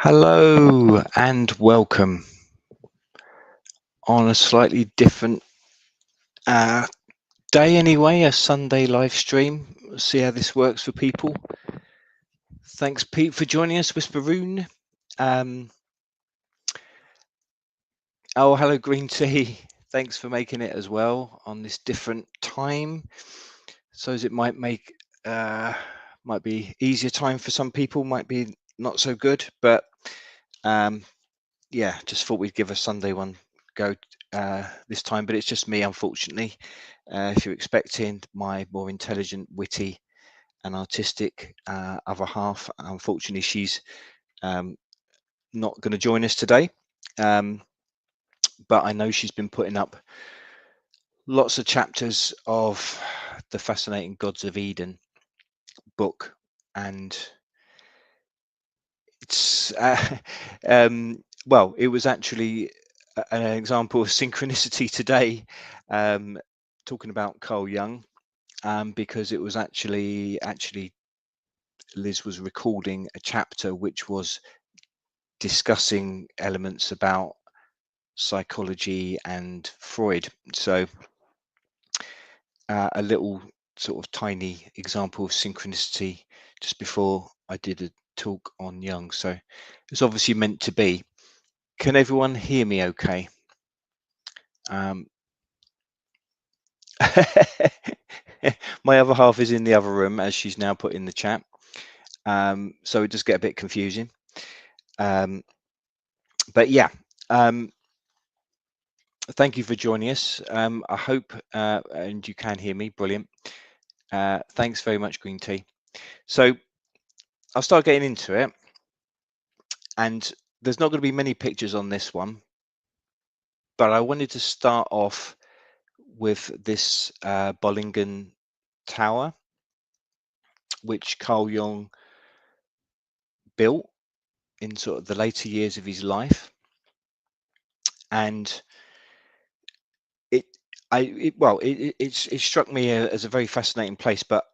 Hello and welcome on a slightly different day anyway, a Sunday live stream. We'll see how this works for people. Thanks, Pete, for joining us, Whisperoon. Oh, hello, Green Tea. Thanks for making it as well on this different time. So as it might make, might be easier time for some people, might be not so good, but yeah, just thought we'd give a Sunday one go this time, but it's just me, unfortunately. If you're expecting my more intelligent, witty and artistic other half, unfortunately she's not going to join us today, but I know she's been putting up lots of chapters of the Fascinating Gods of Eden book, and it's well, it was actually an example of synchronicity today, talking about Carl Jung, because it was actually Liz was recording a chapter which was discussing elements about psychology and Freud. So a little sort of tiny example of synchronicity just before I did a talk on Jung. So it's obviously meant to be. Can everyone hear me okay? My other half is in the other room, as she's now put in the chat, so it does get a bit confusing, but yeah, thank you for joining us. I hope and you can hear me. Brilliant. Thanks very much, Green Tea. So I'll start getting into it, and there's not going to be many pictures on this one, but I wanted to start off with this Bollingen Tower, which Carl Jung built in sort of the later years of his life, and it struck me as a very fascinating place, but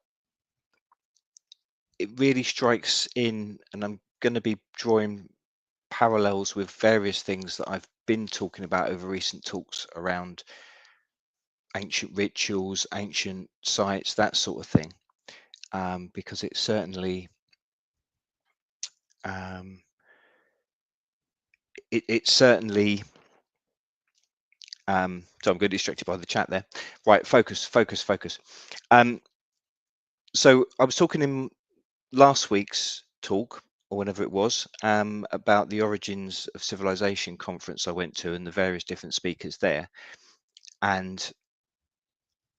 it really strikes in, and I'm going to be drawing parallels with various things that I've been talking about over recent talks around ancient rituals, ancient sites, that sort of thing, because it certainly so I'm getting distracted by the chat there. Right, focus. So I was talking in last week's talk, or whenever it was, about the Origins of Civilization conference I went to and the various different speakers there. And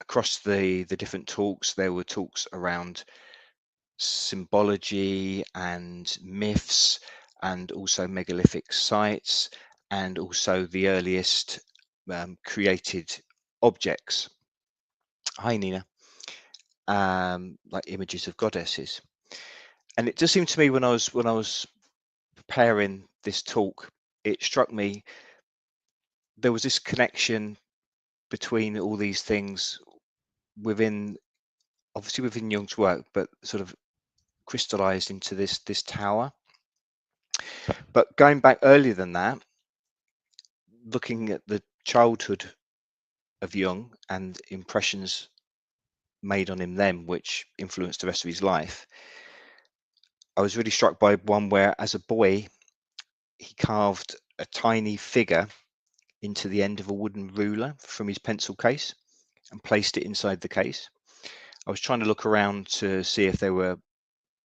across the different talks, there were talks around symbology and myths, and also megalithic sites, and also the earliest created objects. Hi, Nina. Like images of goddesses. And it just seemed to me when I was preparing this talk, it struck me there was this connection between all these things within, obviously within Jung's work, but sort of crystallized into this tower. But going back earlier than that, looking at the childhood of Jung and impressions made on him then, which influenced the rest of his life, I was really struck by one where, as a boy, he carved a tiny figure into the end of a wooden ruler from his pencil case and placed it inside the case. I was trying to look around to see if there were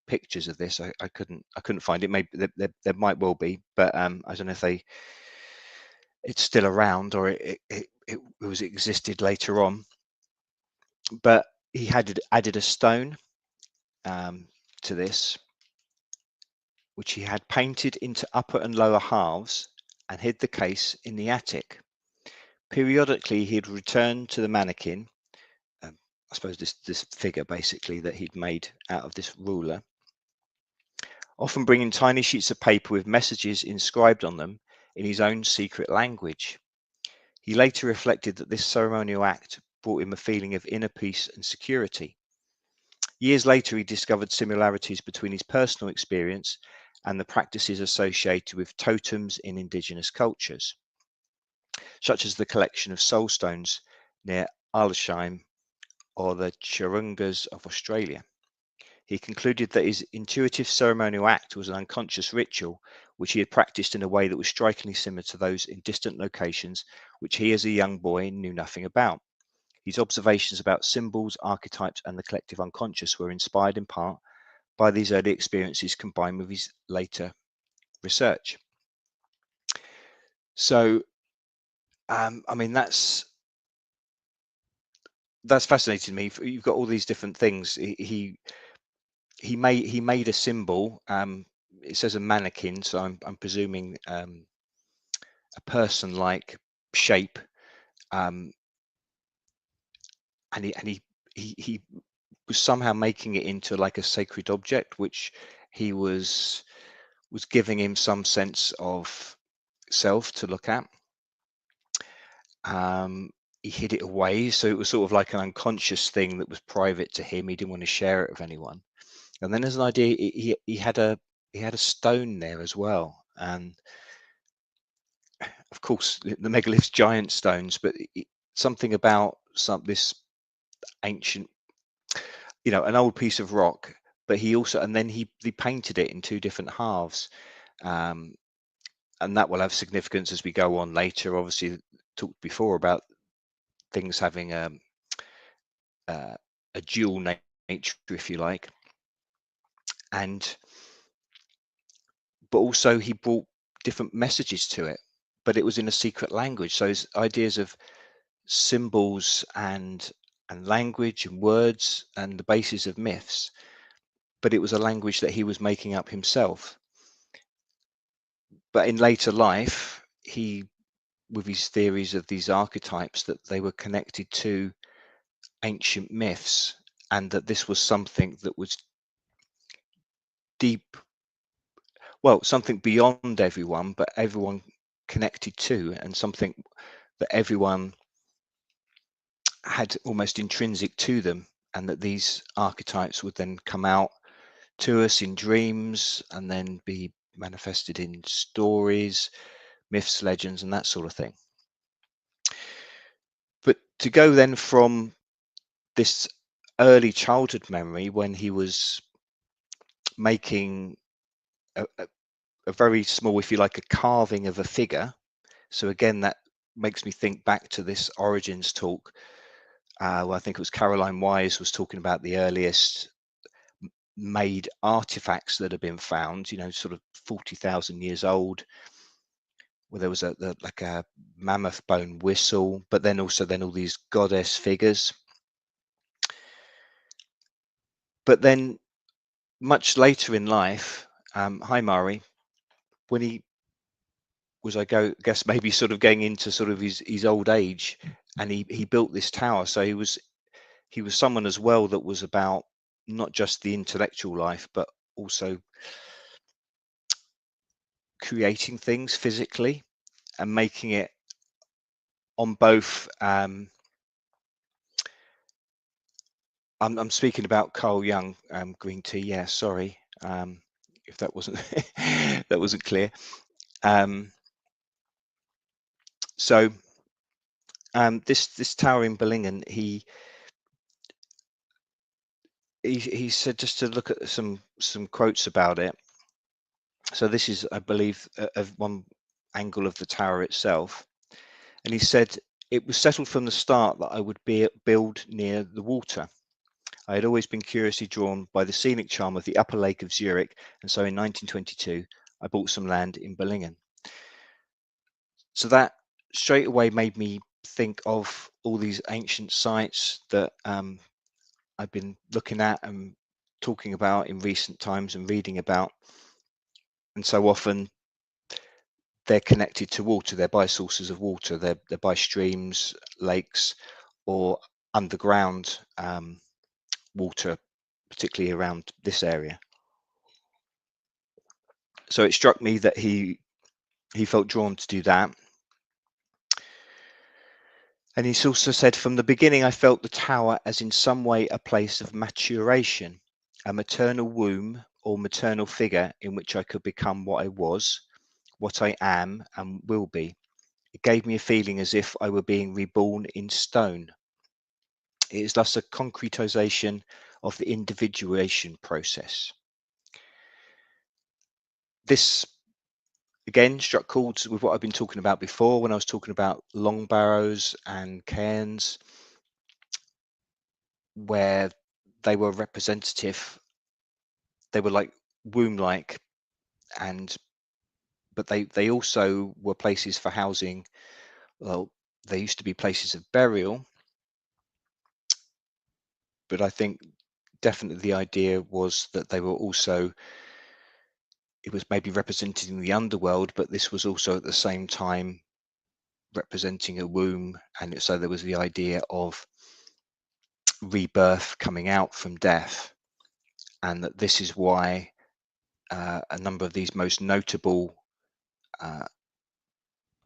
pictures of this. I couldn't find it. Maybe there might well be, but I don't know if it's still around or it was existed later on. But he had added a stone to this, which he had painted into upper and lower halves and hid the case in the attic. Periodically, he'd return to the mannequin, I suppose this figure basically that he'd made out of this ruler, often bringing tiny sheets of paper with messages inscribed on them in his own secret language. He later reflected that this ceremonial act brought him a feeling of inner peace and security. Years later, he discovered similarities between his personal experience and the practices associated with totems in indigenous cultures, such as the collection of soul stones near Arlesheim or the Churungas of Australia. He concluded that his intuitive ceremonial act was an unconscious ritual which he had practiced in a way that was strikingly similar to those in distant locations which he as a young boy knew nothing about. His observations about symbols, archetypes, and the collective unconscious were inspired in part by these early experiences combined with his later research. So, I mean, that's fascinating to me. You've got all these different things. He made a symbol. It says a mannequin, so I'm presuming a person-like shape. And he was somehow making it into like a sacred object, which he was giving him some sense of self to look at. He hid it away, so it was sort of like an unconscious thing that was private to him. He didn't want to share it with anyone. And then there's an idea he had a stone there as well, and of course the megaliths, giant stones, but something about this ancient, an old piece of rock. But he also, and then he painted it in two different halves, and that will have significance as we go on later. Obviously, talked before about things having a dual nature, if you like, but also he brought different messages to it, but it was in a secret language. So his ideas of symbols and language and words and the basis of myths, but it was a language that he was making up himself. But in later life, with his theories of these archetypes, that they were connected to ancient myths, and that this was something that was deep, well, something beyond everyone, but everyone connected to, and something that everyone had almost intrinsic to them, and that these archetypes would then come out to us in dreams and then be manifested in stories, myths, legends, and that sort of thing. But to go then from this early childhood memory when he was making a very small, if you like, a carving of a figure. So again, that makes me think back to this origins talk. Well, I think it was Caroline Wise was talking about the earliest made artifacts that have been found, sort of 40,000 years old, where there was like a mammoth bone whistle, but then also all these goddess figures. But then much later in life, hi Mari, when he was, I guess maybe sort of going into sort of his old age, and he built this tower. So he was someone as well that was about not just the intellectual life, but also creating things physically and making it on both. I'm speaking about Carl Jung, green tea. Yeah, sorry if that wasn't that wasn't clear. So this tower in Bellingen, he said, just to look at some quotes about it. So this is, I believe, of one angle of the tower itself. And he said, "It was settled from the start that I would build near the water. I had always been curiously drawn by the scenic charm of the upper lake of Zurich, and so in 1922, I bought some land in Bellingen." So that straight away made me think of all these ancient sites that I've been looking at and talking about in recent times and reading about. And so often they're connected to water. They're by sources of water. They're by streams, lakes, or underground water, particularly around this area. So it struck me that he felt drawn to do that. And he's also said, "From the beginning, I felt the tower as in some way a place of maturation, a maternal womb or maternal figure in which I could become what I was, what I am and will be. It gave me a feeling as if I were being reborn in stone. It is thus a concretization of the individuation process. This again struck chords with what I've been talking about before when I was talking about long barrows and cairns, where they were representative. They were like womb-like, but they also were places for housing. Well, they used to be places of burial, but I think definitely the idea was that they were also, it was maybe representing the underworld, but this was also at the same time representing a womb, and so there was the idea of rebirth coming out from death, and that this is why a number of these most notable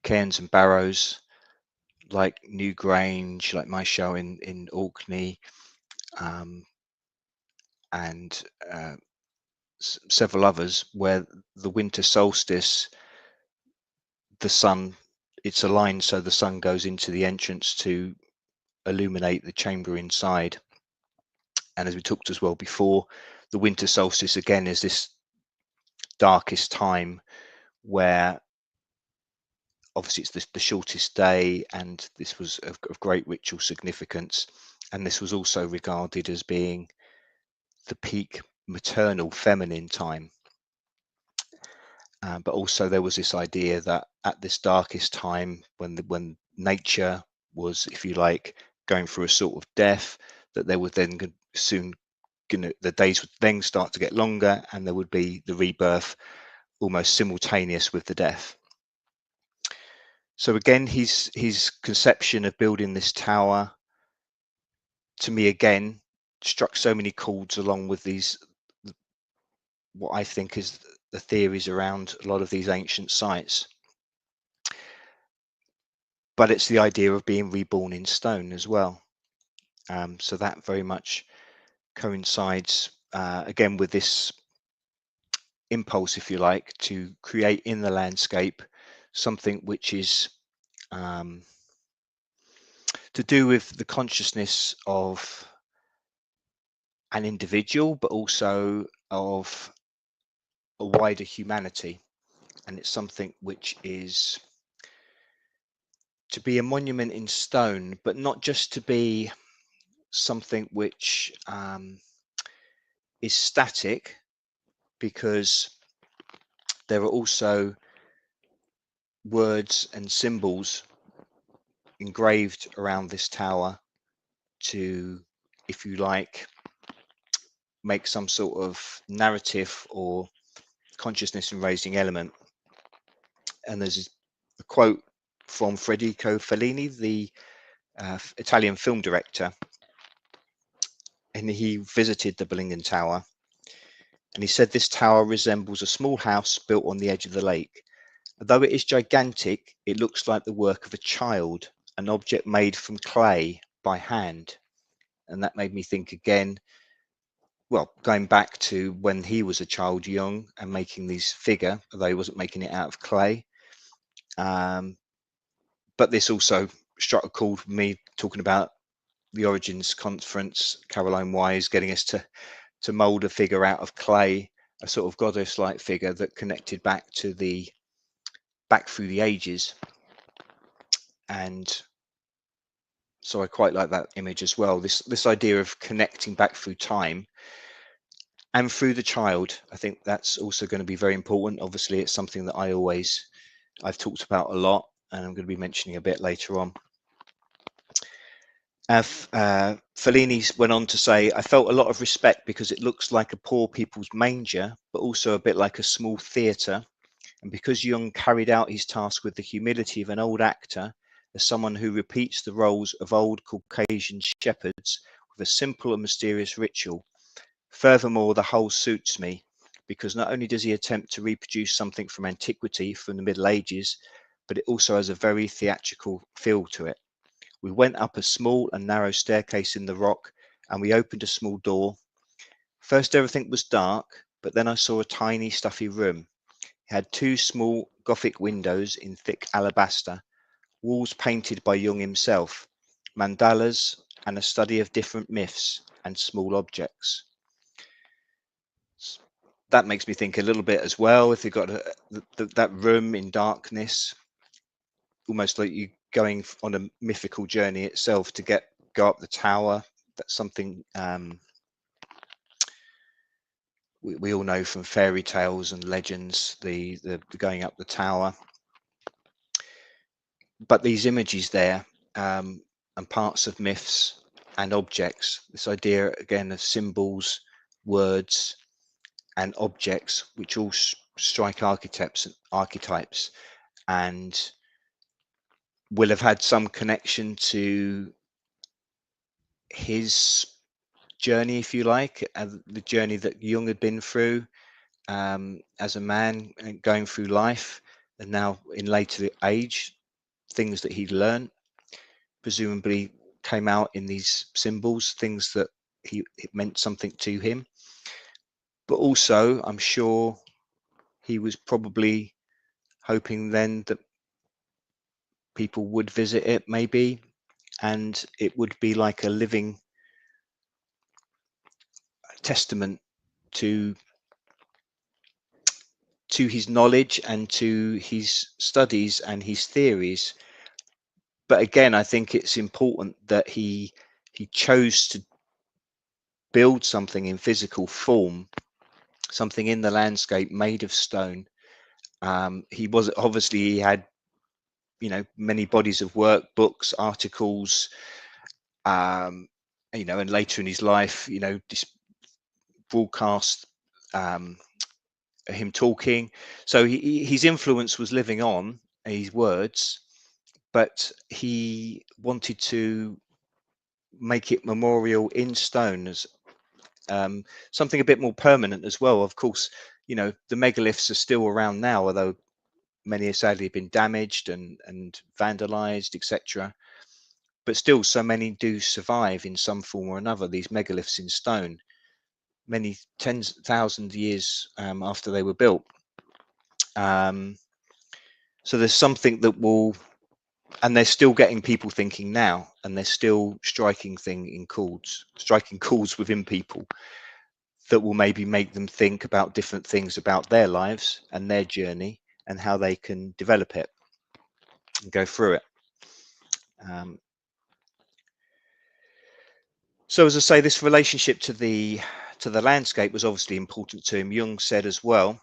cairns and barrows, like Newgrange, like my show in Orkney, and several others, where the winter solstice, the sun, it's aligned so the sun goes into the entrance to illuminate the chamber inside. And as we talked as well before, the winter solstice again is this darkest time where obviously it's the shortest day, and this was of great ritual significance, and this was also regarded as being the peak maternal feminine time. But also there was this idea that at this darkest time, when nature was, if you like, going through a sort of death, that there would then soon the days would then start to get longer, and there would be the rebirth almost simultaneous with the death. So again, his conception of building this tower, to me again, struck so many chords along with these, what I think is the theories around a lot of these ancient sites. But it's the idea of being reborn in stone as well. So that very much coincides again with this impulse, if you like, to create in the landscape something which is to do with the consciousness of an individual, but also of a wider humanity. And it's something which is to be a monument in stone, but not just to be something which is static, because there are also words and symbols engraved around this tower to, if you like, make some sort of narrative or consciousness and raising element. And there's a quote from Federico Fellini, the Italian film director, and he visited the Bellingen Tower, and he said this tower resembles a small house built on the edge of the lake. Though it is gigantic, it looks like the work of a child, an object made from clay by hand. And that made me think again, well, going back to when he was a child, Jung, and making these figure, although he wasn't making it out of clay. But this also struck a chord with me, talking about the Origins conference, Caroline Wise getting us to mold a figure out of clay, a sort of goddess-like figure that connected back through the ages. And so I quite like that image as well, this idea of connecting back through time and through the child. I think that's also going to be very important. Obviously, it's something that I've talked about a lot, and I'm going to be mentioning a bit later on. Fellini went on to say, I felt a lot of respect because it looks like a poor people's manger, but also a bit like a small theatre. And because Jung carried out his task with the humility of an old actor, as someone who repeats the roles of old Caucasian shepherds with a simple and mysterious ritual. Furthermore, the whole suits me, because not only does he attempt to reproduce something from antiquity, from the Middle Ages, but it also has a very theatrical feel to it. We went up a small and narrow staircase in the rock, and we opened a small door. First, everything was dark, but then I saw a tiny stuffy room. It had 2 small Gothic windows in thick alabaster, walls painted by Jung himself, mandalas, and a study of different myths and small objects. That makes me think a little bit as well. If you've got that room in darkness, almost like you going on a mythical journey itself to go up the tower. That's something we all know from fairy tales and legends, the going up the tower. But these images there, and parts of myths and objects, this idea again of symbols, words, and objects, which all strike archetypes, and will have had some connection to his journey, if you like, the journey that Jung had been through as a man and going through life, and now in later age, things that he'd learned presumably came out in these symbols, things that it meant something to him. But also, I'm sure he was probably hoping then that people would visit it, maybe, and it would be like a living testament to his knowledge and to his studies and his theories. But again, I think it's important that he chose to build something in physical form, something in the landscape made of stone. He was obviously, he had, you know, many bodies of work, books, articles, you know, and later in his life, you know, broadcast him talking. So his influence was living on, his words, but he wanted to make it memorial in stone as something a bit more permanent as well. Of course, you know, the megaliths are still around now, although many have sadly been damaged and vandalized, etc. But still, so many do survive in some form or another, these megaliths in stone, many tens of thousands of years after they were built. So there's something that will, and they're still getting people thinking now, and they're still striking chords within people that will maybe make them think about different things about their lives and their journey and how they can develop it and go through it. So as I say, this relationship to the landscape was obviously important to him. Jung said as well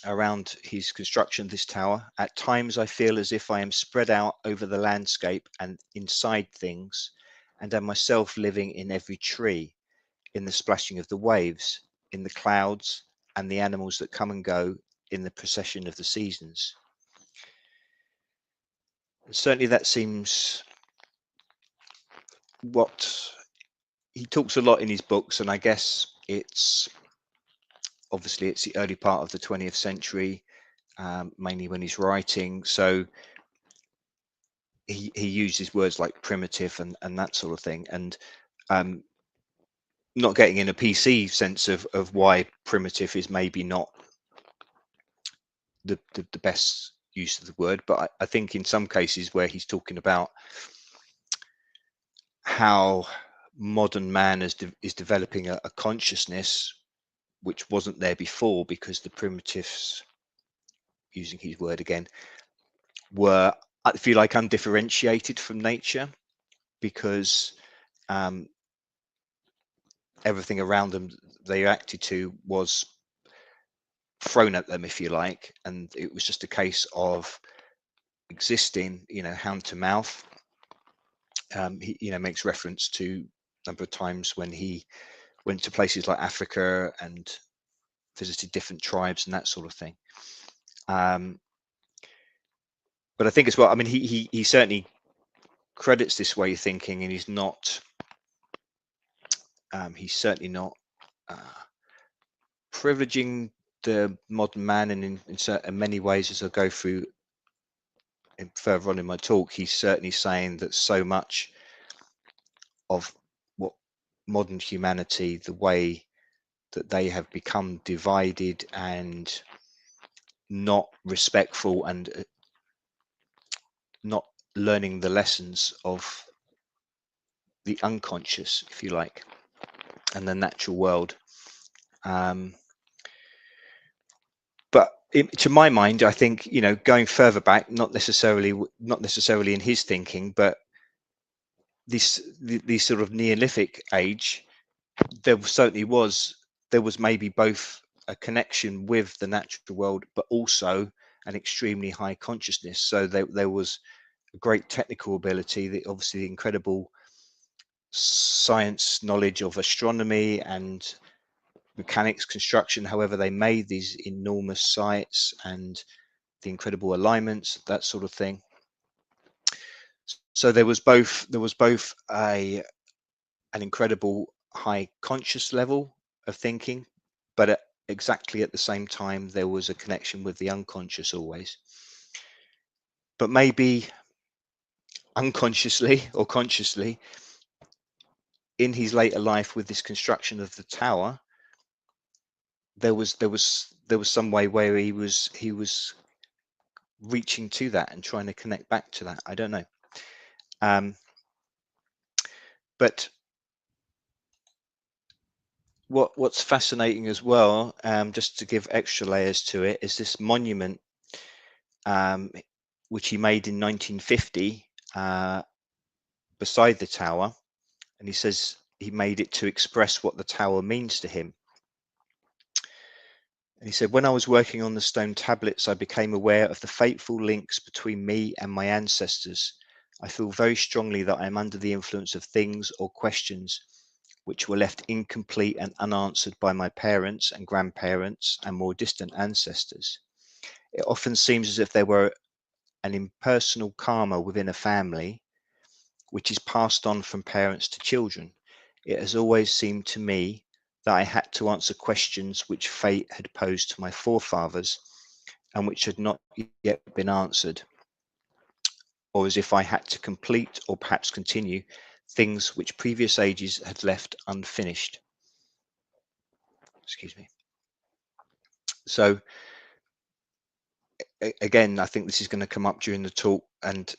around his construction of this tower, at times I feel as if I am spread out over the landscape and inside things, and am myself living in every tree, in the splashing of the waves, in the clouds, and the animals that come and go in the procession of the seasons. And certainly that seems what he talks a lot in his books, and I guess it's obviously it's the early part of the 20th century, mainly when he's writing. So he uses words like primitive and that sort of thing, and not getting in a PC sense of why primitive is maybe not the best use of the word, but I think in some cases where he's talking about how modern man is developing a consciousness which wasn't there before, because the primitives, using his word again, were, I feel like, undifferentiated from nature, because everything around them they reacted to was thrown at them, if you like, and it was just a case of existing, you know, hand to mouth. He, you know, makes reference to a number of times when he went to places like Africa and visited different tribes and that sort of thing. But I think as well, I mean, he certainly credits this way of thinking, and he's certainly not privileging the modern man, and in many ways, as I go through further on in my talk, he's certainly saying that so much of what modern humanity, the way that they have become divided and not respectful and not learning the lessons of the unconscious, if you like, and the natural world. But to my mind, I think, you know, going further back, not necessarily in his thinking, but this sort of Neolithic age, there was maybe both a connection with the natural world, but also an extremely high consciousness. So there was a great technical ability, obviously the incredible science knowledge of astronomy and mechanics, construction, however they made these enormous sites, and the incredible alignments, that sort of thing. So there was both an incredible high conscious level of thinking, but exactly at the same time there was a connection with the unconscious always. But maybe unconsciously or consciously, in his later life with this construction of the tower, there was some way where he was reaching to that and trying to connect back to that. I don't know. But what's fascinating as well, just to give extra layers to it, is this monument which he made in 1950 beside the tower, and he says he made it to express what the tower means to him. And he said, when I was working on the stone tablets, I became aware of the fateful links between me and my ancestors. I feel very strongly that I am under the influence of things or questions which were left incomplete and unanswered by my parents and grandparents and more distant ancestors. It often seems as if there were an impersonal karma within a family, which is passed on from parents to children. It has always seemed to me that I had to answer questions which fate had posed to my forefathers and which had not yet been answered, or as if I had to complete or perhaps continue things which previous ages had left unfinished. Excuse me. So again, I think this is going to come up during the talk, and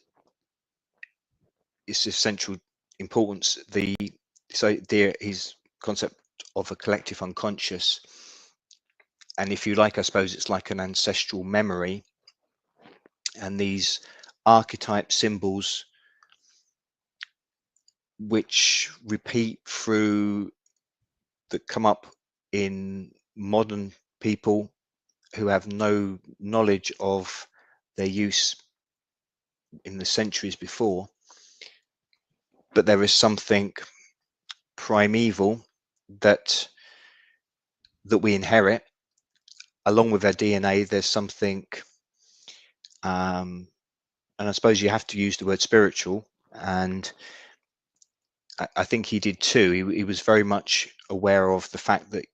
it's essential importance. His concept of a collective unconscious, and if you like, I suppose it's like an ancestral memory, and these archetype symbols which repeat through, that come up in modern people who have no knowledge of their use in the centuries before. But there is something primeval that we inherit along with our DNA. There's something, and I suppose you have to use the word spiritual, and I think he did too. He was very much aware of the fact that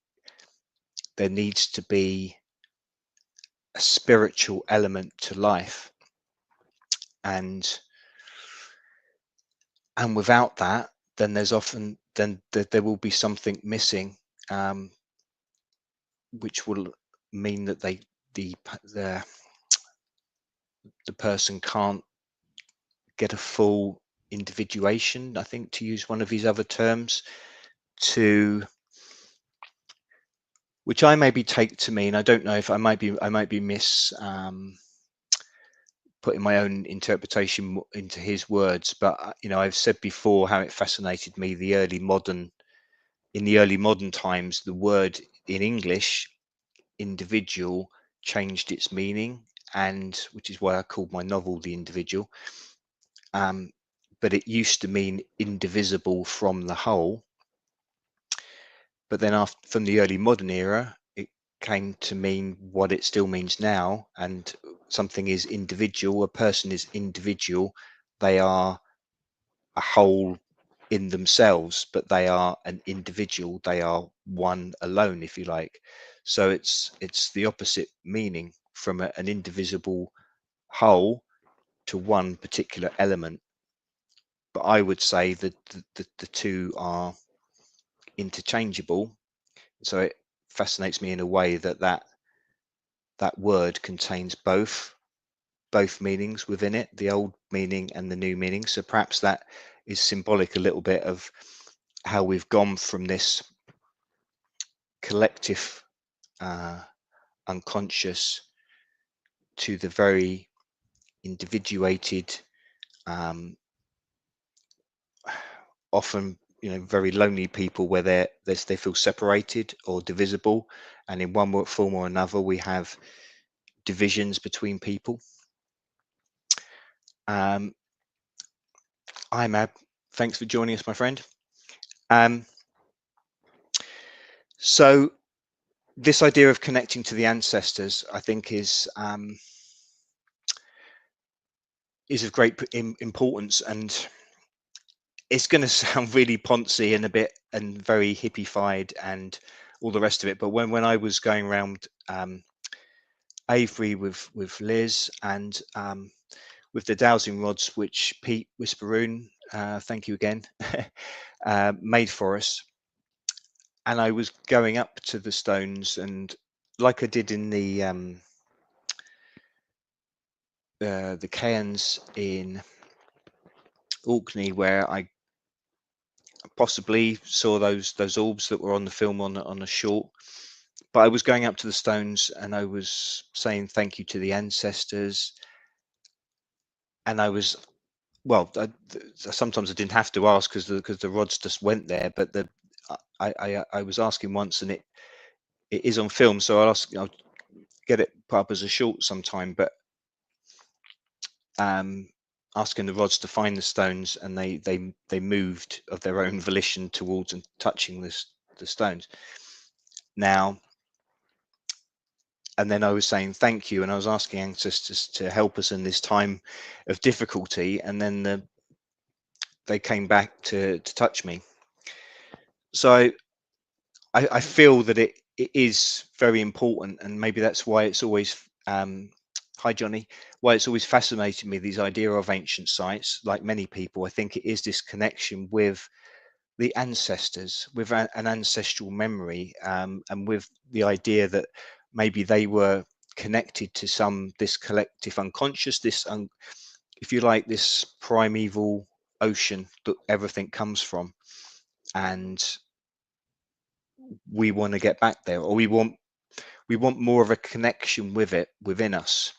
there needs to be a spiritual element to life, and without that, then there's often there will be something missing, which will mean that the person can't get a full individuation, I think, to use one of his other terms, to which I maybe take to mean, I don't know if I might be putting my own interpretation into his words, but you know, I've said before how it fascinated me in the early modern times, the word in English, individual, changed its meaning, and which is why I called my novel The Individual. But it used to mean indivisible from the whole. But then from the early modern era, it came to mean what it still means now, and something is individual, a person is individual, they are a whole in themselves, but they are an individual, they are one alone, if you like. So it's the opposite meaning, from an indivisible whole to one particular element. But I would say that the two are interchangeable. So fascinates me in a way that word contains both meanings within it, the old meaning and the new meaning. So perhaps that is symbolic a little bit of how we've gone from this collective unconscious to the very individuated, often very lonely people where they feel separated or divisible, and in one form or another we have divisions between people. Hi Mab, thanks for joining us, my friend. So this idea of connecting to the ancestors, I think, is of great importance, and it's going to sound really poncy and a bit and very hippified and all the rest of it. But when I was going around Avery with Liz and with the dowsing rods, which Pete Whisperoon, thank you again, made for us, and I was going up to the stones, and like I did in the cairns in Orkney, where I possibly saw those orbs that were on the film on a short. But I was going up to the stones and I was saying thank you to the ancestors, and I was, well, sometimes I didn't have to ask because the rods just went there. But I was asking once, and it is on film, so I'll get it put up as a short sometime. But asking the rods to find the stones, and they moved of their own volition towards and touching the stones. Now, and then I was saying thank you, and I was asking ancestors to help us in this time of difficulty, and then they came back to touch me. So I feel that it is very important, and maybe that's why it's always hi Johnny, why it's always fascinated me, these idea of ancient sites. Like many people, I think it is this connection with the ancestors, with an ancestral memory, and with the idea that maybe they were connected to this collective unconscious, if you like, this primeval ocean that everything comes from, and we want to get back there, or we want more of a connection with it within us.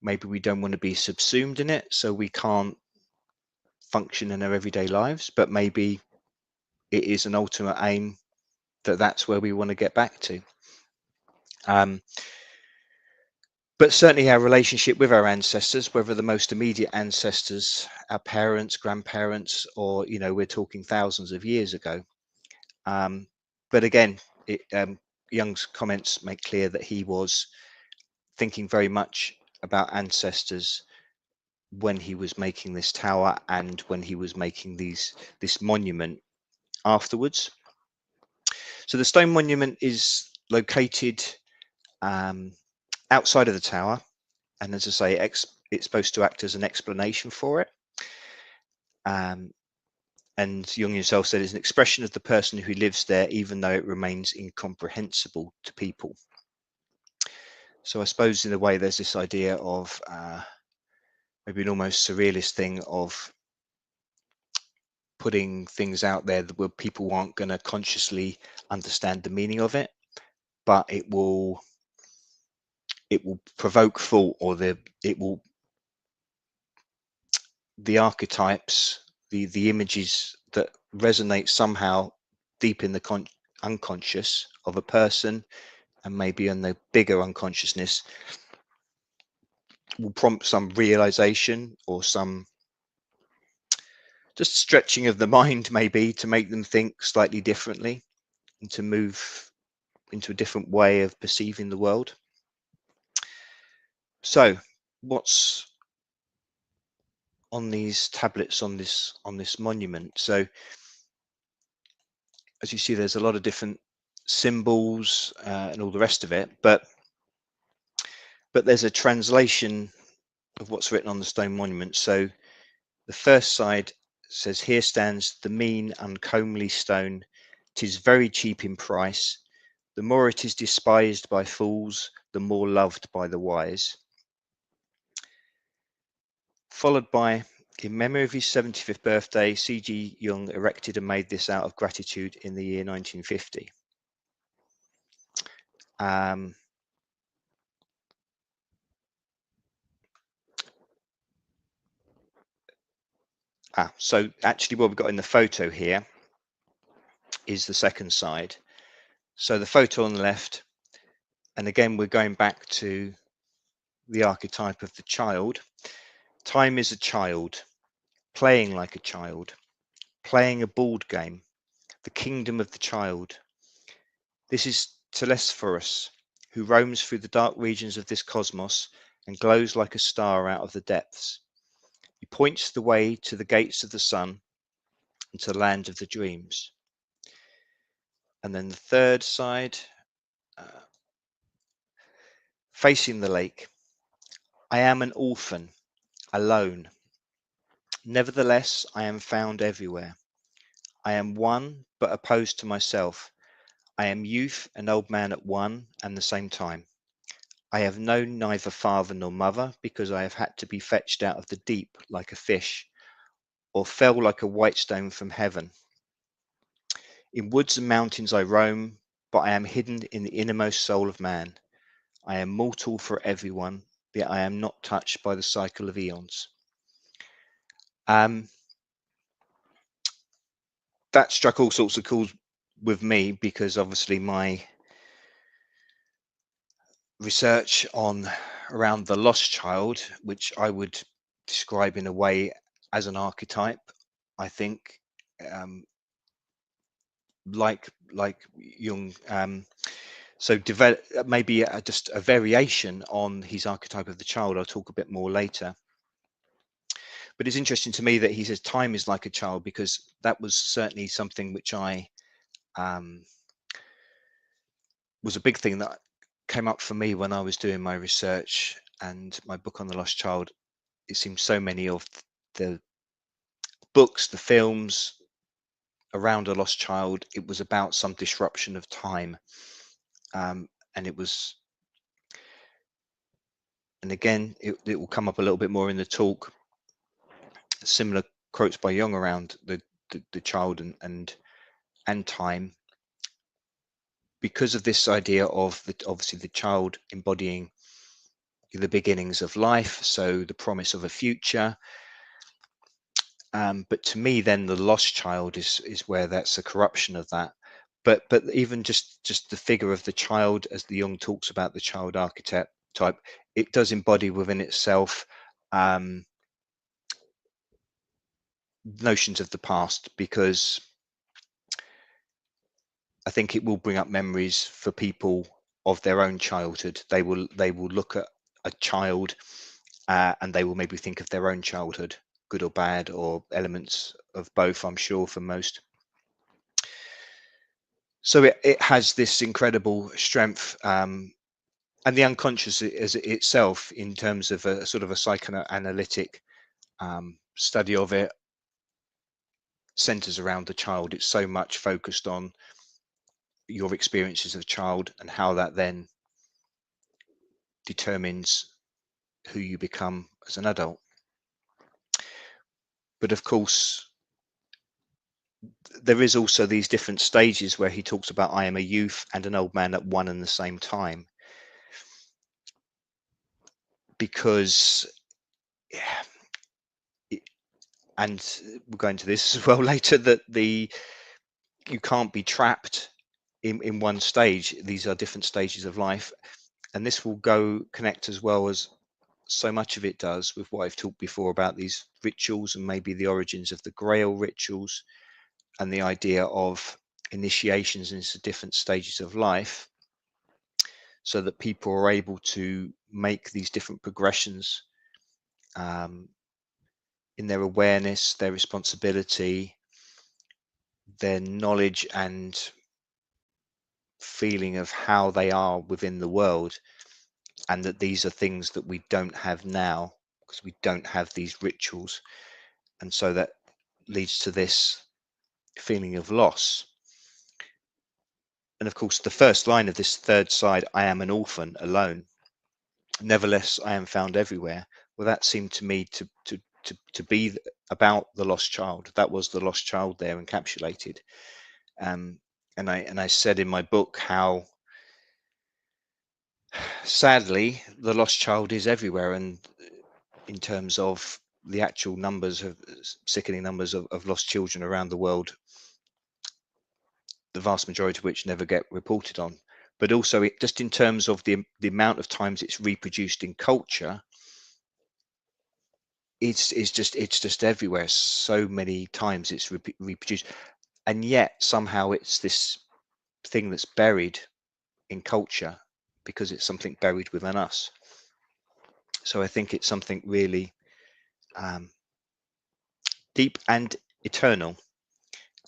Maybe we don't want to be subsumed in it, so we can't function in our everyday lives, but maybe it is an ultimate aim that's where we want to get back to. But certainly our relationship with our ancestors, whether the most immediate ancestors, our parents, grandparents, or we're talking thousands of years ago. But again, Jung's comments make clear that he was thinking very much about ancestors when he was making this tower and when he was making this monument afterwards. So the stone monument is located outside of the tower, and as I say, it's supposed to act as an explanation for it. And Jung himself said it's an expression of the person who lives there, even though it remains incomprehensible to people. So I suppose in a way there's this idea of maybe an almost surrealist thing of putting things out there where people aren't going to consciously understand the meaning of it, but it will provoke thought, or the archetypes, the images that resonate somehow deep in the unconscious of a person, and maybe in the bigger unconsciousness, will prompt some realization or some just stretching of the mind, maybe, to make them think slightly differently and to move into a different way of perceiving the world. So what's on these tablets on this monument? So as you see, there's a lot of different symbols and all the rest of it, but there's a translation of what's written on the stone monument. So the first side says, "Here stands the mean uncomely stone. 'Tis very cheap in price, The more it is despised by fools, the more loved by the wise. Followed by, in memory of his 75th birthday, C.G. Jung erected and made this out of gratitude in the year 1950. So actually what we've got in the photo here is the second side. So the photo on the left, and again we're going back to the archetype of the child. Time is a child, playing like a child, playing a board game, the kingdom of the child. This is Telesphorus, who roams through the dark regions of this cosmos and glows like a star out of the depths. He points the way to the gates of the sun and to the land of the dreams. And then the third side, facing the lake. I am an orphan, alone. Nevertheless, I am found everywhere. I am one, but opposed to myself. I am youth and old man at one and the same time. I have known neither father nor mother, because I have had to be fetched out of the deep like a fish, or fell like a white stone from heaven. In woods and mountains I roam, but I am hidden in the innermost soul of man. I am mortal for everyone, yet I am not touched by the cycle of eons. That struck all sorts of chords with me, because obviously my research around the lost child, which I would describe in a way as an archetype, I think, like Jung. So develop maybe just a variation on his archetype of the child. I'll talk a bit more later. But it's interesting to me that he says time is like a child, because that was certainly something which I was a big thing that came up for me when I was doing my research and my book on the lost child. It seems so many of the books, the films around a lost child, it was about some disruption of time. And it was, and again, it will come up a little bit more in the talk, similar quotes by Jung around the child and time, because of this idea of obviously the child embodying the beginnings of life, so the promise of a future. But to me, then the lost child is where that's a corruption of that. But even just the figure of the child, as the Jung talks about the child archetype, it does embody within itself notions of the past, because I think it will bring up memories for people of their own childhood. They will look at a child and they will maybe think of their own childhood, good or bad, or elements of both, I'm sure, for most. So it has this incredible strength, and the unconscious is itself, in terms of a sort of a psychoanalytic study of it, centers around the child. It's so much focused on your experiences of a child and how that then determines who you become as an adult. But of course, there is also these different stages where he talks about I am a youth and an old man at one and the same time, because and we'll go into this as well later, that you can't be trapped in one stage. These are different stages of life, and this will connect as well, as so much of it does, with what I've talked before about these rituals and maybe the origins of the Grail rituals and the idea of initiations into different stages of life, so that people are able to make these different progressions in their awareness, their responsibility, their knowledge and feeling of how they are within the world, and that these are things that we don't have now because we don't have these rituals, and so that leads to this feeling of loss. And of course, the first line of this third side, I am an orphan alone. Nevertheless, I am found everywhere. Well, that seemed to me to be about the lost child. That was the lost child there encapsulated. And I said in my book how sadly the lost child is everywhere, and in terms of the actual numbers of sickening numbers of lost children around the world, the vast majority of which never get reported on. But also, just in terms of the amount of times it's reproduced in culture, it's just everywhere. So many times it's reproduced, and yet somehow it's this thing that's buried in culture because it's something buried within us. So I think it's something really deep and eternal,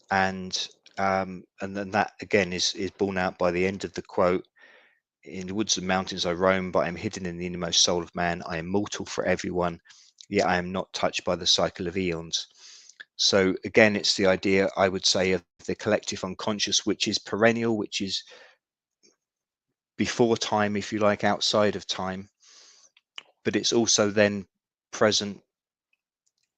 and then that again is borne out by the end of the quote. In the woods and mountains I roam, but I am hidden in the innermost soul of man. I am mortal for everyone, yet I am not touched by the cycle of eons. So again, it's the idea, I would say, of the collective unconscious, which is perennial, which is before time, if you like, outside of time, but it's also then present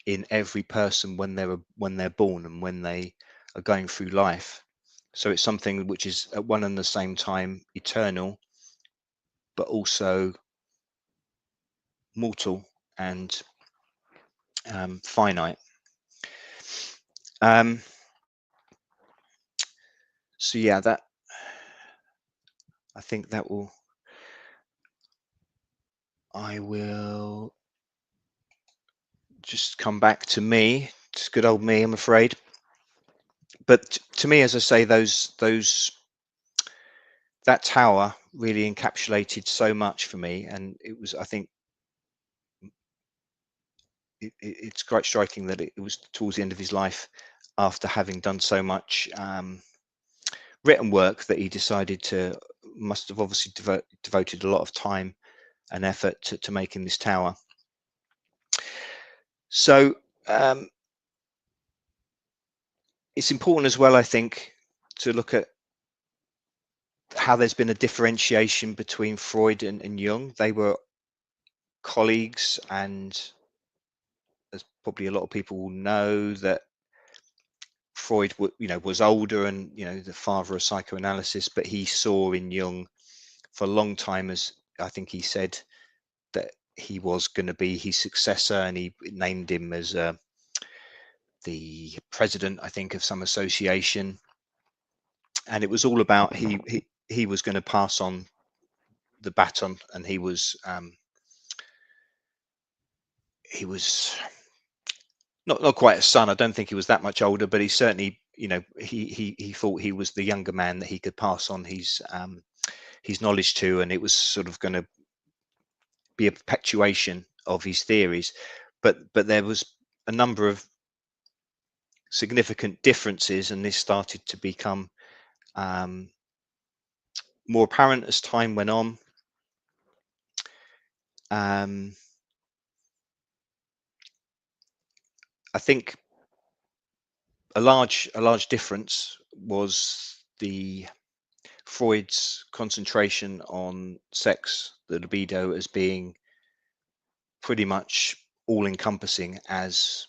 in every person when they're born and when they are going through life. So it's something which is at one and the same time eternal, but also mortal and finite. So yeah, that I think that will. I will just come back to me. It's good old me, I'm afraid. But to me, as I say, that tower really encapsulated so much for me, and it was, I think, it's quite striking that it was towards the end of his life, after having done so much written work, that he decided to, must have obviously devoted a lot of time and effort to making this tower. So it's important as well, I think, to look at how there's been a differentiation between Freud and Jung. They were colleagues, and as probably a lot of people will know, that Freud, was older and, the father of psychoanalysis, but he saw in Jung for a long time, as I think he said, that he was going to be his successor, and he named him as the president, I think, of some association. And it was all about he was going to pass on the baton, and he was not quite a son. I don't think he was that much older, but he certainly, he thought he was the younger man that he could pass on his knowledge to, and it was sort of going to be a perpetuation of his theories. But there was a number of significant differences, and this started to become more apparent as time went on. I think a large difference was the Freud's concentration on sex, the libido, as being pretty much all encompassing as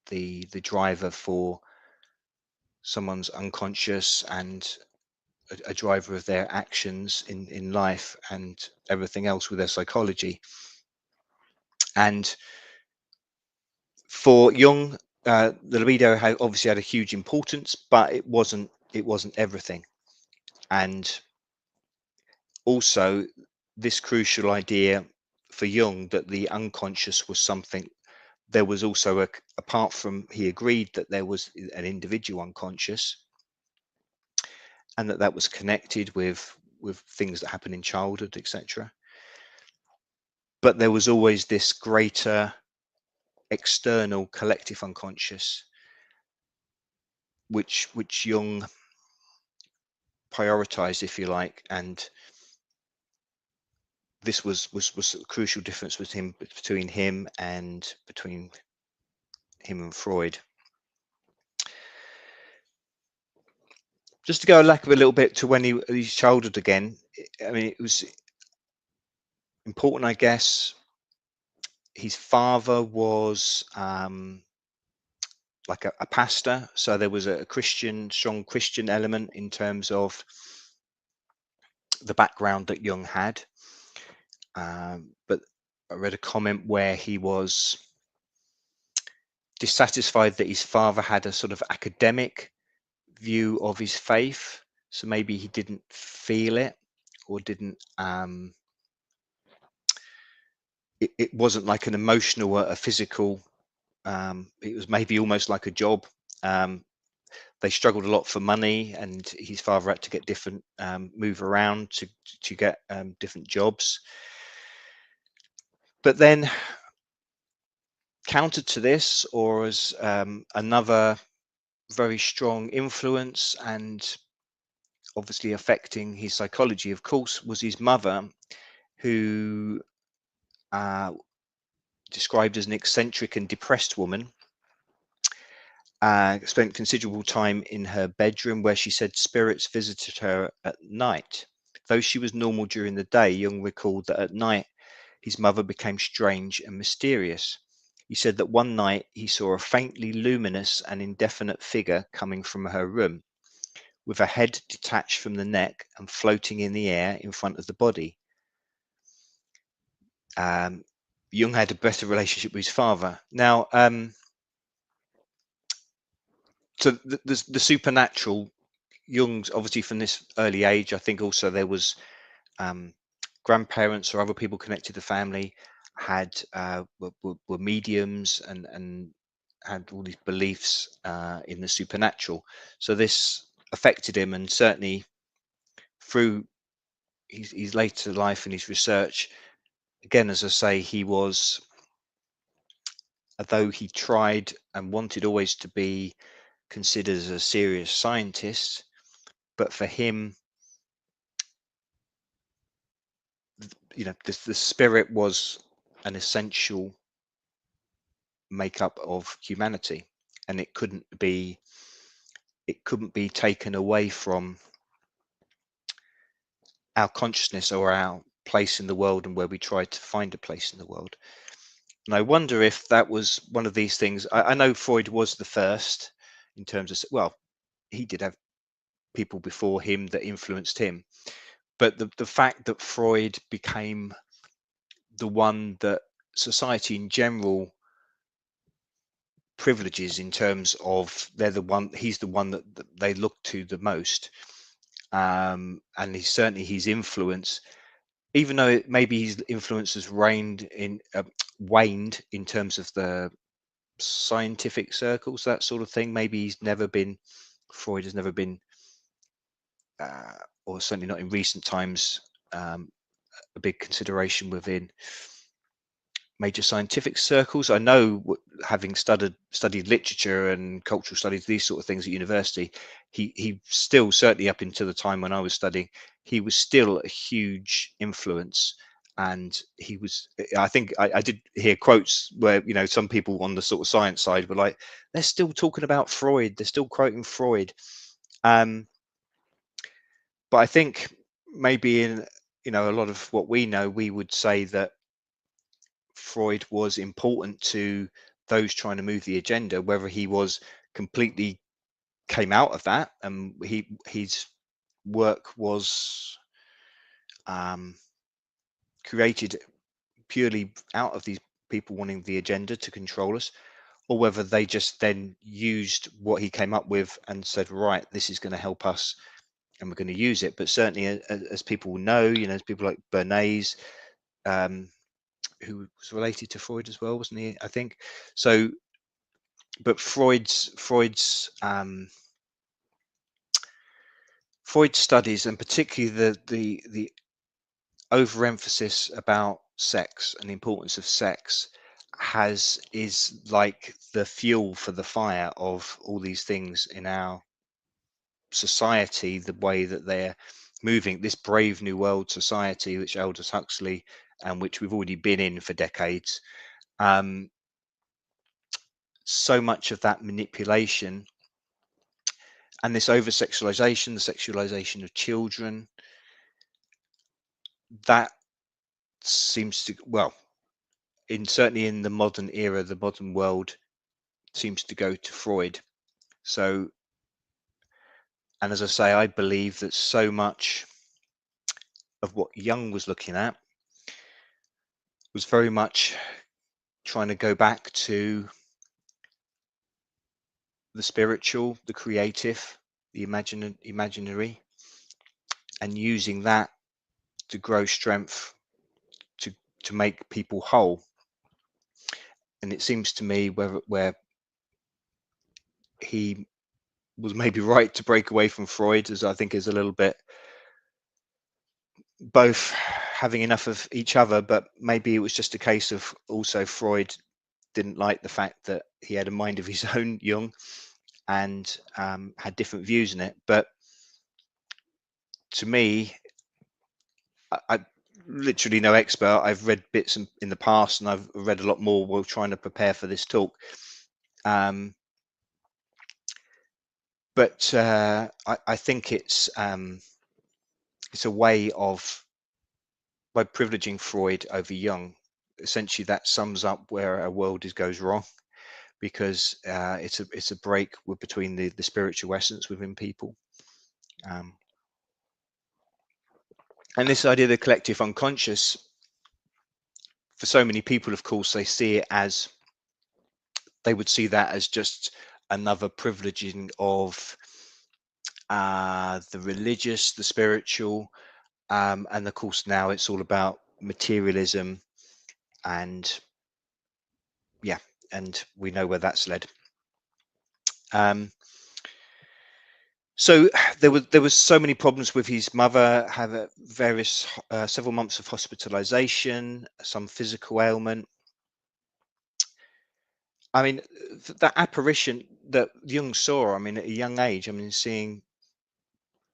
the driver for someone's unconscious, and a driver of their actions in life and everything else with their psychology. And for Jung, the libido obviously had a huge importance, but it wasn't everything. And also this crucial idea for Jung that the unconscious was something, there was also apart from, he agreed that there was an individual unconscious, and that was connected with things that happen in childhood, etc. But there was always this greater external collective unconscious, which Jung prioritized, if you like, and this was a crucial difference between him and Freud. Just to go back a little bit to when his childhood again. I mean, it was important, I guess. His father was like a pastor, so there was a strong Christian element in terms of the background that Jung had. But I read a comment where he was dissatisfied that his father had a sort of academic view of his faith, so maybe he didn't feel it, or didn't it wasn't like an emotional or a physical, it was maybe almost like a job. They struggled a lot for money, and his father had to get different move around to get different jobs. But then counter to this, or as another very strong influence and obviously affecting his psychology, of course, was his mother, who described as an eccentric and depressed woman. Spent considerable time in her bedroom, where she said spirits visited her at night. Though she was normal during the day, Jung recalled that at night his mother became strange and mysterious. He said that one night he saw a faintly luminous and indefinite figure coming from her room, with a head detached from the neck and floating in the air in front of the body. Jung had a better relationship with his father. Now, so the supernatural, Jung's obviously from this early age. I think also there was grandparents or other people connected to the family had were mediums and had all these beliefs in the supernatural. So this affected him, and certainly through his later life and his research. Again, as I say, he was, although he tried and wanted always to be considered as a serious scientist, but for him, the spirit was an essential makeup of humanity, and it couldn't be taken away from our consciousness or our place in the world, and where we try to find a place in the world. And I wonder if that was one of these things. I know Freud was the first in terms of, well, he did have people before him that influenced him, but the fact that Freud became the one that society in general privileges, in terms of he's the one that they look to the most, and he's certainly his influence, even though maybe his influence has waned in terms of the scientific circles, that sort of thing. Maybe Freud has never been, or certainly not in recent times, a big consideration within major scientific circles. I know, having studied literature and cultural studies, these sort of things at university, he still, certainly up until the time when I was studying, he was still a huge influence. And he was, I think I did hear quotes where, some people on the sort of science side were like, they're still talking about Freud, they're still quoting Freud. But I think maybe in, a lot of what we know, we would say that Freud was important to those trying to move the agenda. Whether he was completely came out of that, and his work was created purely out of these people wanting the agenda to control us, or whether they just then used what he came up with and said, right, this is going to help us and we're going to use it. But certainly, as people know, people like Bernays, who was related to Freud as well, wasn't he? I think so. But Freud's studies, and particularly the overemphasis about sex and the importance of sex, is like the fuel for the fire of all these things in our society. The way that they're moving this brave new world society, which Aldous Huxley, and which we've already been in for decades. So much of that manipulation And this over-sexualization, the sexualization of children, that seems to, well, certainly in the modern era, the modern world seems to go to Freud. So, and as I say, I believe that so much of what Jung was looking at was very much trying to go back to the spiritual, the creative, the imaginary, and using that to grow strength, to make people whole. And it seems to me where he was maybe right to break away from Freud, as I think is a little bit both having enough of each other, but maybe it was just a case of also Freud didn't like the fact that he had a mind of his own, Jung, and had different views in it. But to me, I'm literally no expert. I've read bits in the past, and I've read a lot more while trying to prepare for this talk. But I think it's a way of, by privileging Freud over Jung, essentially that sums up where our world goes wrong, because it's a break between the spiritual essence within people. And this idea of the collective unconscious, for so many people, of course, they would see that as just another privileging of the religious, the spiritual, and of course now it's all about materialism, and yeah, and we know where that's led. So there was so many problems with his mother, had several months of hospitalization, some physical ailment. I mean, that apparition that Jung saw, I mean, at a young age, I mean, seeing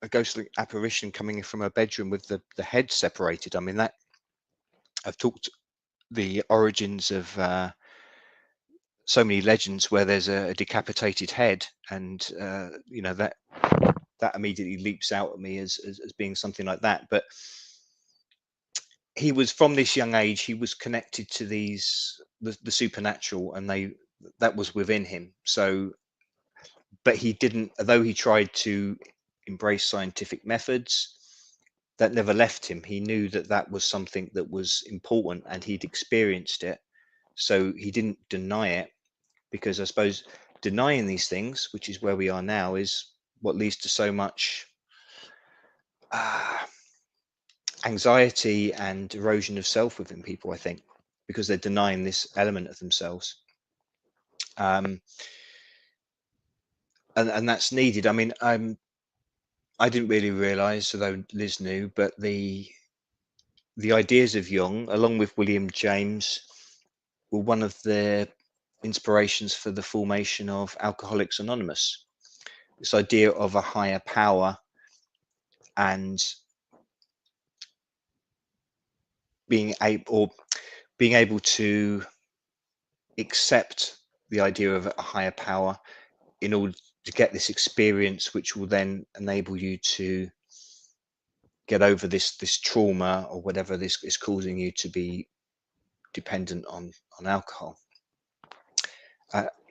a ghostly apparition coming in from her bedroom with the head separated. I mean, that I've talked the origins of so many legends where there's a decapitated head, and you know, that immediately leaps out at me as being something like that. But he was, from this young age, he was connected to the supernatural, and that was within him. So, but he didn't, although he tried to embrace scientific methods, that never left him. He knew that that was something that was important, and he'd experienced it. So he didn't deny it, because I suppose denying these things, which is where we are now, is what leads to so much anxiety and erosion of self within people, I think, because they're denying this element of themselves. And that's needed. I mean, I didn't really realize, although Liz knew, but the ideas of Jung, along with William James, were one of the inspirations for the formation of Alcoholics Anonymous. This idea of a higher power and being able to accept the idea of a higher power in order to get this experience, which will then enable you to get over this trauma or whatever this is causing you to be dependent on alcohol.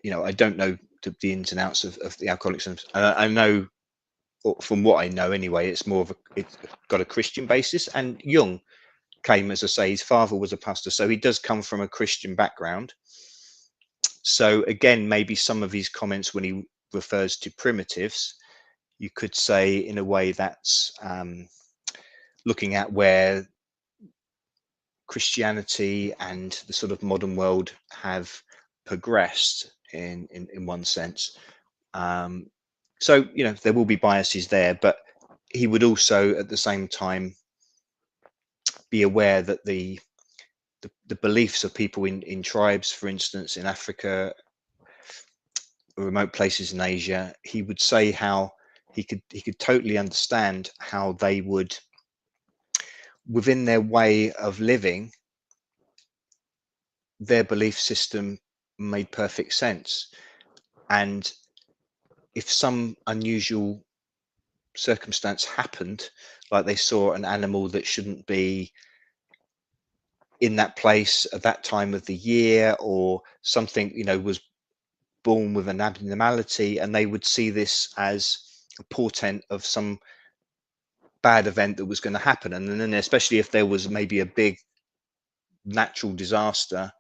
You know, I don't know the ins and outs of the Alcoholics. I know, from what I know anyway, it's got a Christian basis. And Jung came, as I say, his father was a pastor, so he does come from a Christian background. So again, maybe some of his comments when he refers to primitives, you could say in a way that's looking at where Christianity and the sort of modern world have progressed in one sense. So, you know, there will be biases there, but he would also at the same time be aware that the beliefs of people in tribes, for instance, in Africa, remote places in Asia, he would say how he could totally understand how they would, within their way of living, their belief system made perfect sense. And if some unusual circumstance happened, like they saw an animal that shouldn't be in that place at that time of the year, or something, you know, was born with an abnormality, and they would see this as a portent of some bad event that was going to happen. And then especially if there was maybe a big natural disaster,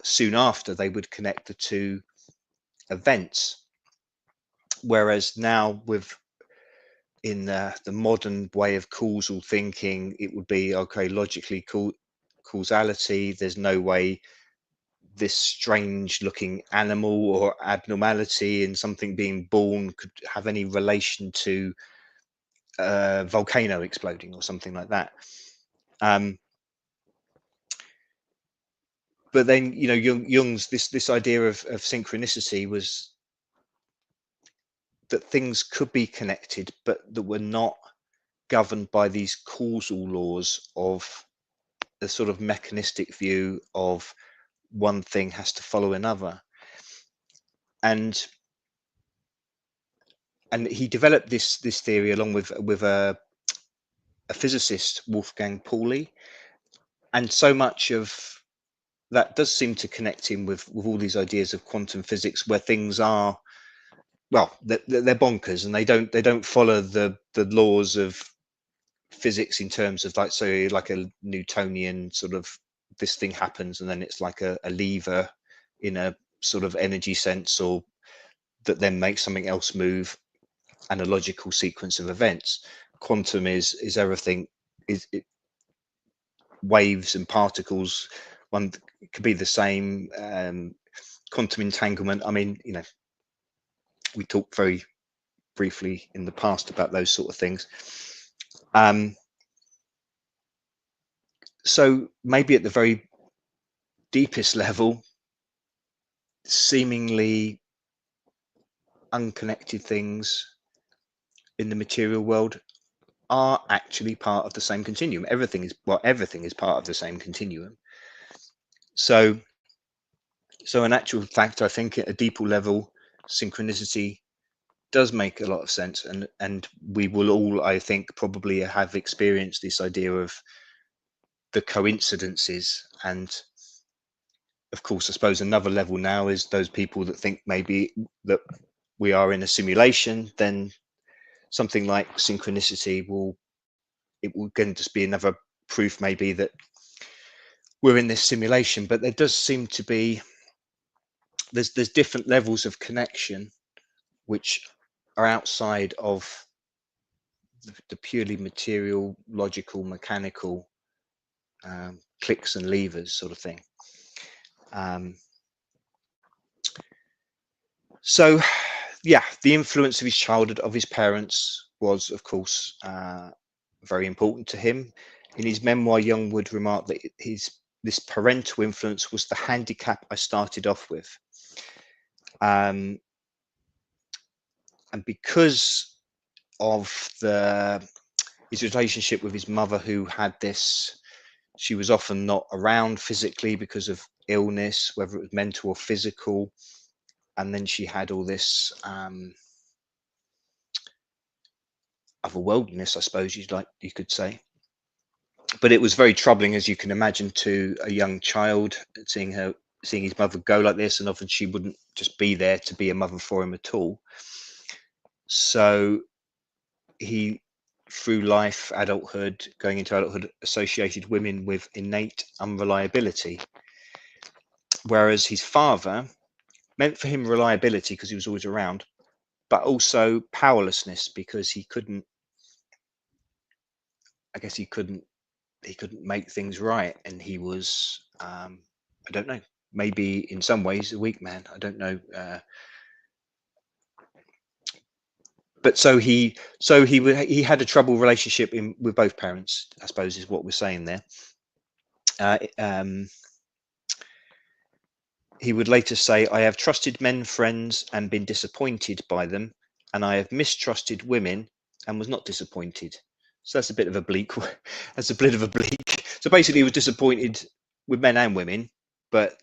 soon after, they would connect the two events. Whereas now, with in the modern way of causal thinking, it would be okay, logically causality. There's no way this strange looking animal or abnormality in something being born could have any relation to a volcano exploding or something like that. But then, you know, Jung's this idea of synchronicity was that things could be connected, but that were not governed by these causal laws of the sort of mechanistic view of one thing has to follow another. And he developed this theory along with a physicist, Wolfgang Pauli, and so much of that does seem to connect him with all these ideas of quantum physics, where things are, well, they're bonkers, and they don't follow the laws of physics in terms of, like, so like a Newtonian sort of, this thing happens and then it's like a lever in a sort of energy sense, or that then makes something else move, and a logical sequence of events. Quantum is everything, is it, waves and particles, one could be the same. Quantum entanglement, I mean, you know, we talked very briefly in the past about those sort of things. So maybe at the very deepest level, seemingly unconnected things in the material world are actually part of the same continuum. Everything is, well, everything is part of the same continuum. So in actual fact, I think at a deeper level, synchronicity does make a lot of sense, and we will all, I think, probably have experienced this idea of the coincidences. And of course, I suppose another level now is those people that think maybe that we are in a simulation. Then something like synchronicity will again just be another proof maybe that we're in this simulation. But there does seem to be, there's different levels of connection which are outside of the purely material, logical, mechanical clicks and levers sort of thing. So yeah, the influence of his childhood, of his parents, was of course very important to him. In his memoir, Jung would remark that this parental influence was the handicap I started off with. And because of his relationship with his mother, who had this, she was often not around physically because of illness, whether it was mental or physical. And then she had all this otherworldliness, I suppose you could say. But it was very troubling, as you can imagine, to a young child, seeing his mother go like this, and often she wouldn't just be there to be a mother for him at all. So he, through life, adulthood, going into adulthood, associated women with innate unreliability, whereas his father meant for him reliability because he was always around, but also powerlessness because he couldn't make things right, and he was I don't know, maybe in some ways a weak man, I don't know, but so he had a troubled relationship with both parents, I suppose, is what we're saying there. He would later say, I have trusted men friends and been disappointed by them, and I have mistrusted women and was not disappointed. So that's a bit of a bleak. So basically, he was disappointed with men and women, but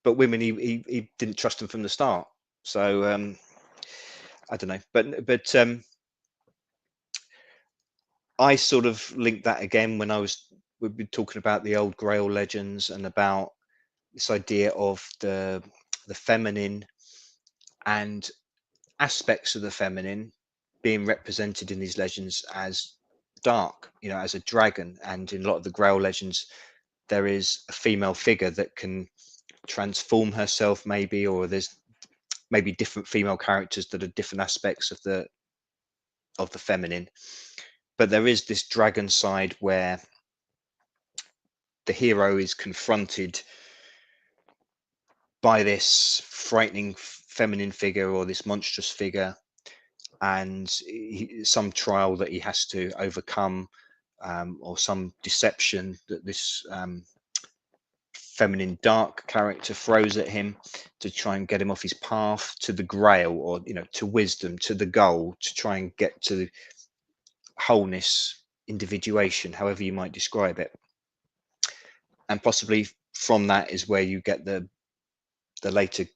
women he didn't trust them from the start. So I don't know, but I sort of linked that again when we've been talking about the old Grail legends and about this idea of the feminine and aspects of the feminine being represented in these legends as dark, you know, as a dragon. And in a lot of the Grail legends, there is a female figure that can transform herself, maybe, or there's maybe different female characters that are different aspects of the feminine. But there is this dragon side where the hero is confronted by this frightening feminine figure or this monstrous figure, and some trial that he has to overcome, or some deception that this feminine dark character throws at him to try and get him off his path to the grail, or, you know, to wisdom, to the goal, to try and get to wholeness, individuation, however you might describe it. And possibly from that is where you get the later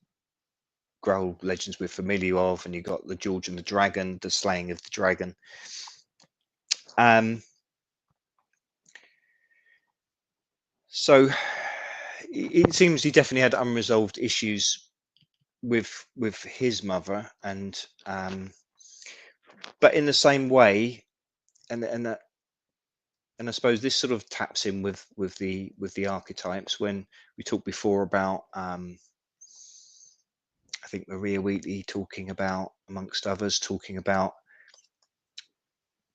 Grail legends we're familiar of, and you got the George and the Dragon, the slaying of the dragon. So it seems he definitely had unresolved issues with his mother, and but in the same way, and I suppose this sort of taps in with the archetypes when we talked before about I think Maria Wheatley talking about, amongst others, talking about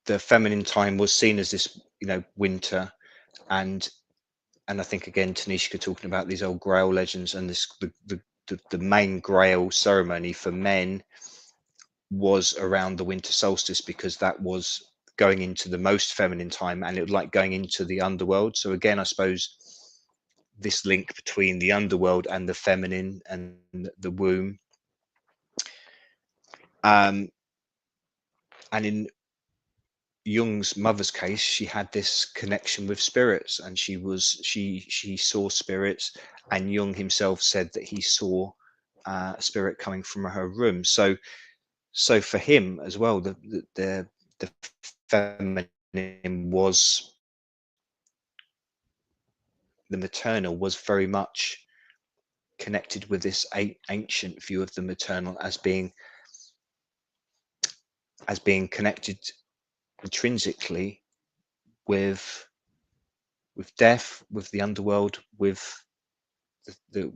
the feminine time was seen as this, you know, winter, and I think again Tanishka talking about these old Grail legends, and this the main Grail ceremony for men was around the winter solstice, because that was going into the most feminine time, and it was like going into the underworld. So again, I suppose this link between the underworld and the feminine and the womb. And in Jung's mother's case, she had this connection with spirits, and she saw spirits, and Jung himself said that he saw a spirit coming from her room. So for him as well, the feminine was, the maternal was very much connected with this ancient view of the maternal as being connected intrinsically with death, with the underworld, with the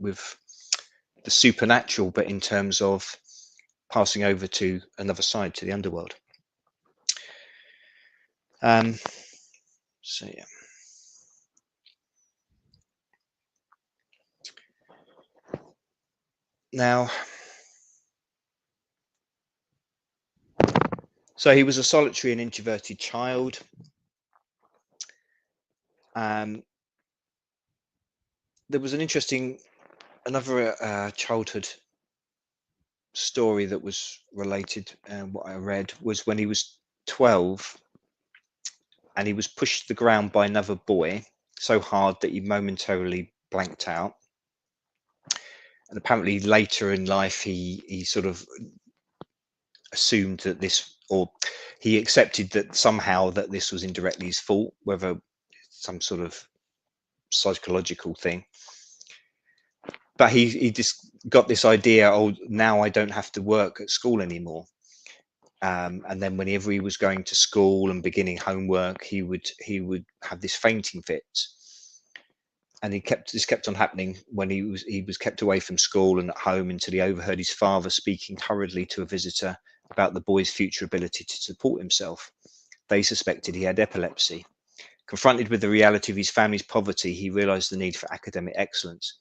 supernatural, but in terms of passing over to another side, to the underworld. So yeah. Now, so he was a solitary and introverted child. There was an interesting, another childhood story that was related, and what I read was when he was 12 and he was pushed to the ground by another boy so hard that he momentarily blanked out. And apparently later in life he sort of assumed that this, or he accepted that somehow that this was indirectly his fault, whether some sort of psychological thing. But he just got this idea, oh, now I don't have to work at school anymore. And then whenever he was going to school and beginning homework, he would have this fainting fit. And this kept on happening when he was kept away from school and at home, until he overheard his father speaking hurriedly to a visitor about the boy's future ability to support himself. They suspected he had epilepsy. Confronted with the reality of his family's poverty, he realized the need for academic excellence.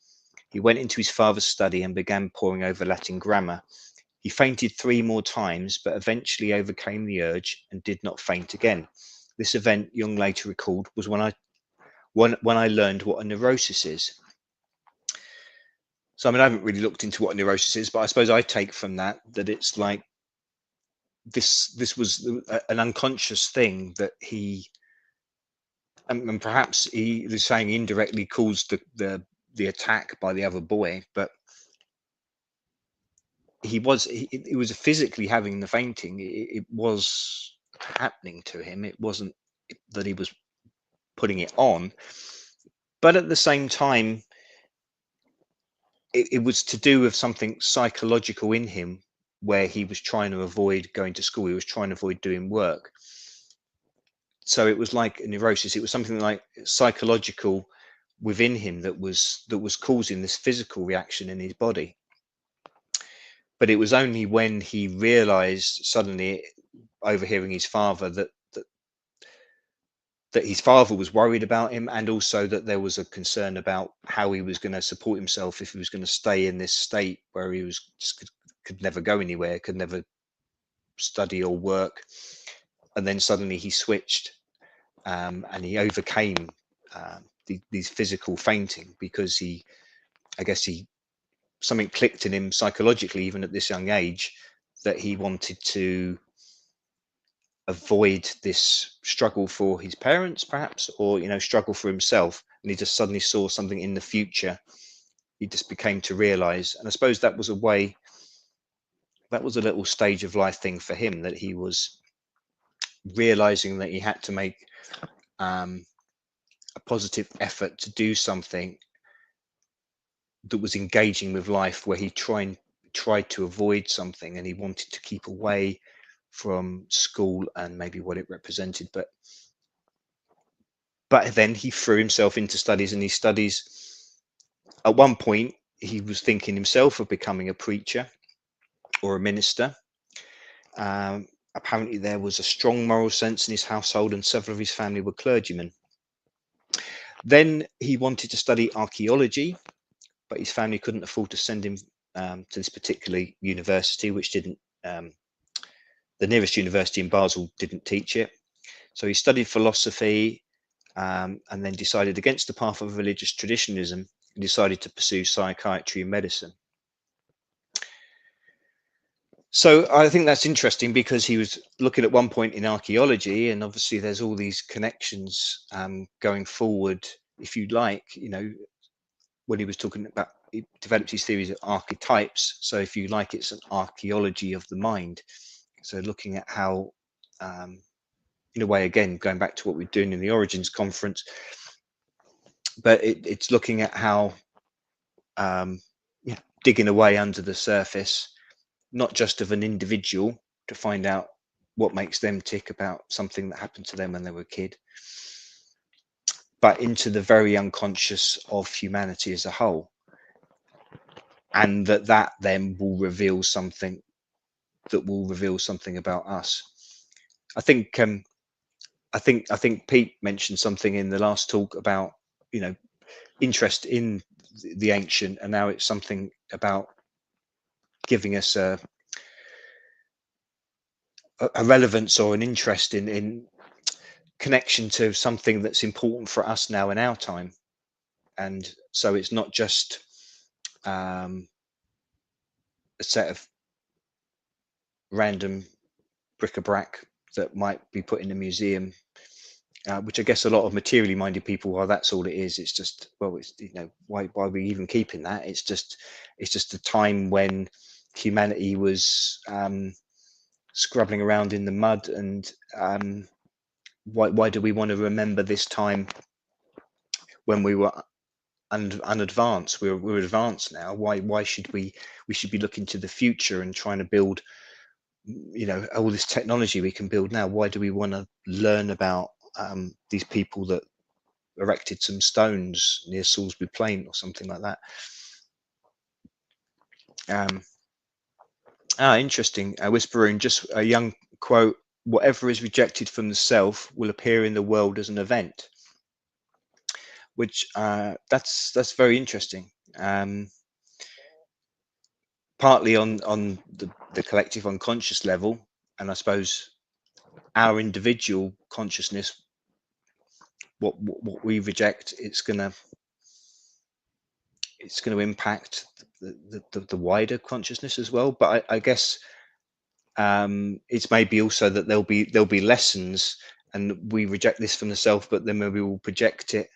He went into his father's study and began poring over Latin grammar. He fainted 3 more times, but eventually overcame the urge and did not faint again. This event, Jung later recalled, was when I learned what a neurosis is. So, I mean, I haven't really looked into what a neurosis is, but I suppose I take from that it's like this was an unconscious thing that he, and perhaps he was saying indirectly caused the attack by the other boy, but he was physically having the fainting. It was happening to him. It wasn't that he was putting it on, but at the same time, it was to do with something psychological in him, where he was trying to avoid going to school. He was trying to avoid doing work. So it was like a neurosis. It was something like psychological within him that was causing this physical reaction in his body. But it was only when he realized suddenly, overhearing his father, that his father was worried about him, and also that there was a concern about how he was going to support himself if he was going to stay in this state where he was just could never go anywhere, could never study or work. And then suddenly he switched, and he overcame these physical fainting, because I guess something clicked in him psychologically, even at this young age, that he wanted to avoid this struggle for his parents, perhaps, or struggle for himself. And he just suddenly saw something in the future. He just became to realize, and I suppose that was a little stage of life thing for him, that he was realizing that he had to make a positive effort to do something that was engaging with life, where he tried to avoid something, and he wanted to keep away from school and maybe what it represented. But then he threw himself into studies, and he studies. At one point, he was thinking himself of becoming a preacher or a minister. Apparently, there was a strong moral sense in his household, and several of his family were clergymen. Then he wanted to study archaeology, but his family couldn't afford to send him to this particular university, which didn't. The nearest university in Basel didn't teach it. So he studied philosophy, and then decided against the path of religious traditionalism, and decided to pursue psychiatry and medicine. So I think that's interesting, because he was looking at one point in archaeology, and obviously there's all these connections going forward, if you like, when he was talking about, he developed his theories of archetypes. So if you like, it's an archaeology of the mind. So looking at how, in a way, again, going back to what we're doing in the Origins conference, but it's looking at how digging away under the surface, not just of an individual, to find out what makes them tick about something that happened to them when they were a kid, but into the very unconscious of humanity as a whole, and that then will reveal something about us. I think Pete mentioned something in the last talk about interest in the ancient, and now it's something about giving us a relevance or an interest in connection to something that's important for us now in our time. And so it's not just a set of random bric-a-brac that might be put in a museum, which I guess a lot of materially minded people, well, that's all it is. It's just, well, it's why are we even keeping that? It's just a time when humanity was scrabbling around in the mud, and why do we want to remember this time when we were unadvanced? We're advanced now. Why should we should be looking to the future and trying to build all this technology we can build now? Why do we want to learn about these people that erected some stones near Salisbury Plain or something like that? Interesting. Whisperoon, just a young quote: whatever is rejected from the self will appear in the world as an event. Which that's very interesting. Partly on the collective unconscious level, and I suppose our individual consciousness, what we reject, it's gonna impact the wider consciousness as well. But I guess it's maybe also that there'll be lessons, and we reject this from the self, but then maybe we'll project it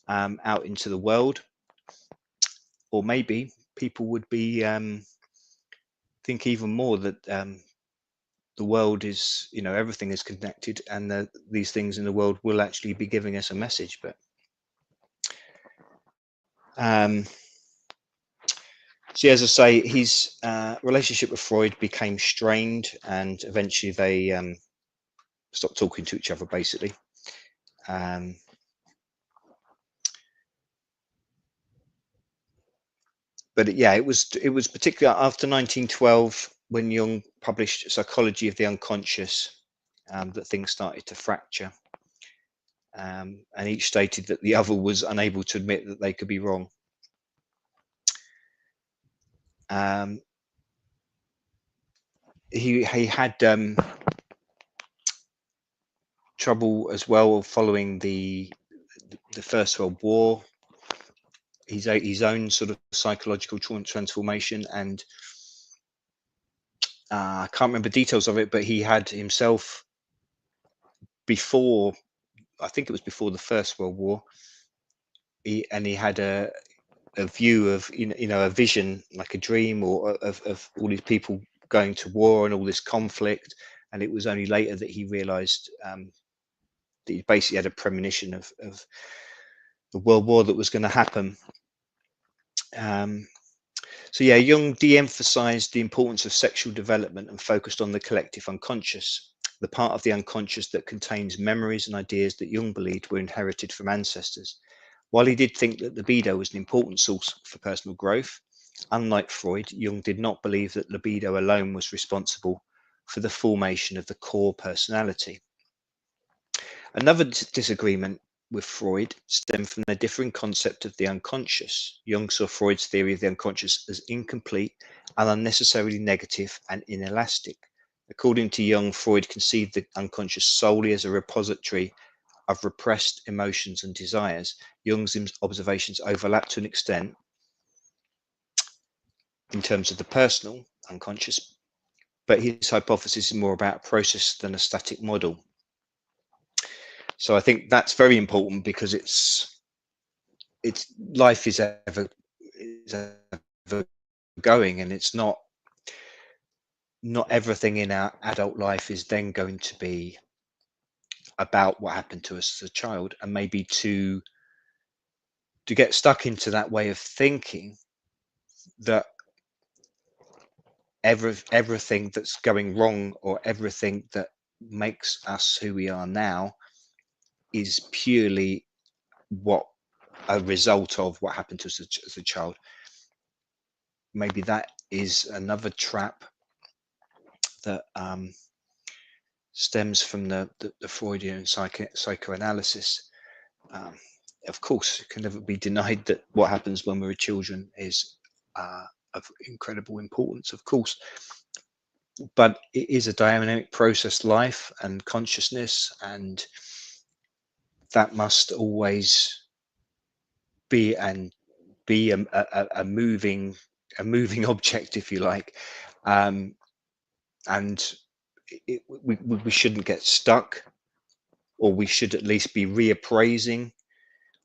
out into the world, or maybe people would be think even more that the world is, everything is connected, and these things in the world will actually be giving us a message. But so, as I say, his relationship with Freud became strained, and eventually they stopped talking to each other, basically. But yeah, it was particularly after 1912, when Jung published Psychology of the Unconscious, that things started to fracture. And each stated that the other was unable to admit that they could be wrong. He had trouble as well following the First World War. His own sort of psychological transformation, and I can't remember details of it, but he had himself, before, I think it was before the First World War, he had a view of, a vision, like a dream, or of all these people going to war and all this conflict. And it was only later that he realized that he basically had a premonition of the world war that was going to happen. So yeah, Jung de-emphasized the importance of sexual development and focused on the collective unconscious, the part of the unconscious that contains memories and ideas that Jung believed were inherited from ancestors. While he did think that libido was an important source for personal growth, unlike Freud, Jung did not believe that libido alone was responsible for the formation of the core personality. Another disagreement with Freud stemmed from the differing concept of the unconscious. Jung saw Freud's theory of the unconscious as incomplete and unnecessarily negative and inelastic. According to Jung, Freud conceived the unconscious solely as a repository of repressed emotions and desires. Jung's observations overlap to an extent in terms of the personal unconscious, but his hypothesis is more about a process than a static model. So I think that's very important, because it's life is ever going, and it's not everything in our adult life is then going to be about what happened to us as a child. And maybe to get stuck into that way of thinking that everything that's going wrong, or everything that makes us who we are now, is purely a result of what happened to us as a child. Maybe that is another trap that stems from the Freudian psychoanalysis. Of course, it can never be denied that what happens when we're children is of incredible importance, of course, but it is a dynamic process, life and consciousness, and that must always be a moving object, if you like, and we shouldn't get stuck, or we should at least be reappraising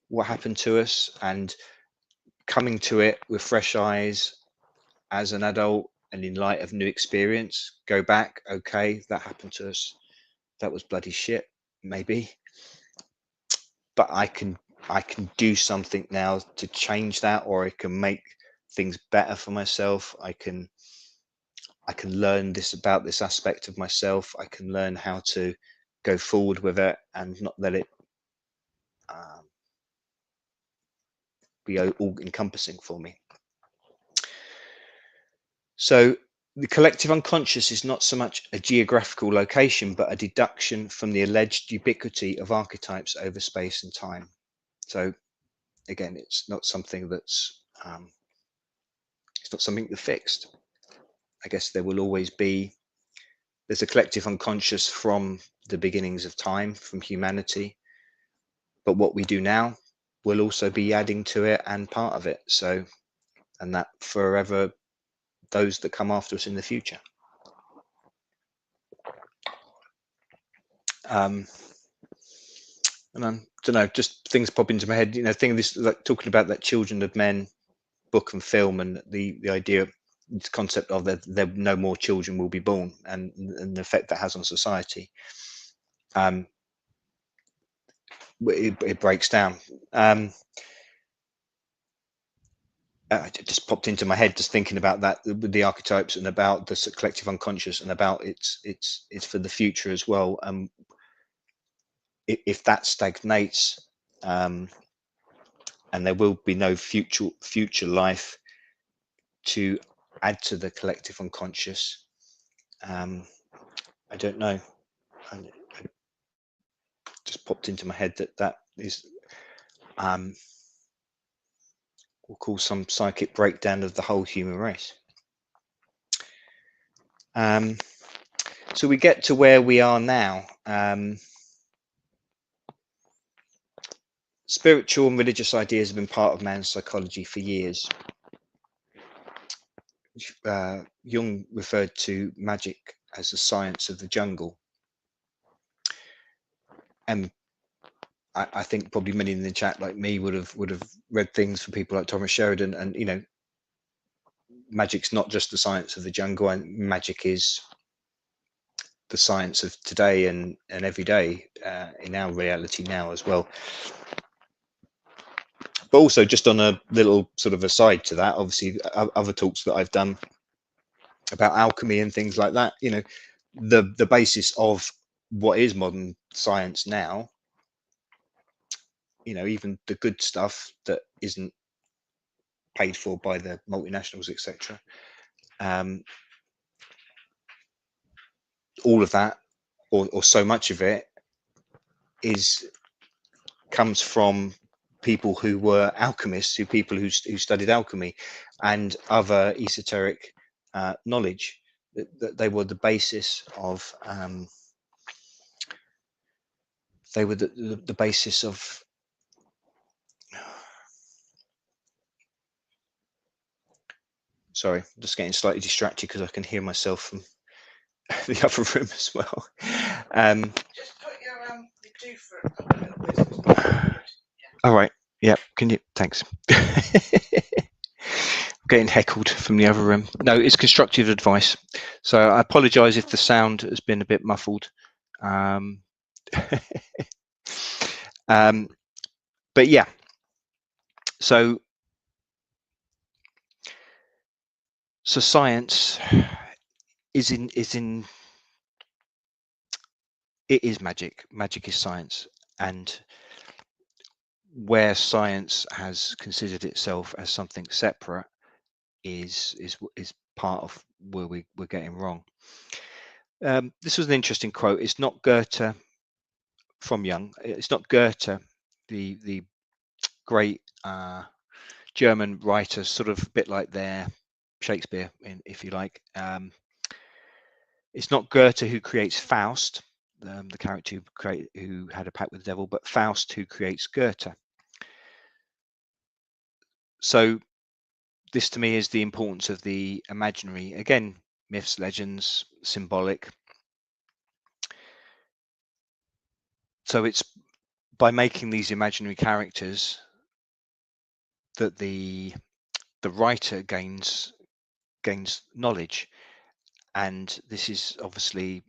what happened to us and coming to it with fresh eyes as an adult, and in light of new experience, go back, okay, that happened to us, that was bloody shit, maybe, but I can do something now to change that, or I can make things better for myself. I can learn this about this aspect of myself. I can learn how to go forward with it and not let it be all encompassing for me. So the collective unconscious is not so much a geographical location, but a deduction from the alleged ubiquity of archetypes over space and time. So again, it's not something that's fixed. I guess there will always be, there's a collective unconscious from the beginnings of time, from humanity, but what we do now will also be adding to it and part of it. So, and that forever, those that come after us in the future. And I don't know, just things pop into my head, like talking about that Children of Men book and film, and the idea this concept of that no more children will be born, and the effect that has on society. It breaks down. It just popped into my head just thinking about that with the archetypes and about the collective unconscious and about it's for the future as well. If that stagnates, and there will be no future life to add to the collective unconscious, I don't know. I just popped into my head that is we'll call some psychic breakdown of the whole human race. So we get to where we are now. Spiritual and religious ideas have been part of man's psychology for years. Jung referred to magic as the science of the jungle, and I think probably many in the chat like me would have read things from people like Thomas Sheridan, and you know, magic's not just the science of the jungle, and magic is the science of today and every day in our reality now as well. But also, just on a little sort of aside to that, obviously other talks that I've done about alchemy and things like that, you know, the basis of what is modern science now, you know, even the good stuff that isn't paid for by the multinationals, etc. All of that, or so much of it, comes from people who were alchemists, people who studied alchemy and other esoteric knowledge. That they were the basis of. They were the basis of. Sorry, I'm just getting slightly distracted because I can hear myself from the other room as well. Just put your do for all right. Yeah. Can you? Thanks. Getting heckled from the other room. No, it's constructive advice. So I apologise if the sound has been a bit muffled. But yeah. So science is it is magic. Magic is science, and where science has considered itself as something separate is part of where we're getting wrong. This was an interesting quote. It's not Goethe from Jung. It's not Goethe, the great German writer, sort of a bit like their Shakespeare, if you like. It's not Goethe who creates Faust, the character who had a pact with the devil, but Faust who creates Goethe. So this to me is the importance of the imaginary. Again, myths, legends, symbolic. So it's by making these imaginary characters that the writer gains knowledge, and this is obviously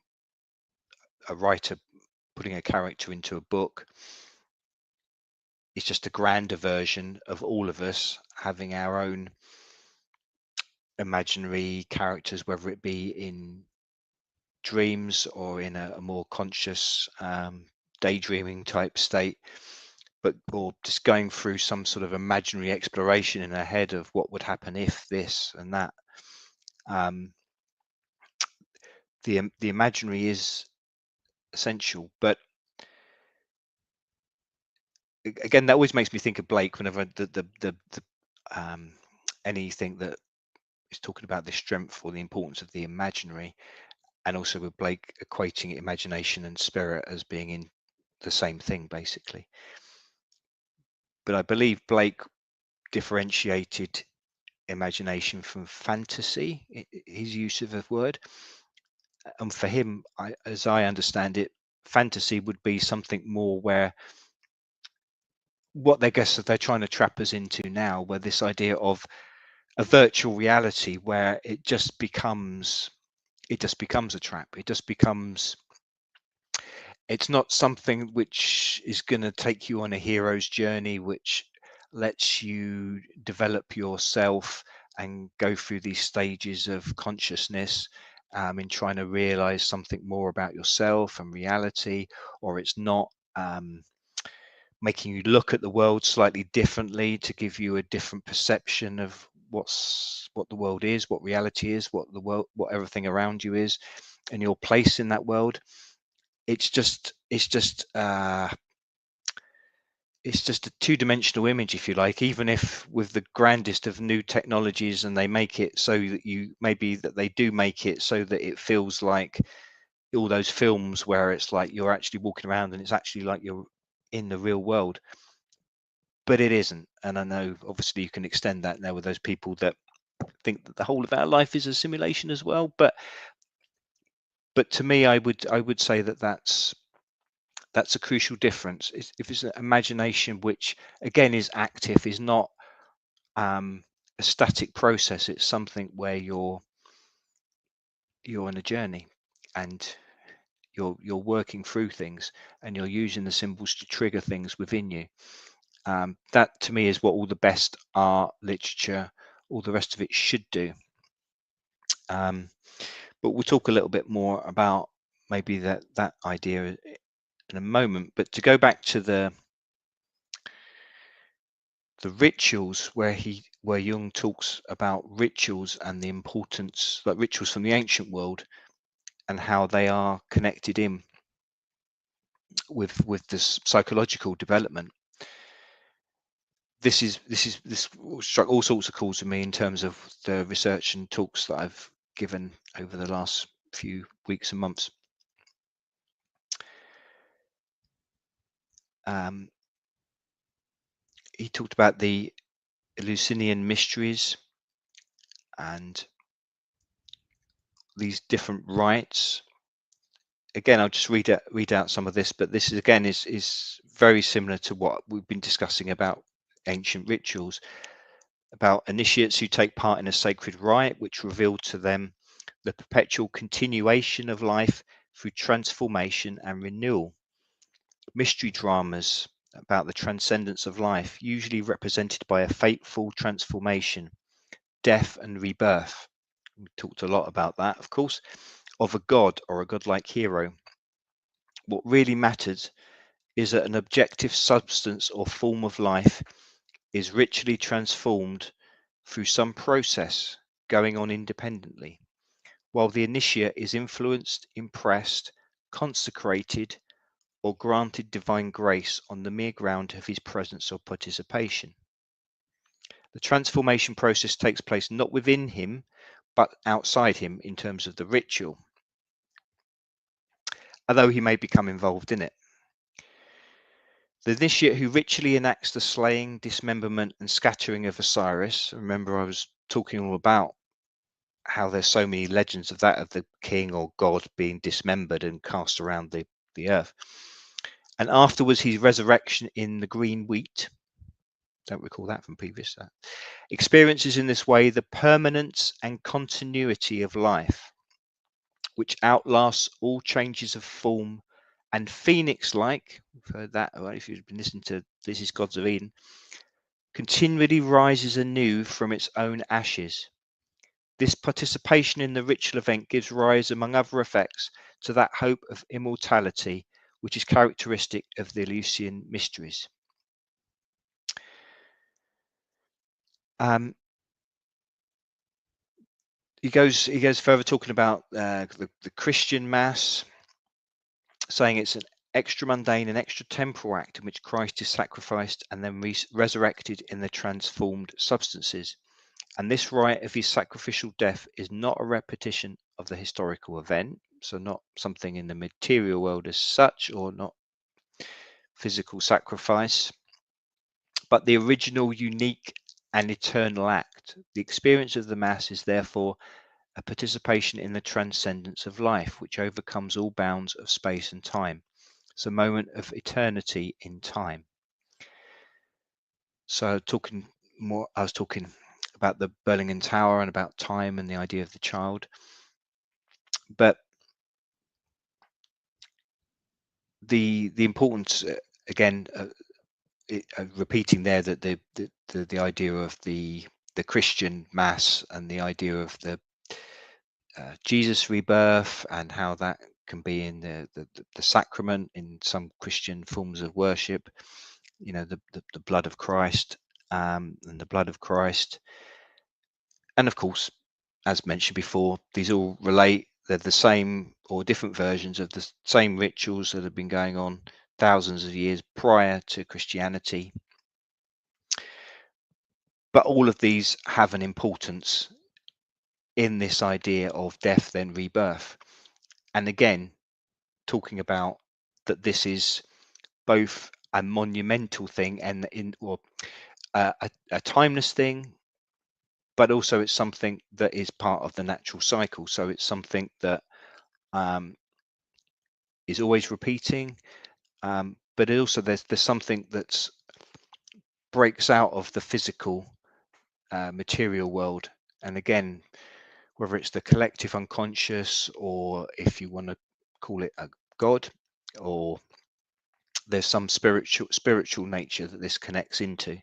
a writer putting a character into a book. It's just a grander version of all of us having our own imaginary characters, whether it be in dreams or in a more conscious daydreaming type state, or just going through some sort of imaginary exploration in our head of what would happen if this and that. The imaginary is essential, but again, that always makes me think of Blake whenever anything that is talking about the strength or the importance of the imaginary, and also with Blake equating imagination and spirit as being in the same thing, basically. But I believe Blake differentiated imagination from fantasy, his use of a word. And for him, as I understand it, fantasy would be something more where what they guess that they're trying to trap us into now, where this idea of a virtual reality where it just becomes a trap. It's not something which is going to take you on a hero's journey, which lets you develop yourself and go through these stages of consciousness in trying to realize something more about yourself and reality, or it's not making you look at the world slightly differently to give you a different perception of what the world is, what reality is, what everything around you is, and your place in that world. It's just a two-dimensional image, if you like, even if with the grandest of new technologies, and they make it so that they do make it so that it feels like all those films where it's like you're actually walking around and it's actually like you're in the real world, but it isn't. And I know obviously you can extend that now with those people that think that the whole of our life is a simulation as well, but to me, I would say that that's a crucial difference. If it's an imagination which again is active, is not a static process, it's something where you're on a journey and you're working through things and you're using the symbols to trigger things within you. That to me is what all the best art, literature, all the rest of it should do. But we'll talk a little bit more about maybe that idea in a moment. But to go back to the rituals, where Jung talks about rituals and the importance, like rituals from the ancient world, and how they are connected in with this psychological development. This struck all sorts of chords with me in terms of the research and talks that I've given over the last few weeks and months. He talked about the Eleusinian mysteries and these different rites. Again, I'll just read out some of this, but this is again is very similar to what we've been discussing about ancient rituals, about initiates who take part in a sacred rite which reveal to them the perpetual continuation of life through transformation and renewal. Mystery dramas about the transcendence of life, usually represented by a fateful transformation, death and rebirth. We talked a lot about that, of course, of a god or a godlike hero. What really matters is that an objective substance or form of life is ritually transformed through some process going on independently, while the initiate is influenced, impressed, consecrated, or granted divine grace on the mere ground of his presence or participation. The transformation process takes place not within him, but outside him in terms of the ritual, although he may become involved in it. The initiate who ritually enacts the slaying, dismemberment, and scattering of Osiris. Remember, I was talking all about how there's so many legends of that, of the king or god being dismembered and cast around the earth. And afterwards, his resurrection in the green wheat. Don't recall that from previous. Experiences in this way the permanence and continuity of life, which outlasts all changes of form, and phoenix-like, we've heard that, right? If you've been listening to This is Gods of Eden, continually rises anew from its own ashes. This participation in the ritual event gives rise, among other effects, to that hope of immortality which is characteristic of the Eleusinian mysteries. He goes further, talking about the Christian Mass, saying it's an extra mundane and extra temporal act in which Christ is sacrificed and then resurrected in the transformed substances. And this rite of his sacrificial death is not a repetition of the historical event, so not something in the material world as such, or not physical sacrifice, but the original, unique, and eternal act. The experience of the Mass is therefore a participation in the transcendence of life, which overcomes all bounds of space and time. It's a moment of eternity in time. So I was talking about the Berlin Tower and about time and the idea of the child. But the importance, again, repeating there, that the idea of the Christian mass and the idea of the Jesus rebirth, and how that can be in the sacrament in some Christian forms of worship, you know, the blood of Christ, and the blood of Christ. And of course, as mentioned before, these all relate. They're the same or different versions of the same rituals that have been going on thousands of years prior to Christianity. But all of these have an importance in this idea of death, then rebirth. And again, talking about that this is both a monumental thing and a timeless thing, but also it's something that is part of the natural cycle. So it's something that is always repeating, but it also there's something that's breaks out of the physical material world. And again, whether it's the collective unconscious, or if you want to call it a god, or there's some spiritual nature that this connects into.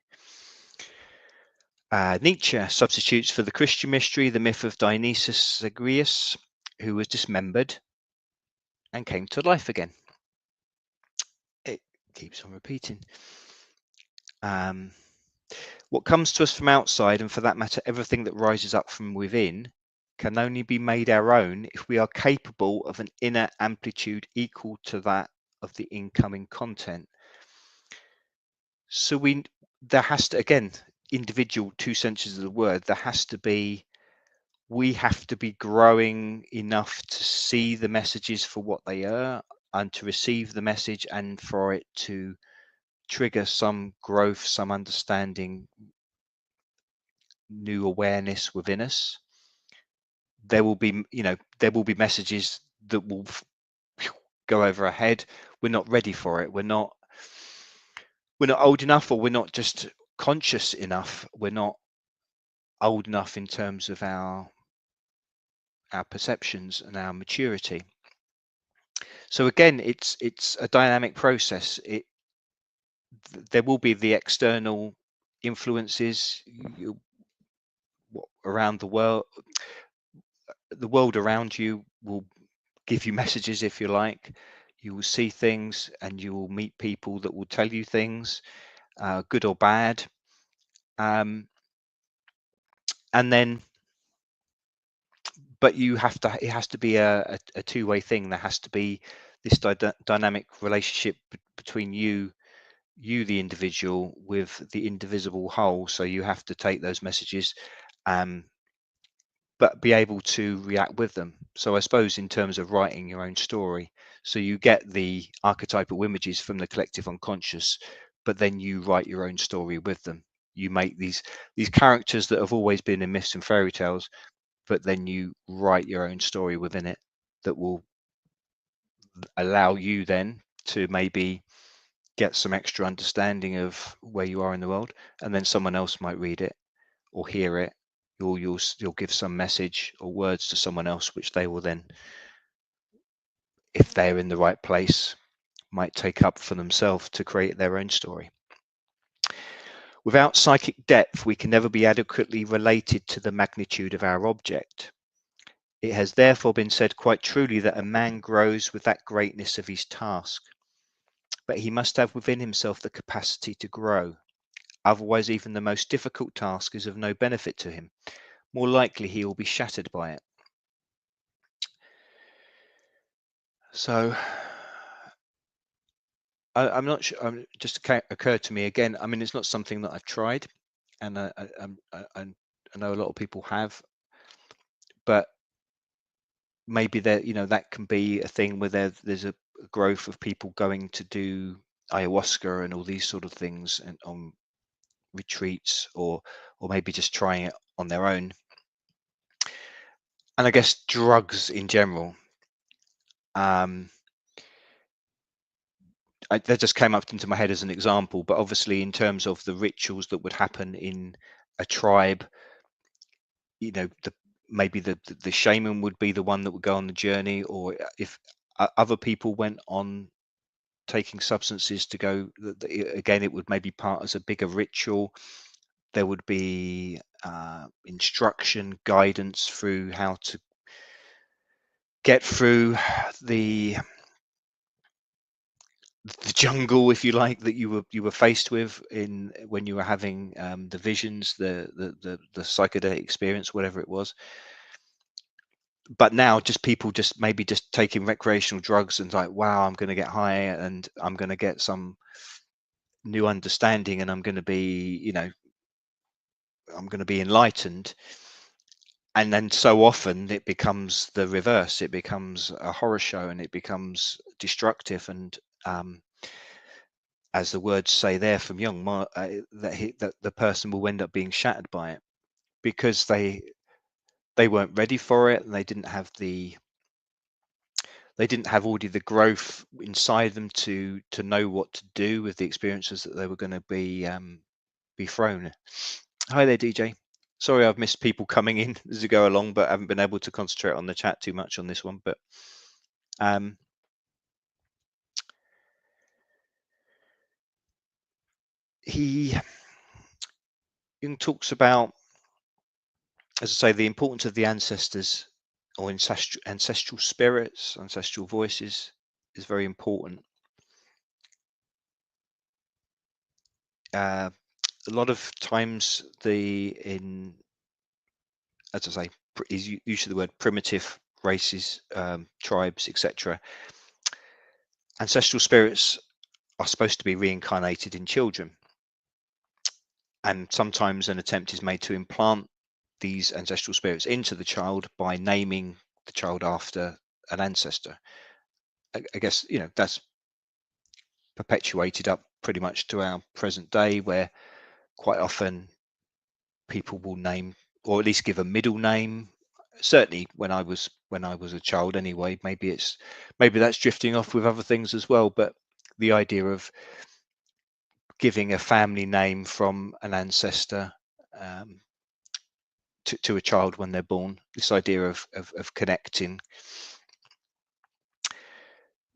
Nietzsche substitutes for the Christian mystery the myth of Dionysus Zagreus, who was dismembered and came to life again. It keeps on repeating. What comes to us from outside, and for that matter, everything that rises up from within, can only be made our own if we are capable of an inner amplitude equal to that of the incoming content. So there has to, again, individual two senses of the word, we have to be growing enough to see the messages for what they are, and to receive the message, and for it to trigger some growth, some understanding, new awareness within us. There will be, there will be messages that will go over our head. We're not ready for it. We're not old enough, or we're not just conscious enough. We're not old enough in terms of our perceptions and our maturity. So again, it's a dynamic process. There will be the external influences around the world. The world around you will give you messages, if you like. You will see things, and you will meet people that will tell you things, good or bad. And then, but it has to be a two-way thing. There has to be this dynamic relationship between you, the individual, with the indivisible whole. So you have to take those messages, but be able to react with them. So I suppose in terms of writing your own story, so you get the archetypal images from the collective unconscious, but then you write your own story with them. You make these characters that have always been in myths and fairy tales, but then you write your own story within it that will allow you then to maybe get some extra understanding of where you are in the world, and then someone else might read it or hear it. You'll give some message or words to someone else, which they will then, if they're in the right place, might take up for themselves to create their own story. Without psychic depth, we can never be adequately related to the magnitude of our object. It has therefore been said quite truly that a man grows with that greatness of his task. But he must have within himself the capacity to grow. Otherwise, even the most difficult task is of no benefit to him. More likely, he will be shattered by it. So, I'm not sure. Just occurred to me again. I mean, it's not something that I've tried, and I know a lot of people have, but maybe that can be a thing where there's a growth of people going to do ayahuasca and all these sort of things, and on retreats, or maybe just trying it on their own. And I guess drugs in general, that just came up into my head as an example. But obviously, in terms of the rituals that would happen in a tribe, you know, maybe the shaman would be the one that would go on the journey, or if other people went on taking substances to go, again, it would maybe part as a bigger ritual. There would be instruction, guidance through how to get through the jungle, if you like, that you were faced with in when you were having the visions, the psychedelic experience, whatever it was. But now just people just maybe just taking recreational drugs and like, wow, I'm going to get high and I'm going to get some new understanding and I'm going to be, you know, I'm going to be enlightened. And then so often it becomes the reverse. It becomes a horror show and it becomes destructive. And as the words say there from Jung, that the person will end up being shattered by it because they weren't ready for it and they didn't have already the growth inside them to know what to do with the experiences that they were going to be thrown. Hi there, DJ. Sorry, I've missed people coming in as we go along, but I haven't been able to concentrate on the chat too much on this one. But Jung talks about, as I say, the importance of the ancestors or ancestral spirits, ancestral voices is very important. A lot of times as I say, is usually the word primitive races, tribes, etc. Ancestral spirits are supposed to be reincarnated in children. And sometimes an attempt is made to implant these ancestral spirits into the child by naming the child after an ancestor. I guess, you know, that's perpetuated up pretty much to our present day, where quite often people will name or at least give a middle name. Certainly when I was a child anyway, maybe that's drifting off with other things as well, but the idea of giving a family name from an ancestor to a child when they're born, this idea of connecting.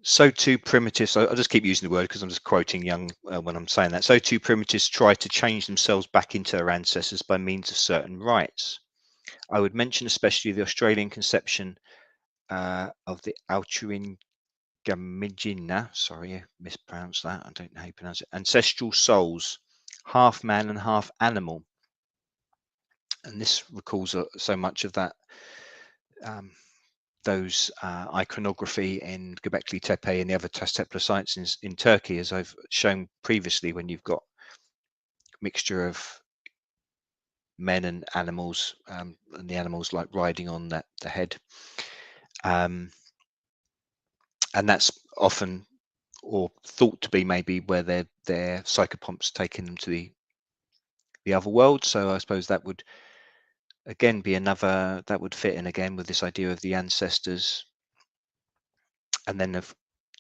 So too primitives, I'll just keep using the word because I'm just quoting Jung when I'm saying that. So too primitives try to change themselves back into their ancestors by means of certain rites. I would mention especially the Australian conception of the Outringamijina, sorry, I mispronounced that, I don't know how you pronounce it, ancestral souls, half man and half animal. And this recalls so much of that those iconography in Göbekli Tepe and the other Teztepler sites in Turkey, as I've shown previously, when you've got a mixture of men and animals, and the animals like riding on the head. And that's often, or thought to be maybe, where their psychopomps taking them to the other world. So I suppose that would again be another, that would fit in again with this idea of the ancestors. And then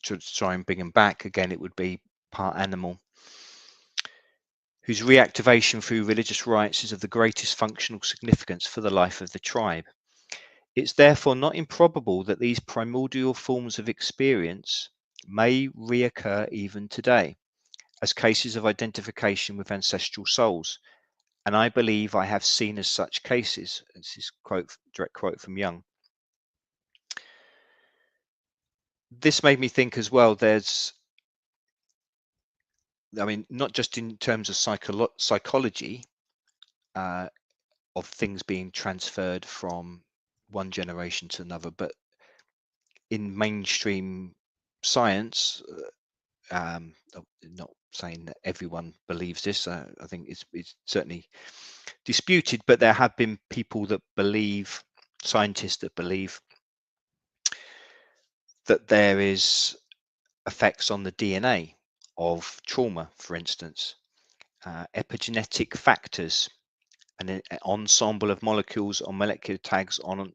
to try and bring them back again, it would be part animal, whose reactivation through religious rites is of the greatest functional significance for the life of the tribe. It's therefore not improbable that these primordial forms of experience may reoccur even today as cases of identification with ancestral souls, and I believe I have seen as such cases. This is direct quote from Jung. This made me think as well, I mean, not just in terms of psychology, of things being transferred from one generation to another, but in mainstream science, not saying that everyone believes this, I think it's certainly disputed, but there have been people that believe, scientists that believe, that there is effects on the DNA of trauma, for instance, epigenetic factors, an ensemble of molecules or molecular tags on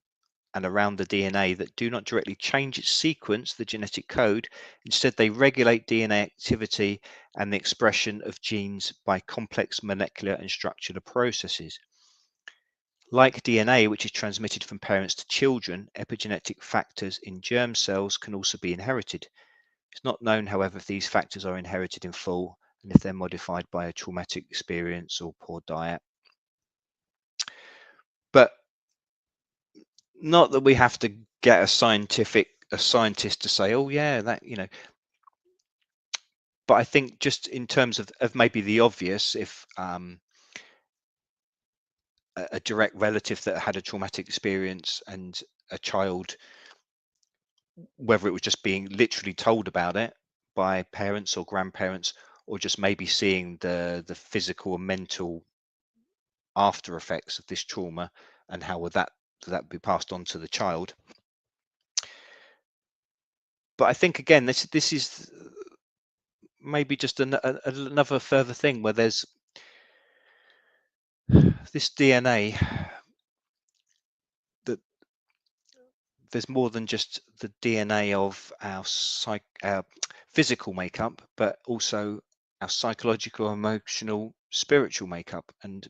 and around the DNA that do not directly change its sequence, the genetic code. Instead, they regulate DNA activity and the expression of genes by complex molecular and structural processes. Like DNA, which is transmitted from parents to children, epigenetic factors in germ cells can also be inherited. It's not known, however, if these factors are inherited in full and if they're modified by a traumatic experience or poor diet. But not that we have to get a scientist to say, oh yeah, that, you know, but I think just in terms of maybe the obvious, if a direct relative that had a traumatic experience and a child, whether it was just being literally told about it by parents or grandparents, or just maybe seeing the physical and mental after effects of this trauma and how would that be passed on to the child. But I think again, this is maybe just another further thing where there's this DNA, that there's more than just the DNA of our physical makeup, but also our psychological, emotional, spiritual makeup. And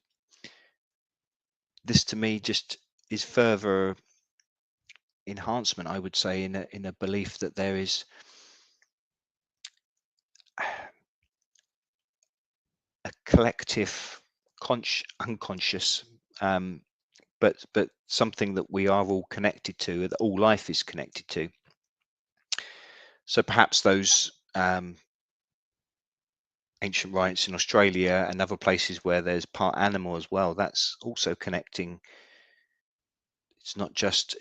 this to me just is further enhancement, I would say, in a belief that there is a collective unconscious, but something that we are all connected to, that all life is connected to. So perhaps those ancient rites in Australia and other places where there's part animal as well, that's also connecting. It's not just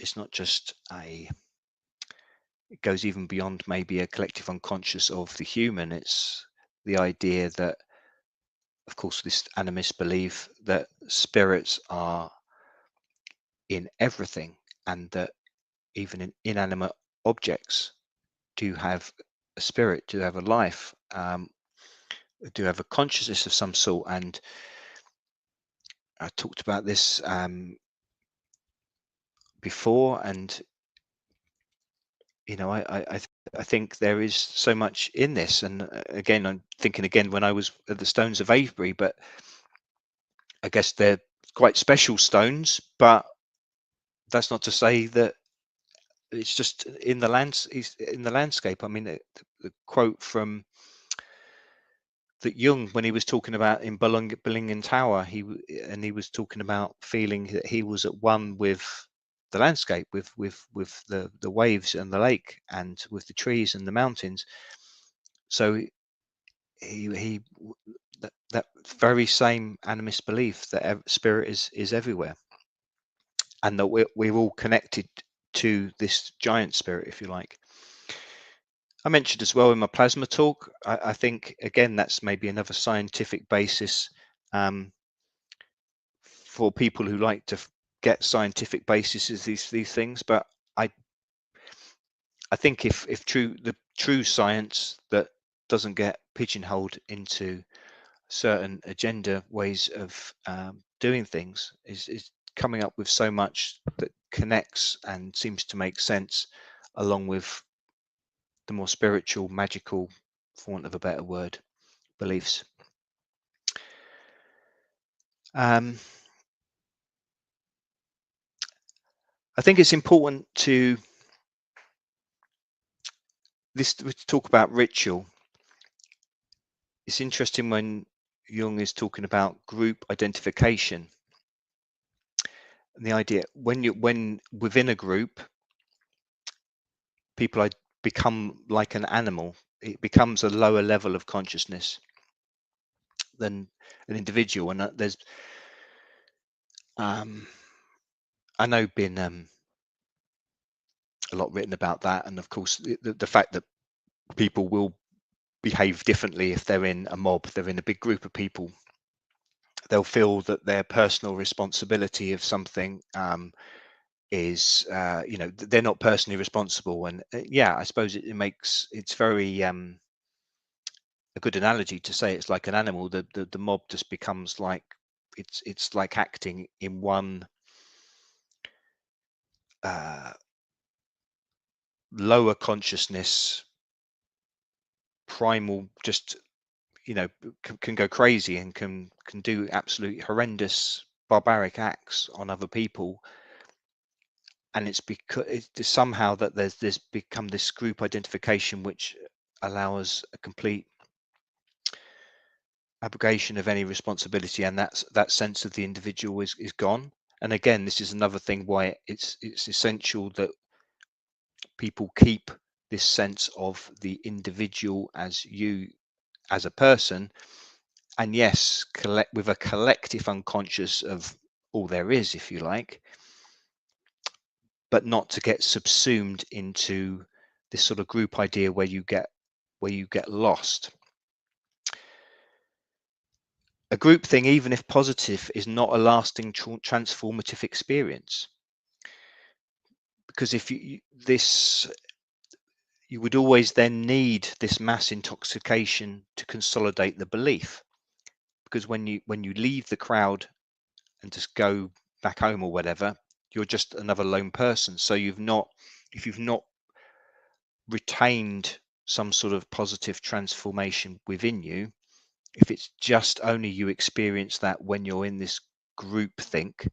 it goes even beyond maybe a collective unconscious of the human. It's the idea that, of course, this animist belief that spirits are in everything, and that even in inanimate objects do have a spirit, do have a life, do have a consciousness of some sort. And I talked about this before, and you know, I think there is so much in this. And again, I'm thinking again when I was at the Stones of Avebury, but I guess they're quite special stones, but that's not to say that it's just in the landscape. I mean, the quote from that Jung, when he was talking about in Bellingen Tower, he was talking about feeling that he was at one with the landscape, with the waves and the lake, and with the trees and the mountains. So he that very same animist belief that spirit is everywhere, and that we're all connected to this giant spirit, if you like. I mentioned as well in my plasma talk, I think again that's maybe another scientific basis for people who like to get scientific basis is these things. But I think if the true science that doesn't get pigeonholed into certain agenda ways of doing things is coming up with so much that connects and seems to make sense, along with the more spiritual, magical, for want of a better word, beliefs. I think it's important to talk about ritual. It's interesting when Jung is talking about group identification, and the idea when within a group, people become like an animal. It becomes a lower level of consciousness than an individual. And there's I know been a lot written about that, and of course the fact that people will behave differently if they're in a mob, they're in a big group of people. They'll feel that their personal responsibility of something is you know, they're not personally responsible. And yeah, I suppose it's very a good analogy to say it's like an animal. The mob just becomes like it's like acting in one lower consciousness, primal, just, you know, can go crazy and can do absolutely horrendous barbaric acts on other people, and it's because it's somehow that there's become this group identification which allows a complete abrogation of any responsibility, and that sense of the individual is gone. And again, this is another thing why it's essential that people keep this sense of the individual as you as a person, and yes, with a collective unconscious of all there is, if you like, but not to get subsumed into this sort of group idea where you get lost. A group thing, even if positive, is not a lasting transformative experience, because if you would always then need this mass intoxication to consolidate the belief, because when you leave the crowd and just go back home or whatever, you're just another lone person. So if you've not retained some sort of positive transformation within you, if it's just only you experience that when you're in this group think,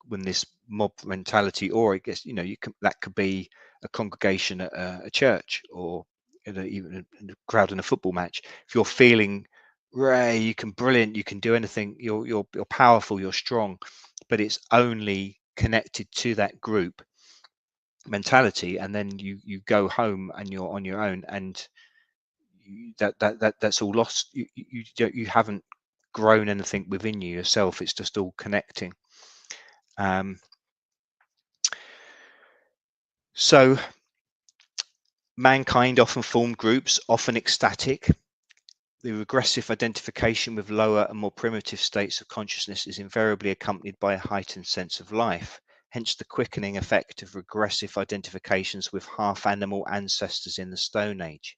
when this mob mentality, or I guess that could be a congregation at a church, or even a crowd in a football match. If you're feeling Ray, you can do anything, you're powerful, you're strong, but it's only connected to that group mentality, and then you go home and you're on your own, and that's all lost. You haven't grown anything within you yourself. It's just all connecting. So mankind often formed groups, often ecstatic. The regressive identification with lower and more primitive states of consciousness is invariably accompanied by a heightened sense of life, hence the quickening effect of regressive identifications with half-animal ancestors in the Stone Age.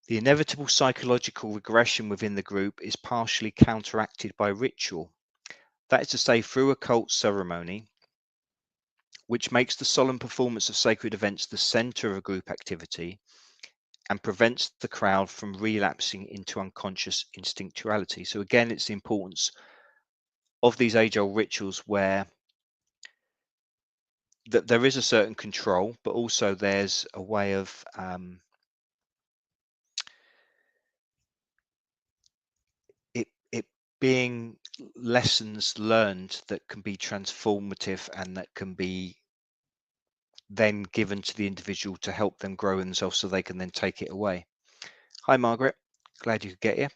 The inevitable psychological regression within the group is partially counteracted by ritual, that is to say, through occult ceremony, which makes the solemn performance of sacred events the center of group activity and prevents the crowd from relapsing into unconscious instinctuality. So again, it's the importance of these age-old rituals where there is a certain control, but also there's a way of it being lessons learned that can be transformative and that can be then given to the individual to help them grow themselves, so they can then take it away. Hi, Margaret. Glad you could get here.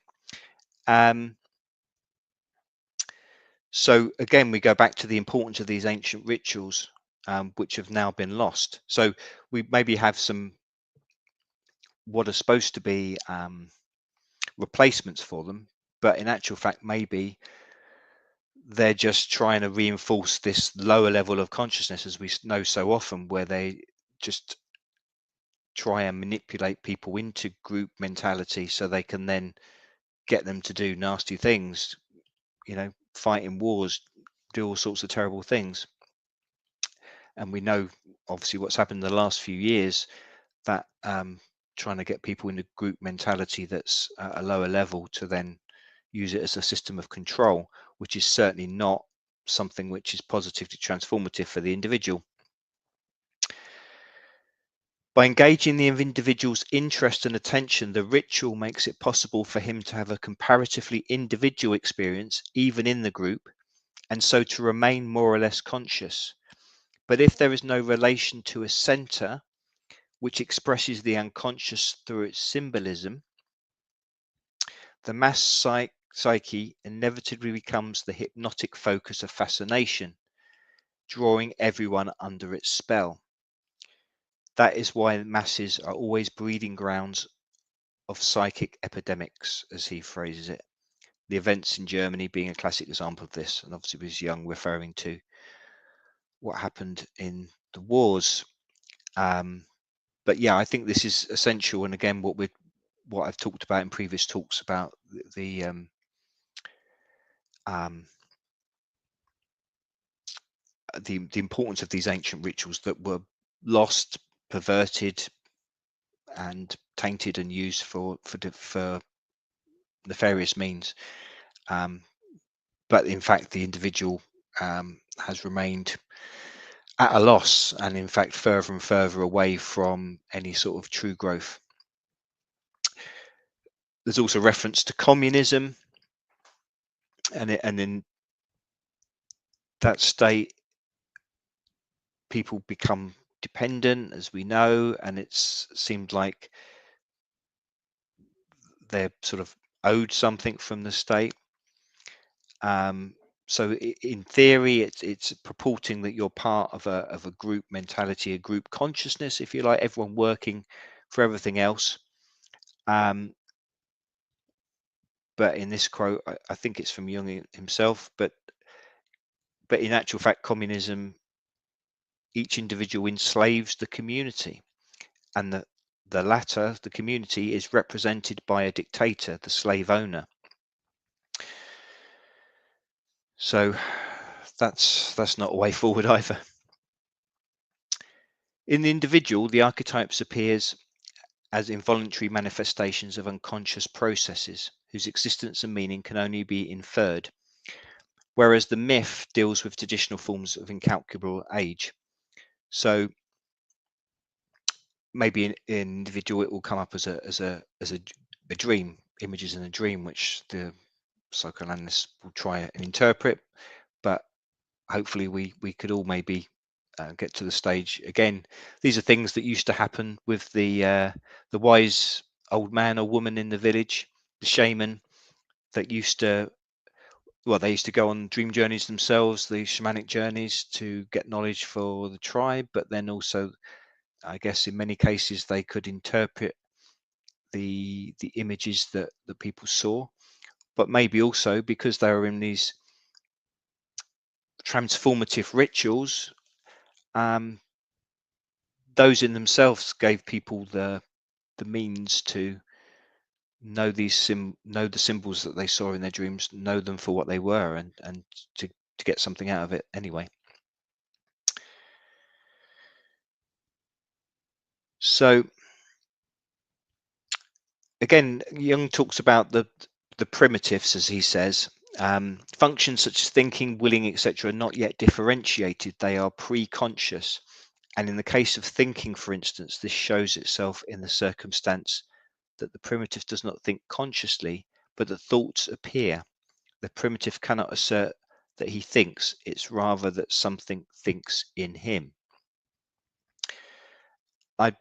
So again, we go back to the importance of these ancient rituals, which have now been lost. So we maybe have some what are supposed to be replacements for them, but in actual fact, maybe they're just trying to reinforce this lower level of consciousness, as we know so often, where they just try and manipulate people into group mentality so they can then get them to do nasty things, fight in wars, do all sorts of terrible things. And we know obviously what's happened in the last few years, that trying to get people in a group mentality that's at a lower level to then use it as a system of control, which is certainly not something which is positively transformative for the individual. By engaging the individual's interest and attention, the ritual makes it possible for him to have a comparatively individual experience, even in the group, and so to remain more or less conscious. But if there is no relation to a center, which expresses the unconscious through its symbolism, the mass psyche inevitably becomes the hypnotic focus of fascination, drawing everyone under its spell. That is why masses are always breeding grounds of psychic epidemics, as he phrases it. The events in Germany being a classic example of this, and obviously was Jung referring to what happened in the wars. But yeah, I think this is essential, and again, what I've talked about in previous talks about the importance of these ancient rituals that were lost, perverted, and tainted and used for nefarious means. but in fact the individual has remained at a loss, and in fact further and further away from any sort of true growth. There's also reference to communism, and in that state people become dependent, as we know, and it's seemed like they're sort of owed something from the state. So in theory, it's purporting that you're part of a group mentality, a group consciousness, if you like, everyone working for everything else. But in this quote, I think it's from Jung himself, but in actual fact, communism, each individual enslaves the community, and the latter, the community, is represented by a dictator, the slave owner. So that's not a way forward either. In the individual, the archetypes appears as involuntary manifestations of unconscious processes whose existence and meaning can only be inferred, whereas the myth deals with traditional forms of incalculable age. So maybe in individual it will come up as a dream, images in a dream, which the psychoanalysts will try and interpret, but hopefully we could all maybe get to the stage again. These are things that used to happen with the wise old man or woman in the village, the shaman, that used to, well, they used to go on dream journeys themselves, the shamanic journeys, to get knowledge for the tribe, but then also, I guess in many cases, they could interpret the images that people saw, but maybe also because they were in these transformative rituals, those in themselves gave people the means to know the symbols that they saw in their dreams, know them for what they were, and to get something out of it anyway. So again, Jung talks about the primitives, as he says. Functions such as thinking, willing, etc. are not yet differentiated. They are pre-conscious. And in the case of thinking, for instance, this shows itself in the circumstance that the primitive does not think consciously, but that thoughts appear. The primitive cannot assert that he thinks, it's rather that something thinks in him. I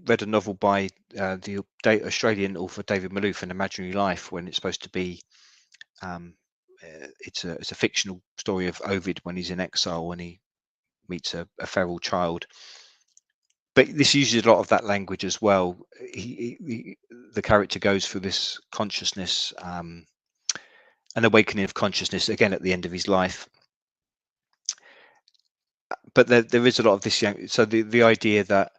read a novel by the Australian author David Malouf, An Imaginary Life, when it's supposed to be it's a fictional story of Ovid when he's in exile, when he meets a feral child. But this uses a lot of that language as well. The character goes through this consciousness, an awakening of consciousness again at the end of his life. But there is a lot of this. So the idea that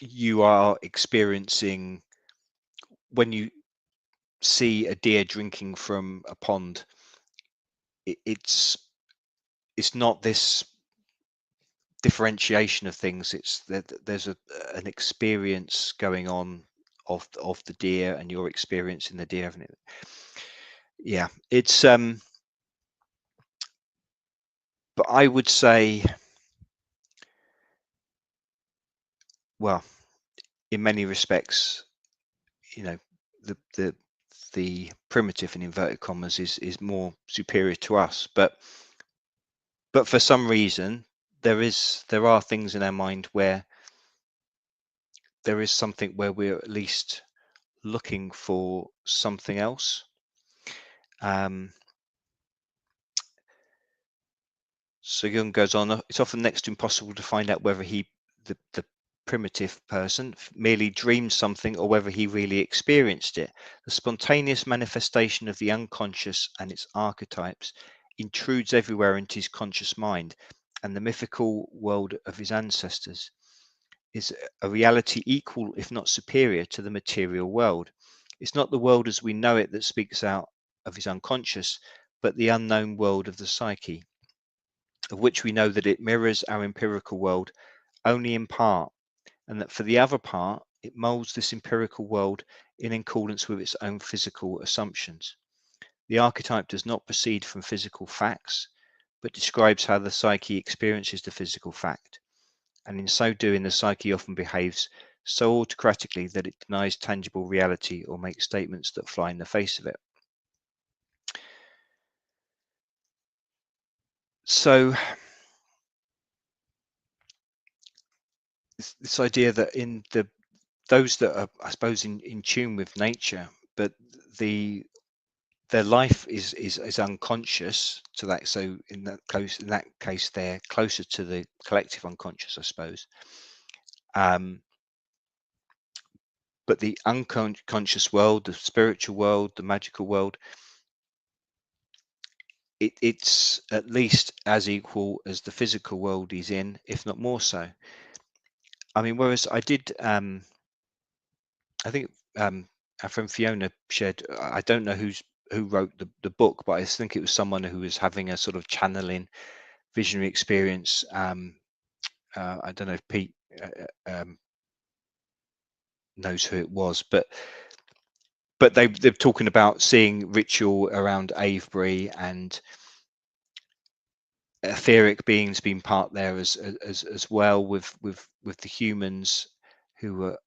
you are experiencing, when you see a deer drinking from a pond, it's not this differentiation of things. It's there's an experience going on of the deer, and you're experiencing the deer. Yeah, it's but I would say, well, in many respects, the primitive, in inverted commas, is more superior to us, but for some reason there are things in our mind where there is something where we're at least looking for something else. So Jung goes on, it's often next to impossible to find out whether the primitive person merely dreamed something or whether he really experienced it. The spontaneous manifestation of the unconscious and its archetypes intrudes everywhere into his conscious mind, and the mythical world of his ancestors is a reality equal, if not superior, to the material world. It's not the world as we know it that speaks out of his unconscious, but the unknown world of the psyche, of which we know that it mirrors our empirical world only in part, and that for the other part, it molds this empirical world in accordance with its own physical assumptions. The archetype does not proceed from physical facts, but describes how the psyche experiences the physical fact. And in so doing, the psyche often behaves so autocratically that it denies tangible reality or makes statements that fly in the face of it. So this idea that in those that are, I suppose, in tune with nature, but their life is unconscious to that. So in that case, they're closer to the collective unconscious, I suppose. But the unconscious world, the spiritual world, the magical world, it's at least as equal as the physical world he's in, if not more so. I mean, whereas I think our friend Fiona shared, I don't know who wrote the book, but I think it was someone who was having a sort of channeling visionary experience. I don't know if Pete knows who it was, but they're talking about seeing ritual around Avebury and etheric beings being part there as well with the humans who were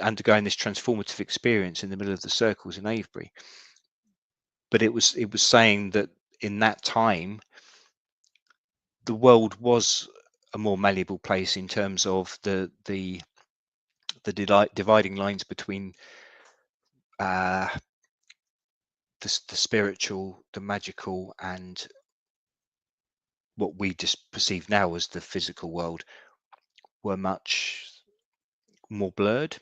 undergoing this transformative experience in the middle of the circles in Avebury. But it was saying that in that time the world was a more malleable place in terms of the dividing lines between the spiritual, the magical, and what we just perceive now as the physical world were much more blurred.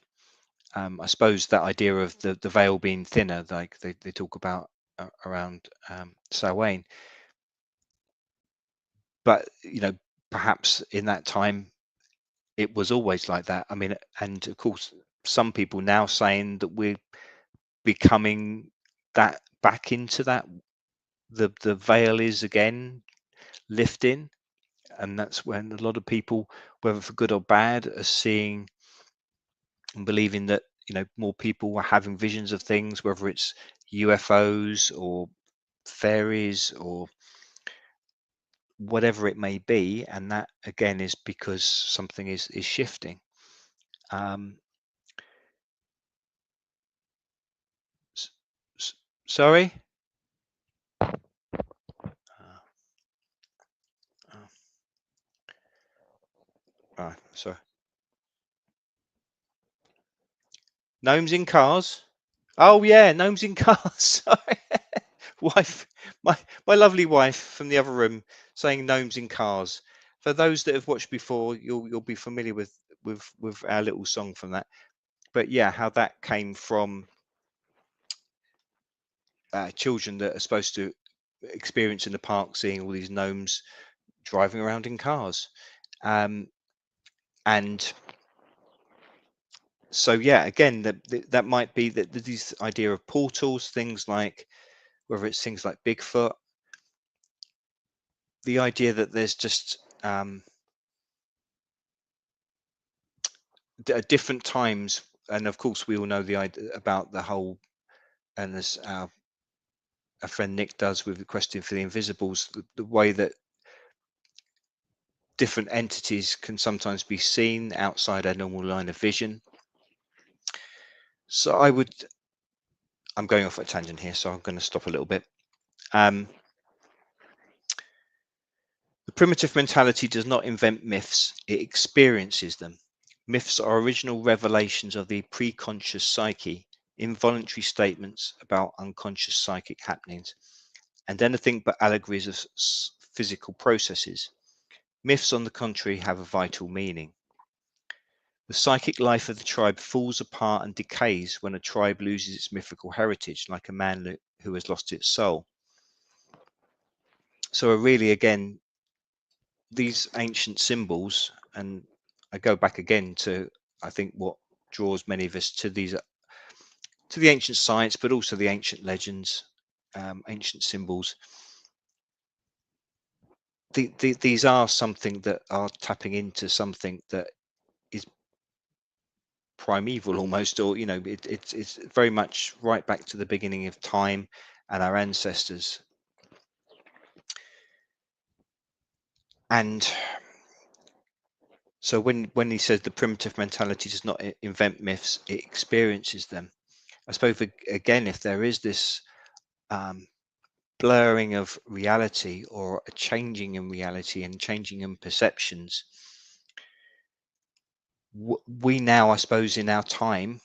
I suppose that idea of the veil being thinner, like they talk about around Samhain, but perhaps in that time it was always like that. I mean, and of course, some people now saying that we're becoming that back into that. The veil is again lifting, and that's when a lot of people, whether for good or bad, are seeing and believing that more people are having visions of things, whether it's UFOs or fairies or whatever it may be, and that again is because something is shifting. Sorry. Sorry. Gnomes in cars. Oh yeah, gnomes in cars. Sorry. Wife, my lovely wife from the other room saying gnomes in cars. For those that have watched before, you'll be familiar with our little song from that. But yeah, how that came from children that are supposed to experience in the park seeing all these gnomes driving around in cars. And so yeah, again, that might be that this idea of portals, things like, whether it's things like Bigfoot, the idea that there's just at different times, and of course we all know the idea about the whole, and as our friend Nick does with the question for the invisibles, the way that different entities can sometimes be seen outside our normal line of vision. So I'm going off a tangent here, so I'm going to stop a little bit. The primitive mentality does not invent myths, it experiences them. Myths are original revelations of the preconscious psyche, involuntary statements about unconscious psychic happenings, and anything but allegories of physical processes. Myths, on the contrary, have a vital meaning. The psychic life of the tribe falls apart and decays when a tribe loses its mythical heritage, like a man who has lost its soul. So really, again, these ancient symbols, and I go back again to, I think, what draws many of us to these, to the ancient science, but also the ancient legends, ancient symbols. These are something that are tapping into something that is primeval almost, or it's very much right back to the beginning of time and our ancestors. And so when he says the primitive mentality does not invent myths, it experiences them. I suppose again, if there is this blurring of reality, or a changing in reality and changing in perceptions, we now, I suppose, in our time,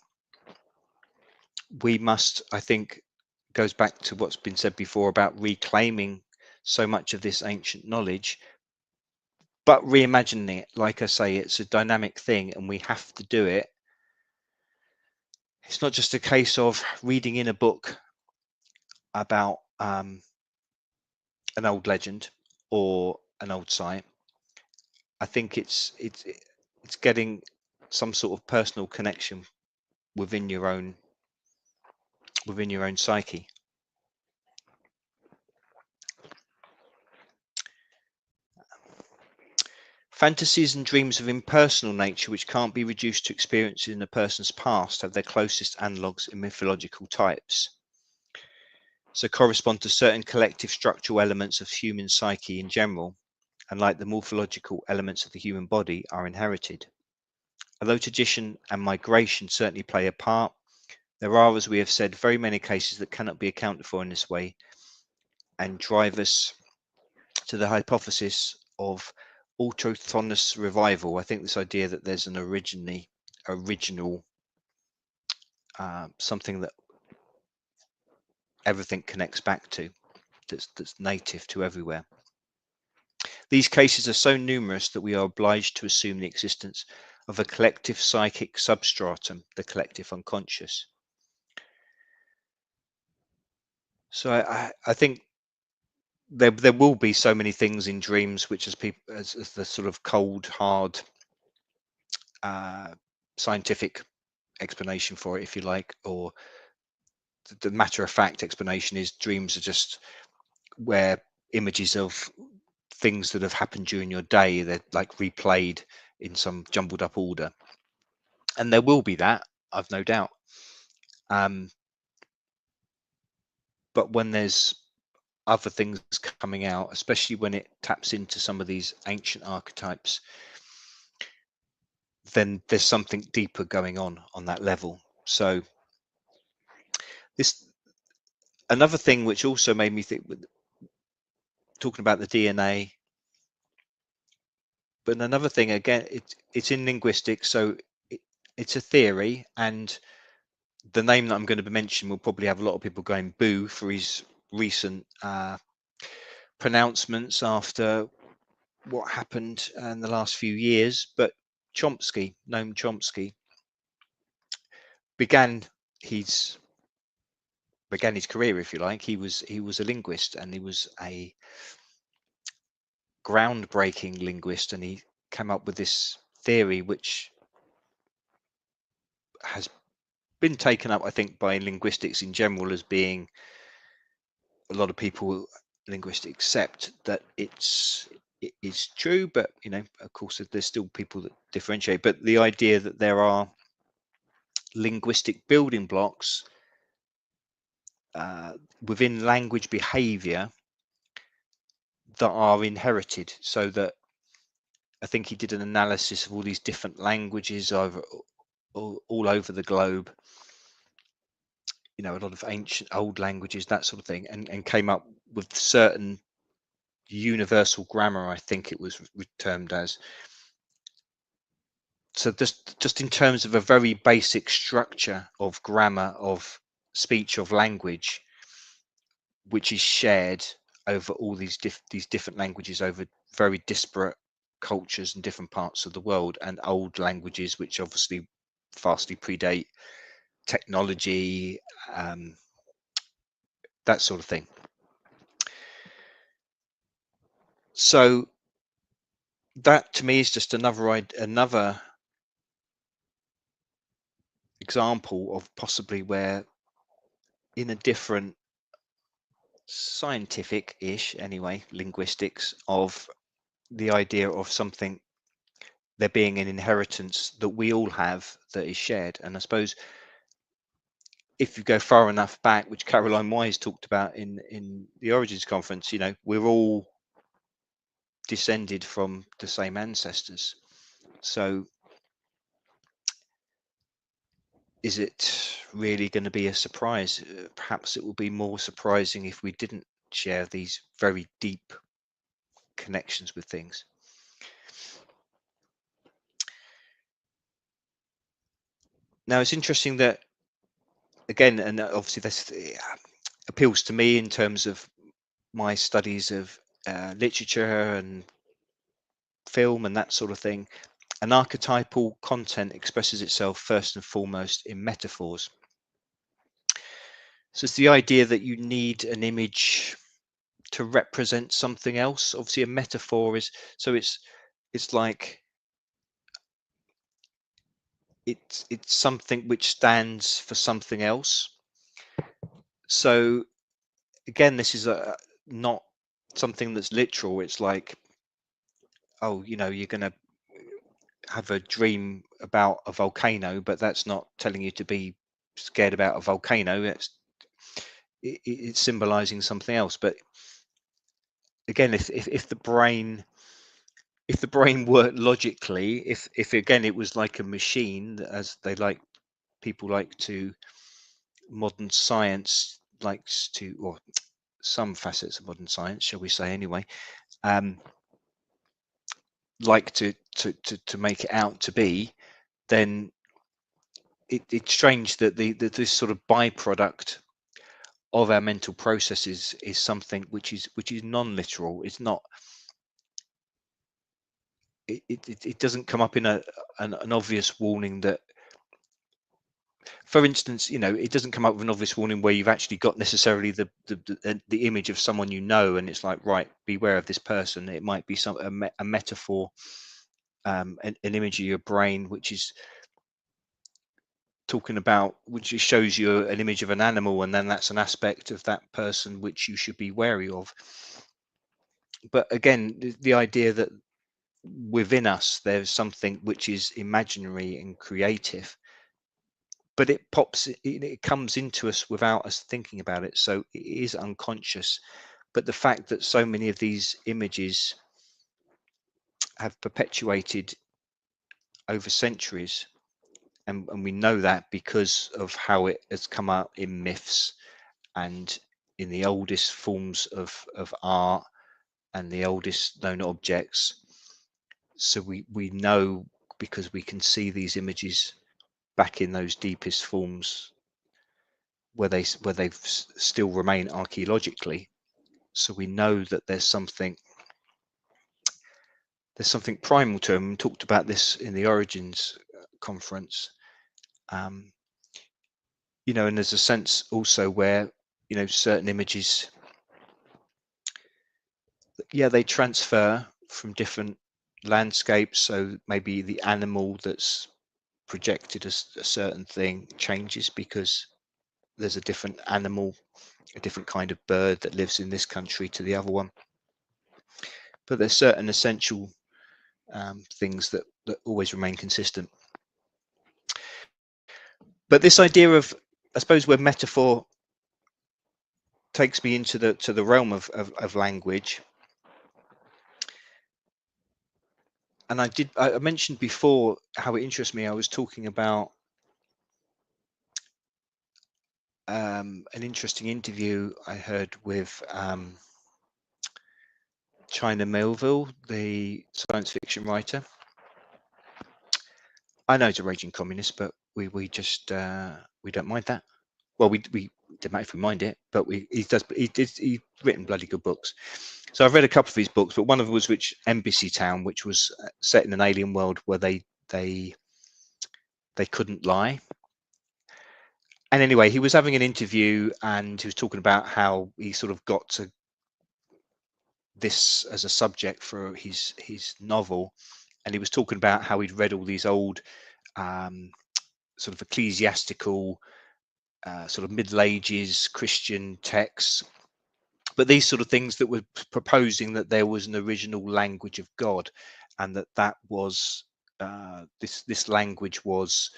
we must, I think, goes back to what's been said before about reclaiming so much of this ancient knowledge, but reimagining it. Like I say, it's a dynamic thing, and we have to do it. It's not just a case of reading in a book about an old legend or an old site. I think it's getting some sort of personal connection within your own psyche. Fantasies and dreams of impersonal nature, which can't be reduced to experiences in a person's past, have their closest analogues in mythological types. So correspond to certain collective structural elements of human psyche in general, and like the morphological elements of the human body, are inherited. Although tradition and migration certainly play a part, there are, as we have said, very many cases that cannot be accounted for in this way, and drive us to the hypothesis of autochthonous revival. I think this idea that there's an original something that everything connects back to, that's native to everywhere. These cases are so numerous that we are obliged to assume the existence of a collective psychic substratum, the collective unconscious. So I think there will be so many things in dreams which, as the sort of cold, hard scientific explanation for it, if you like, or the matter of fact explanation is dreams are just where images of things that have happened during your day, they're like replayed in some jumbled up order, and there will be that, I've no doubt. But when there's other things coming out, especially when it taps into some of these ancient archetypes, then there's something deeper going on that level. So this, another thing which also made me think, talking about the DNA, but another thing, again, it's in linguistics, so it's a theory, and the name that I'm going to mention will probably have a lot of people going boo for his recent pronouncements after what happened in the last few years. But Chomsky, Noam Chomsky, began his career, if you like. He was a linguist, and he was a groundbreaking linguist, and he came up with this theory which has been taken up, I think, by linguistics in general as being, a lot of people linguistics accept that it's true, but of course there's still people that differentiate. But the idea that there are linguistic building blocks within language behavior that are inherited, so that I think he did an analysis of all these different languages all over the globe, a lot of ancient old languages, that sort of thing, and came up with certain universal grammar, I think it was termed as. So just in terms of a very basic structure of grammar, of speech, of language, which is shared over all these different languages, over very disparate cultures and different parts of the world, and old languages which obviously vastly predate technology, that sort of thing. So that to me is just another example of possibly where, in a different scientific-ish, anyway, linguistics, of the idea of something there being an inheritance that we all have that is shared. And I suppose if you go far enough back, which Caroline Wise talked about in the Origins Conference, you know, we're all descended from the same ancestors. So is it really going to be a surprise? Perhaps it will be more surprising if we didn't share these very deep connections with things. Now, it's interesting that, again, and obviously this appeals to me in terms of my studies of literature and film and that sort of thing. An archetypal content expresses itself first and foremost in metaphors. So it's the idea that you need an image to represent something else. Obviously, a metaphor is, so it's like it's something which stands for something else. So again, this is not something that's literal. It's like, oh, you know, you're going to have a dream about a volcano, but that's not telling you to be scared about a volcano. It's symbolizing something else. But again, if the brain worked logically, if again it was like a machine, as they like, people like to, modern science likes to, or some facets of modern science, shall we say anyway, like to make it out to be, then it's strange that this sort of byproduct of our mental processes is something which is non-literal. It's not. It doesn't come up in an obvious warning that, for instance, you know, it doesn't come up with an obvious warning where you've actually got necessarily the image of someone you know, and it's like, right, beware of this person. It might be a metaphor, an image of your brain which is talking about, which shows you an image of an animal, and then that's an aspect of that person which you should be wary of. But again, the idea that within us there's something which is imaginary and creative, but it comes into us without us thinking about it, so it is unconscious. But the fact that so many of these images have perpetuated over centuries, and we know that because of how it has come out in myths and in the oldest forms of art and the oldest known objects. So we know, because we can see these images back in those deepest forms where they've still remain archaeologically. So we know that there's something primal to them. We talked about this in the Origins conference. You know, and there's a sense also where, you know, certain images, yeah, they transfer from different landscapes. So maybe the animal that's projected as a certain thing changes because there's a different animal, a different kind of bird that lives in this country to the other one. But there's certain essential things that always remain consistent. But this idea of, I suppose, where metaphor takes me into the realm of language, and I mentioned before how it interests me. I was talking about an interesting interview I heard with China Melville, the science fiction writer. I know he's a raging communist, but we just we don't mind that. Well, we don't matter if we mind it, but he's written bloody good books. So I've read a couple of his books, but one of them was Embassy Town, which was set in an alien world where they couldn't lie. And anyway, he was having an interview and he was talking about how he sort of got to this as a subject for his novel, and he was talking about how he'd read all these old sort of ecclesiastical sort of Middle Ages Christian texts, but these sort of things that were proposing that there was an original language of God, and that was this language was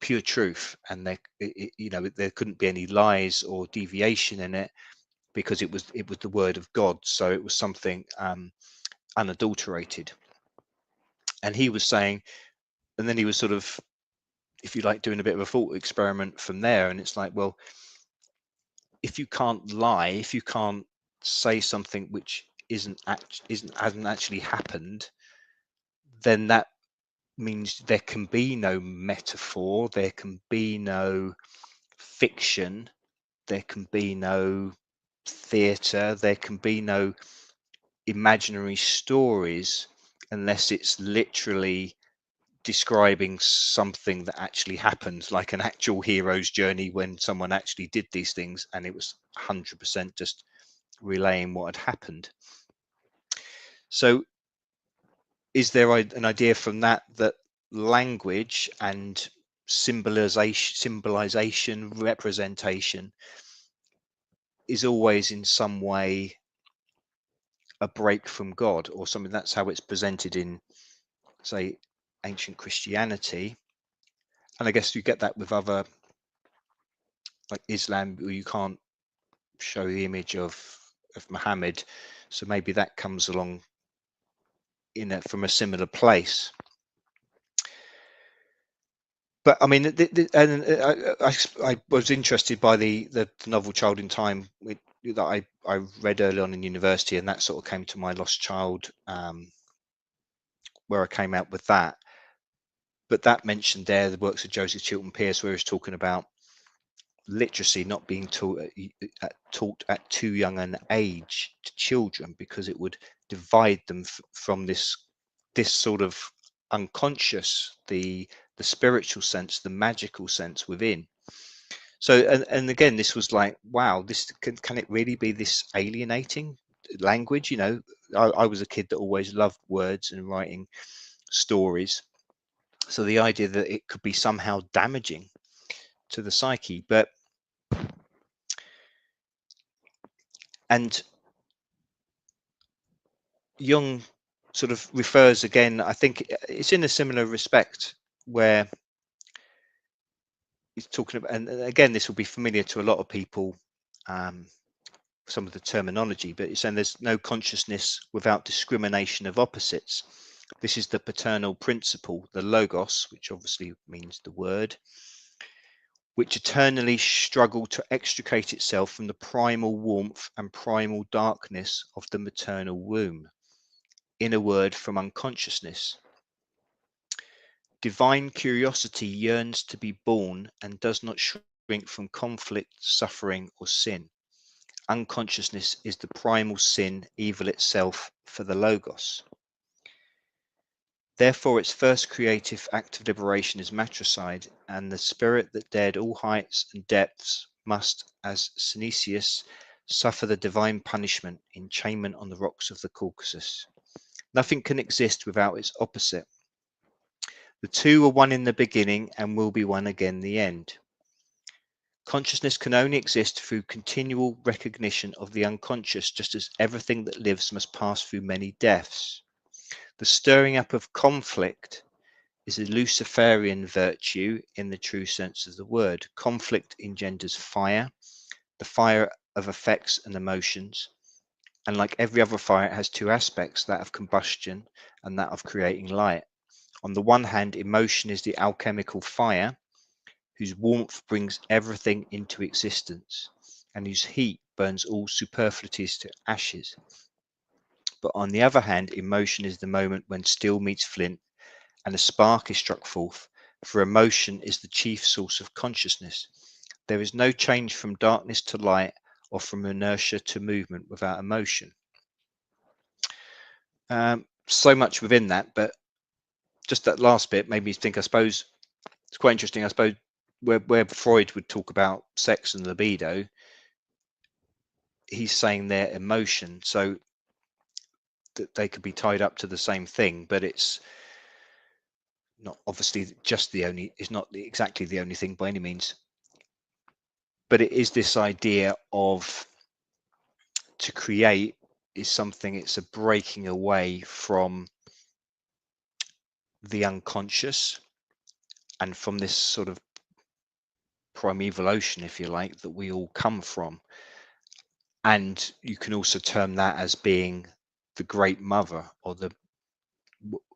pure truth, and there couldn't be any lies or deviation in it, because it was the word of God. So it was something unadulterated. And he was saying, and then he was sort of, if you like, doing a bit of a thought experiment from there. And it's like, well, if you can't lie, if you can't say something which hasn't actually happened, then that means there can be no metaphor, there can be no fiction, there can be no theatre, there can be no imaginary stories, unless it's literally describing something that actually happened, like an actual hero's journey when someone actually did these things, and it was 100% just relaying what had happened. So is there an idea from that language and symbolization, representation is always in some way a break from God, or something? That's how it's presented in, say, ancient Christianity. And I guess you get that with other, like Islam, where you can't show the image of Muhammad, so maybe that comes along from a similar place. But I mean, I was interested by the novel Child in Time that I read early on in university, and that sort of came to my Lost Child, where I came out with that. But that mentioned there the works of Joseph Chilton Pearce, where he's talking about literacy not being taught at too young an age to children, because it would divide them from this sort of unconscious, the spiritual sense, the magical sense within. So and again, this was like, wow, this can it really be this alienating language? I was a kid that always loved words and writing stories, so the idea that it could be somehow damaging to the psyche. And Jung sort of refers again, I think it's in a similar respect, where he's talking about, and again, this will be familiar to a lot of people, some of the terminology, but he's saying there's no consciousness without discrimination of opposites. This is the paternal principle, the logos, which obviously means the word, which eternally struggled to extricate itself from the primal warmth and primal darkness of the maternal womb. In a word, from unconsciousness. Divine curiosity yearns to be born and does not shrink from conflict, suffering, or sin. Unconsciousness is the primal sin, evil itself, for the Logos. Therefore, its first creative act of liberation is matricide, and the spirit that dared all heights and depths must, as Synesius, suffer the divine punishment, enchainment on the rocks of the Caucasus. Nothing can exist without its opposite. The two were one in the beginning and will be one again in the end. Consciousness can only exist through continual recognition of the unconscious, just as everything that lives must pass through many deaths. The stirring up of conflict is a Luciferian virtue in the true sense of the word. Conflict engenders fire, the fire of affects and emotions, and like every other fire, it has two aspects, that of combustion and that of creating light. On the one hand, emotion is the alchemical fire, whose warmth brings everything into existence, and whose heat burns all superfluities to ashes. But on the other hand, emotion is the moment when steel meets flint, and a spark is struck forth, for emotion is the chief source of consciousness. There is no change from darkness to light, or from inertia to movement, without emotion. So much within that, but just that last bit made me think, I suppose, it's quite interesting, I suppose, where Freud would talk about sex and libido, he's saying their emotion, so that they could be tied up to the same thing, but it's not obviously just it's not exactly the only thing by any means, but it is this idea of, to create is something, it's a breaking away from the unconscious, and from this sort of primeval ocean, if you like, that we all come from. And you can also term that as being the great mother, or the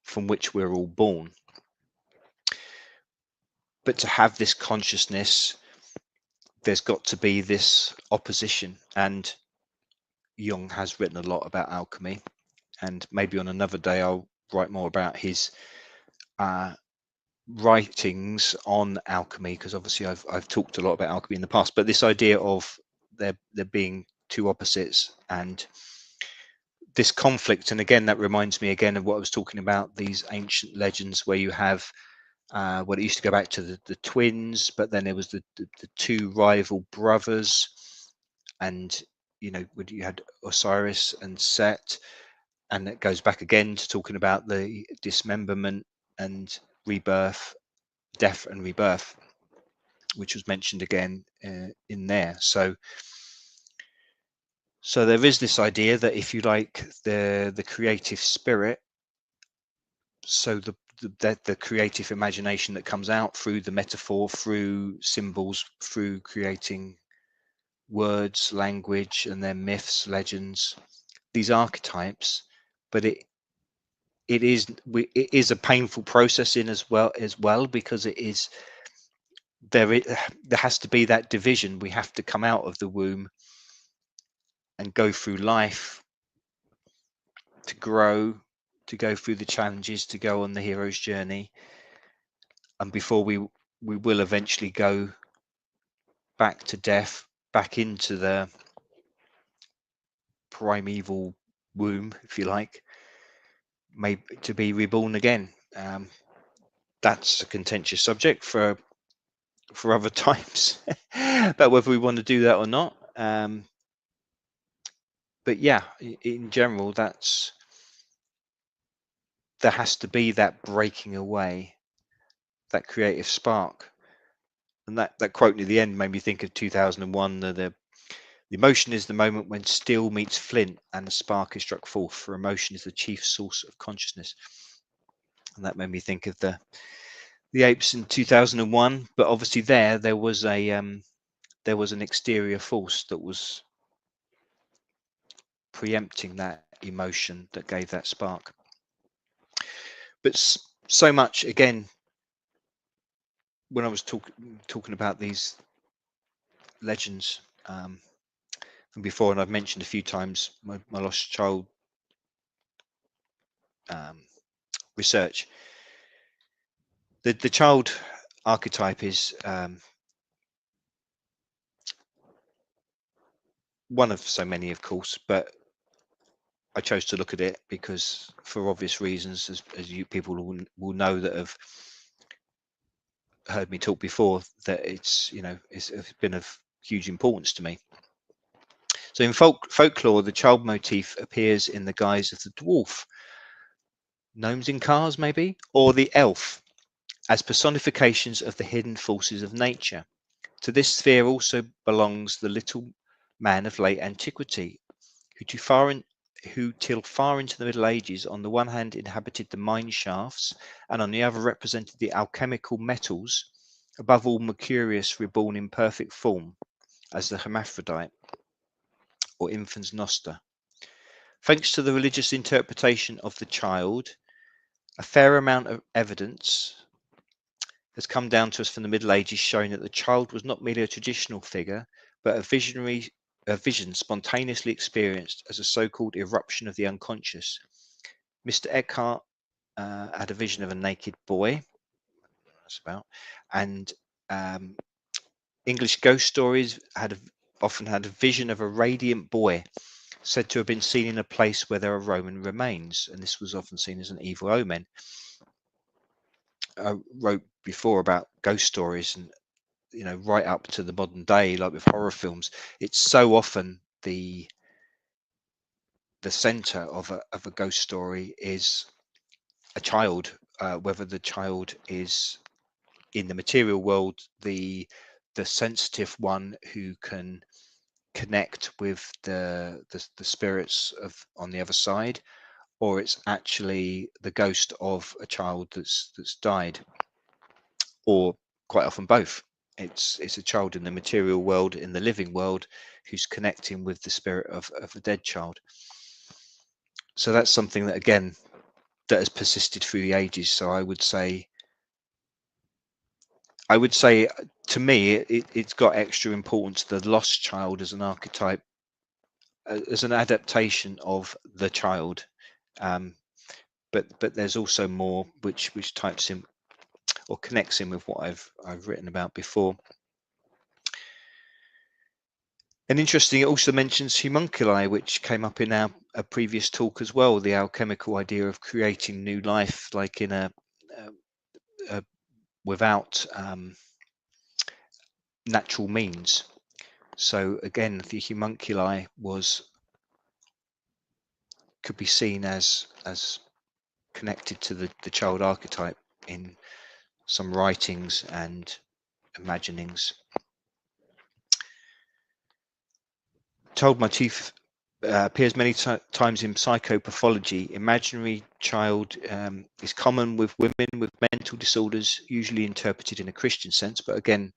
from which we're all born. But to have this consciousness, there's got to be this opposition. And Jung has written a lot about alchemy, and maybe on another day I'll write more about his writings on alchemy, because obviously I've talked a lot about alchemy in the past. But this idea of there being two opposites and this conflict, and again that reminds me again of what I was talking about, these ancient legends where you have well, it used to go back to the twins, but then there was the two rival brothers, and you know, you had Osiris and Set, and it goes back again to talking about the dismemberment and rebirth, death and rebirth, which was mentioned again in there. So there is this idea that, if you like, the creative spirit, so the creative imagination that comes out through the metaphor, through symbols, through creating words, language, and then myths, legends, these archetypes. But it is a painful process in as well, because it is there has to be that division. We have to come out of the womb and go through life to grow, to go through the challenges, to go on the hero's journey, and before we will eventually go back to death, back into the primeval womb, if you like, maybe to be reborn again. That's a contentious subject for other times, about whether we want to do that or not. But yeah, in general, there has to be that breaking away, that creative spark. And that quote near the end made me think of 2001. The emotion is the moment when steel meets flint and the spark is struck forth, for emotion is the chief source of consciousness. And that made me think of the apes in 2001. But obviously there was an exterior force that was preempting that emotion that gave that spark. But so much, again, when I was talking about these legends, and before, and I've mentioned a few times my lost child research, the child archetype is one of so many, of course, but I chose to look at it because, for obvious reasons, as you people will know that have heard me talk before, that it's been of huge importance to me. So in folklore, the child motif appears in the guise of the dwarf, gnomes in cars maybe, or the elf, as personifications of the hidden forces of nature. To this sphere also belongs the little man of late antiquity, who till far into the Middle Ages on the one hand inhabited the mine shafts, and on the other represented the alchemical metals, above all Mercurius reborn in perfect form as the hermaphrodite, or infans noster. Thanks to the religious interpretation of the child, a fair amount of evidence has come down to us from the Middle Ages showing that the child was not merely a traditional figure, but a vision spontaneously experienced as a so-called eruption of the unconscious. Mr. Eckhart had a vision of a naked boy, that's about, and English ghost stories often had a vision of a radiant boy said to have been seen in a place where there are Roman remains, and this was often seen as an evil omen. I wrote before about ghost stories, and right up to the modern day, like with horror films, it's so often the center of a ghost story is a child, whether the child is in the material world, the sensitive one who can connect with the spirits of on the other side, or it's actually the ghost of a child that's died, or quite often both. It's a child in the material world, in the living world, who's connecting with the spirit of a dead child. So that's something that, again, that has persisted through the ages. So I would say to me, it's got extra importance, the lost child as an archetype, as an adaptation of the child. But there's also more which types in or connects in with what I've written about before. And interesting, it also mentions homunculi, which came up in a previous talk as well, the alchemical idea of creating new life, like in a without natural means. So again, the homunculi could be seen as connected to the child archetype in some writings and imaginings. Child motif appears many times in psychopathology. Imaginary child is common with women with mental disorders, usually interpreted in a Christian sense, but again,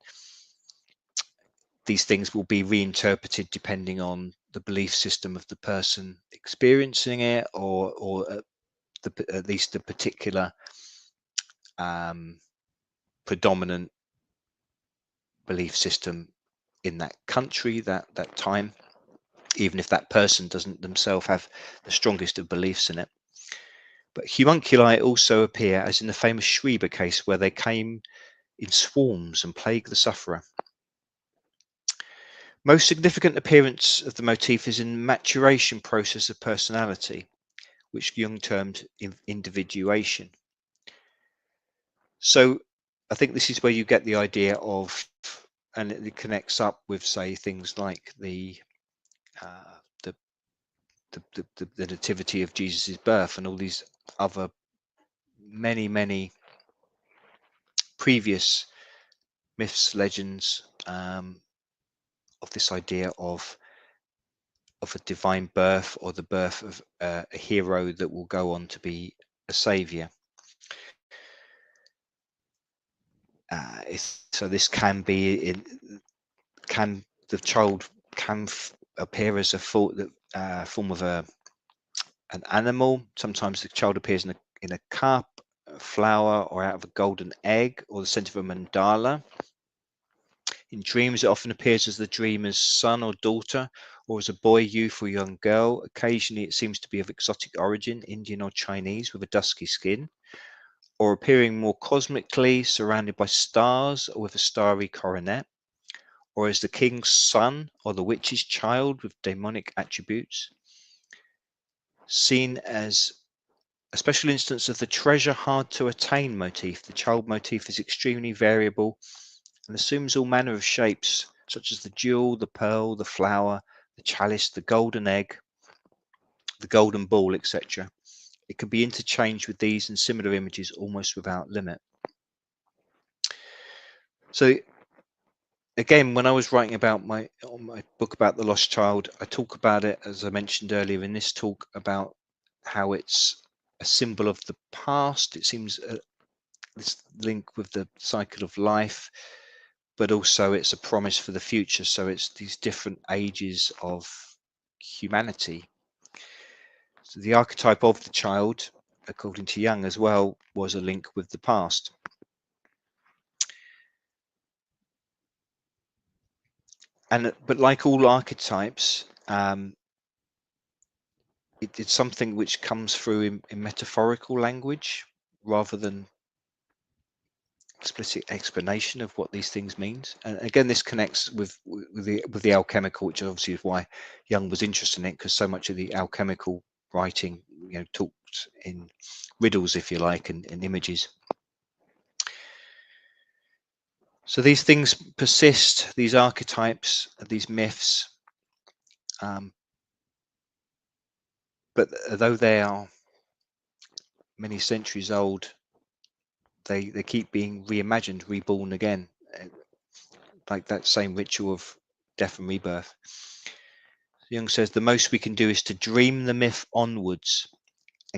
these things will be reinterpreted depending on the belief system of the person experiencing it, or at least the particular predominant belief system in that country, that time, even if that person doesn't themselves have the strongest of beliefs in it. But homunculi also appear, as in the famous Schreiber case, where they came in swarms and plagued the sufferer. Most significant appearance of the motif is in the maturation process of personality, which Jung termed individuation. So I think this is where you get the idea of, and it connects up with, say, things like the nativity of Jesus's birth and all these other many previous myths, legends, of this idea of a divine birth, or the birth of a hero that will go on to be a savior. So this can be can the child can appear as a form of an animal. Sometimes the child appears in a cup, a flower, or out of a golden egg, or the center of a mandala. In dreams, it often appears as the dreamer's son or daughter, or as a boy, youth, or young girl. Occasionally, it seems to be of exotic origin, Indian or Chinese, with a dusky skin, or appearing more cosmically, surrounded by stars or with a starry coronet, or as the king's son or the witch's child with demonic attributes. Seen as a special instance of the treasure hard to attain motif, the child motif is extremely variable and assumes all manner of shapes, such as the jewel, the pearl, the flower, the chalice, the golden egg, the golden ball, etc. It can be interchanged with these and similar images almost without limit. So again, when I was writing about my book about the lost child, I talk about it, as I mentioned earlier in this talk, about how it's a symbol of the past. It seems this link with the cycle of life, but also it's a promise for the future. So it's these different ages of humanity. So the archetype of the child, according to Jung as well, was a link with the past. But like all archetypes, it's something which comes through in metaphorical language rather than explicit explanation of what these things means. And again, this connects with the alchemical, which obviously is why Jung was interested in it, because so much of the alchemical writing, talked in riddles, if you like, and images. So these things persist, these archetypes, these myths, but though they are many centuries old, they keep being reimagined, reborn again, like that same ritual of death and rebirth. Jung says the most we can do is to dream the myth onwards,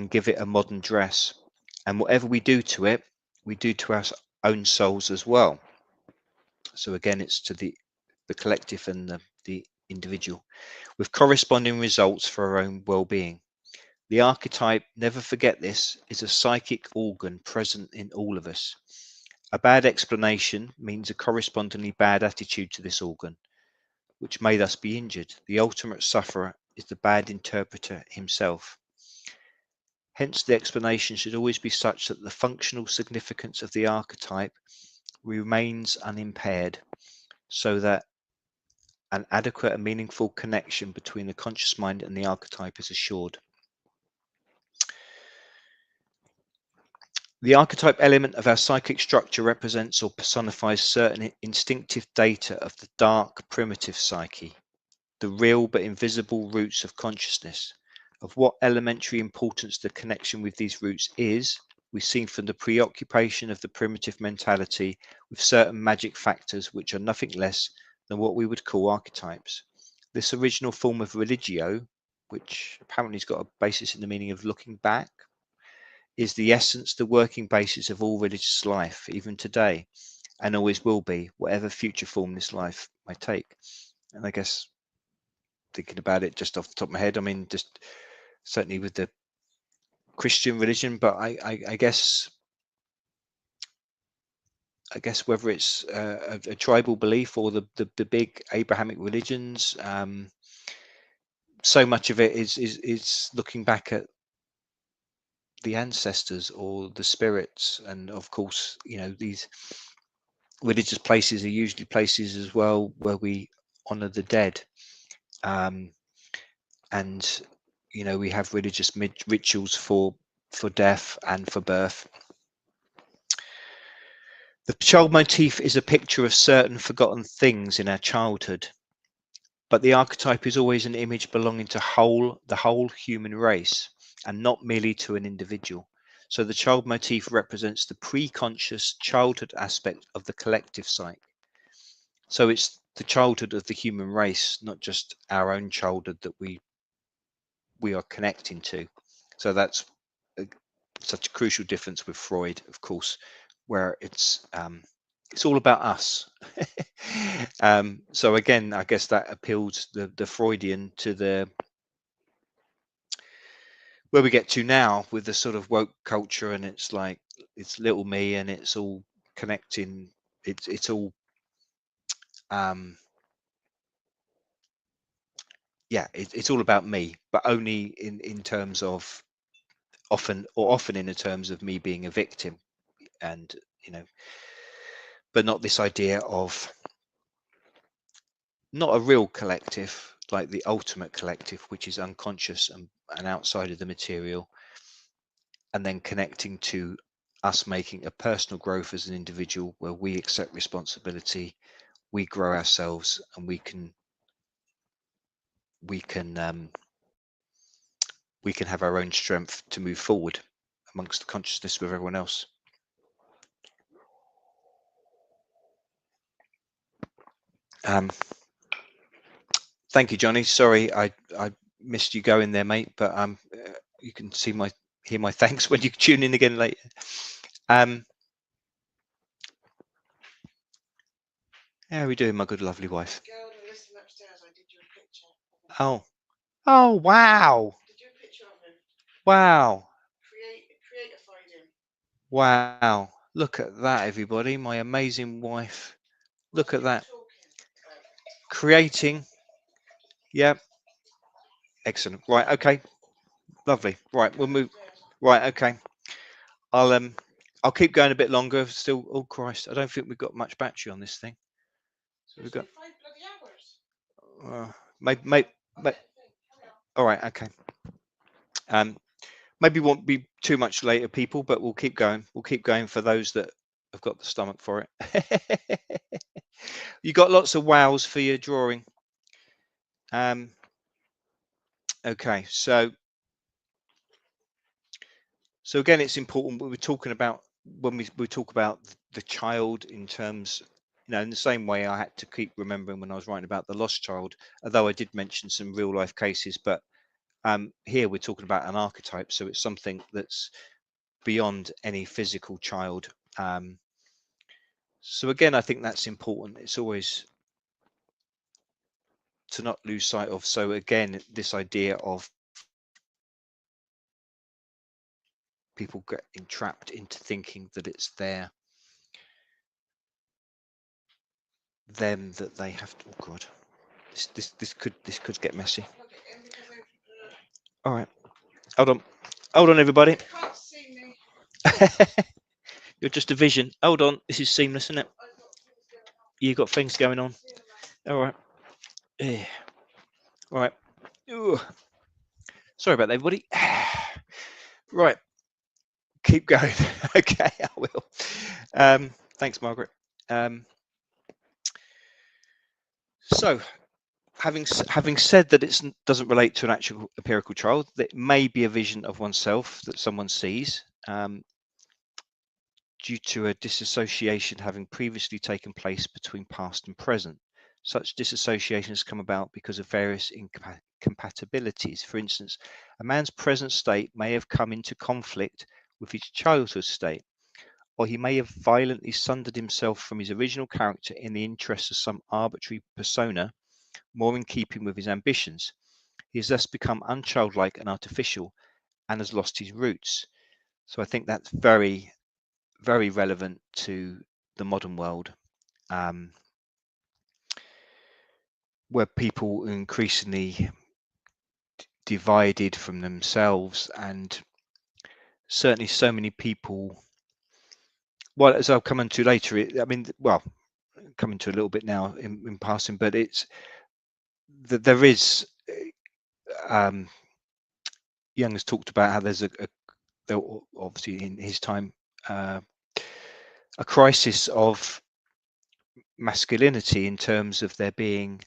and give it a modern dress. And whatever we do to it, we do to our own souls as well. So again, it's to the collective and the individual, with corresponding results for our own well-being. The archetype, never forget this, is a psychic organ present in all of us. A bad explanation means a correspondingly bad attitude to this organ, which may thus be injured. The ultimate sufferer is the bad interpreter himself. Hence, the explanation should always be such that the functional significance of the archetype remains unimpaired, so that an adequate and meaningful connection between the conscious mind and the archetype is assured. The archetype element of our psychic structure represents or personifies certain instinctive data of the dark, primitive psyche, the real but invisible roots of consciousness. Of what elementary importance the connection with these roots is, we see from the preoccupation of the primitive mentality with certain magic factors which are nothing less than what we would call archetypes. This original form of religio, which apparently has got a basis in the meaning of looking back, is the essence, the working basis of all religious life, even today, and always will be, whatever future form this life may take. And I guess, thinking about it just off the top of my head, I mean, just certainly with the Christian religion, but I guess whether it's a tribal belief or the big Abrahamic religions, so much of it is looking back at the ancestors or the spirits. And of course, you know, these religious places are usually places as well where we honor the dead, and you know, we have religious rituals for death and for birth. The child motif is a picture of certain forgotten things in our childhood, but the archetype is always an image belonging to the whole human race, and not merely to an individual. So the child motif represents the pre-conscious childhood aspect of the collective psyche. So it's the childhood of the human race, not just our own childhood that we are connecting to. So that's such a crucial difference with Freud, of course, where it's all about us. So again, I guess that appeals the Freudian to the where we get to now with the sort of woke culture, and it's like it's little me, and it's all connecting. It's all yeah, it's all about me, but only in terms of often in the terms of me being a victim, and you know, but not this idea of not a real collective, like the ultimate collective, which is unconscious and outside of the material, and then connecting to us making a personal growth as an individual where we accept responsibility, we grow ourselves, and we can have our own strength to move forward amongst the consciousness with everyone else. Thank you, Johnny. Sorry, I missed you going there, mate. But you can hear my thanks when you tune in again later. How are we doing, my good, lovely wife? Girl, listen upstairs. I did your picture. Oh, wow! Did you a picture of him? Wow! Creatified him. Wow! Look at that, everybody! My amazing wife. Look at that. Creating. Yep. Excellent. Right. Okay. Lovely. Right. We'll move. Right. Okay. I'll keep going a bit longer. Still. Oh Christ! I don't think we've got much battery on this thing. So we've got 5 bloody hours. maybe. All right. Okay. Maybe won't be too much later, people, but we'll keep going. We'll keep going for those that have got the stomach for it. You got lots of wows for your drawing. Okay, so again, it's important we're talking about when we talk about the child in terms, you know, in the same way I had to keep remembering when I was writing about the lost child, although I did mention some real life cases, but Here we're talking about an archetype, so it's something that's beyond any physical child. So again, I think that's important. It's always to not lose sight of. So again, this idea of people get entrapped into thinking that it's them that they have to. Oh God, this could get messy. Plug it in because All right, hold on, everybody. they can't see me. You're just a vision. Hold on, this is seamless, isn't it? I've got things going on. You got things going on. See you later. All right. Yeah. All right. Ooh. Sorry about that, everybody. Right. Keep going. Okay, I will. Thanks, Margaret. So, having said that it doesn't relate to an actual empirical child, that may be a vision of oneself that someone sees due to a disassociation having previously taken place between past and present. Such disassociations come about because of various incompatibilities. For instance, a man's present state may have come into conflict with his childhood state, or he may have violently sundered himself from his original character in the interest of some arbitrary persona, more in keeping with his ambitions. He has thus become unchildlike and artificial and has lost his roots. So I think that's very, very relevant to the modern world, where people are increasingly divided from themselves, and certainly so many people, well, as I'll come into later, coming to a little bit now in passing, but it's that there is Jung has talked about how there's obviously in his time a crisis of masculinity in terms of there being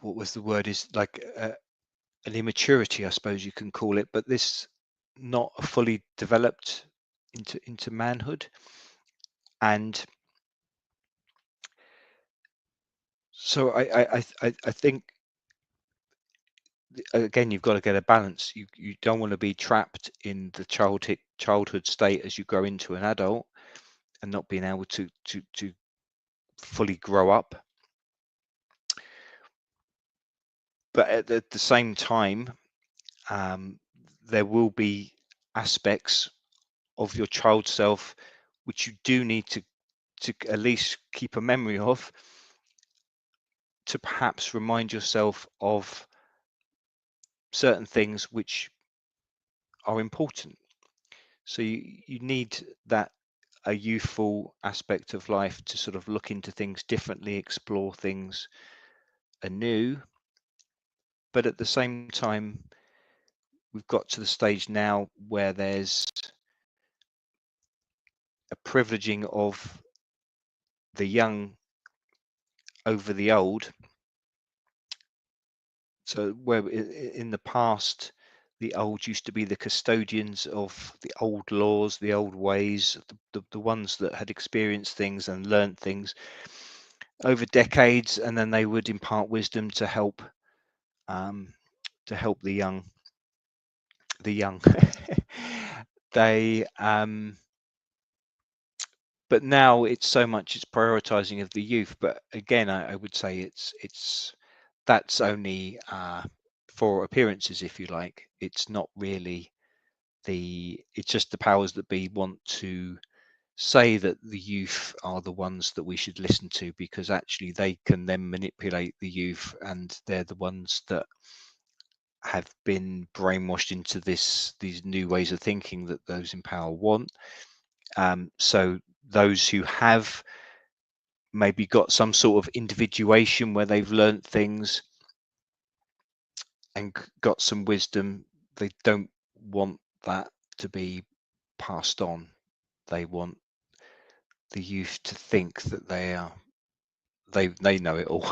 what was the word, is like an immaturity, I suppose you can call it, but this not fully developed into manhood. And so I think again, you've got to get a balance. You don't want to be trapped in the childhood state as you grow into an adult and not being able to fully grow up. But at the same time, there will be aspects of your child self which you do need to at least keep a memory of, to perhaps remind yourself of certain things which are important. So you need that, a youthful aspect of life, to sort of look into things differently, explore things anew. But at the same time, we've got to the stage now where there's a privileging of the young over the old. So where in the past, the old used to be the custodians of the old laws, the old ways, the ones that had experienced things and learnt things over decades, and then they would impart wisdom to help the young. They but now it's so much, it's prioritizing of the youth. But again, I would say it's that's only for appearances, if you like. It's not really it's just the powers that be want to say that the youth are the ones that we should listen to, because actually they can then manipulate the youth, and they're the ones that have been brainwashed into these new ways of thinking that those in power want. So those who have maybe got some sort of individuation where they've learnt things and got some wisdom, they don't want that to be passed on. They want the youth to think that they know it all,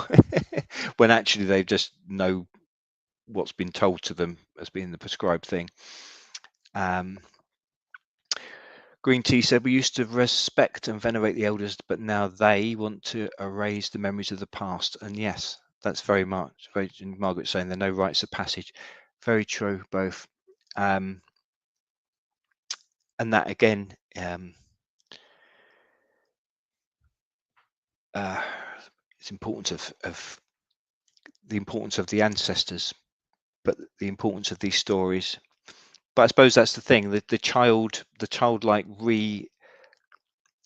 when actually they just know what's been told to them as being the prescribed thing. Green Tea said, we used to respect and venerate the elders, but now they want to erase the memories of the past. And yes, That's very much, very, Margaret saying there are no rites of passage. Very true, both. And that again, it's important of the importance of the ancestors, but the importance of these stories. But I suppose that's the thing, the childlike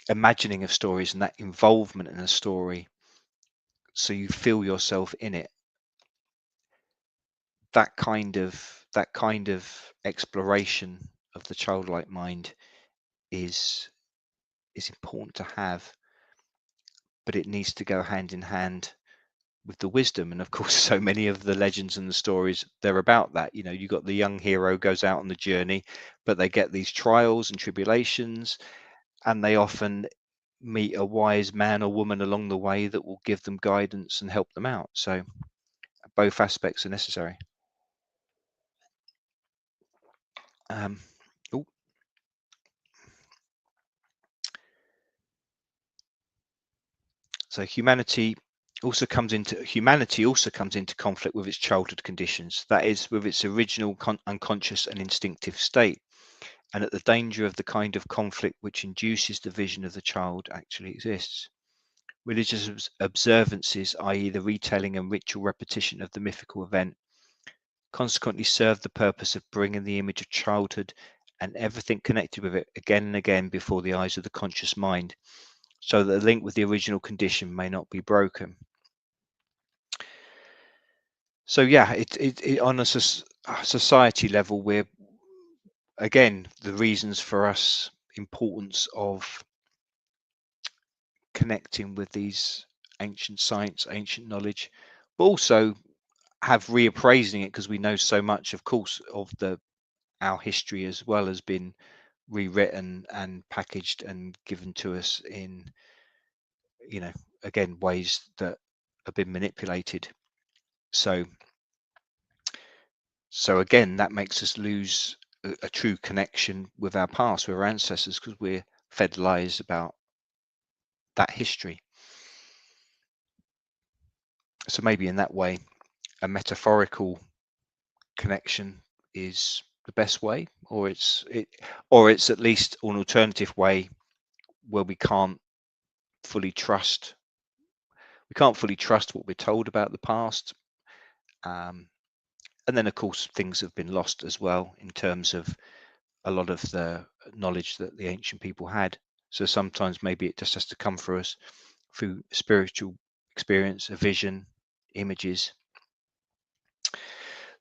reimagining of stories and that involvement in a story, so you feel yourself in it. That kind of exploration of the childlike mind is important to have, but it needs to go hand in hand with the wisdom. And of course, so many of the legends and the stories, they're about that. You know, you got the young hero goes out on the journey, but they get these trials and tribulations, and they often meet a wise man or woman along the way that will give them guidance and help them out. So both aspects are necessary. Um, oh, so humanity also comes into conflict with its childhood conditions, that is, with its original unconscious and instinctive state, and that the danger of the kind of conflict which induces the vision of the child actually exists. Religious observances, i.e., the retelling and ritual repetition of the mythical event, consequently serve the purpose of bringing the image of childhood and everything connected with it again and again before the eyes of the conscious mind, so that the link with the original condition may not be broken. So yeah, on a society level, we're, again, the reasons for us importance of connecting with these ancient science, ancient knowledge, but also have reappraising it, because we know so much, of course, of our history as well has been rewritten and packaged and given to us in, again, ways that have been manipulated. So again, that makes us lose a true connection with our past, with our ancestors, because we're fed lies about that history. So maybe in that way, a metaphorical connection is the best way, or it's at least an alternative way where we can't fully trust what we're told about the past. And then, of course, things have been lost as well in terms of a lot of the knowledge that the ancient people had. So sometimes maybe it just has to come through us through spiritual experience, a vision, images.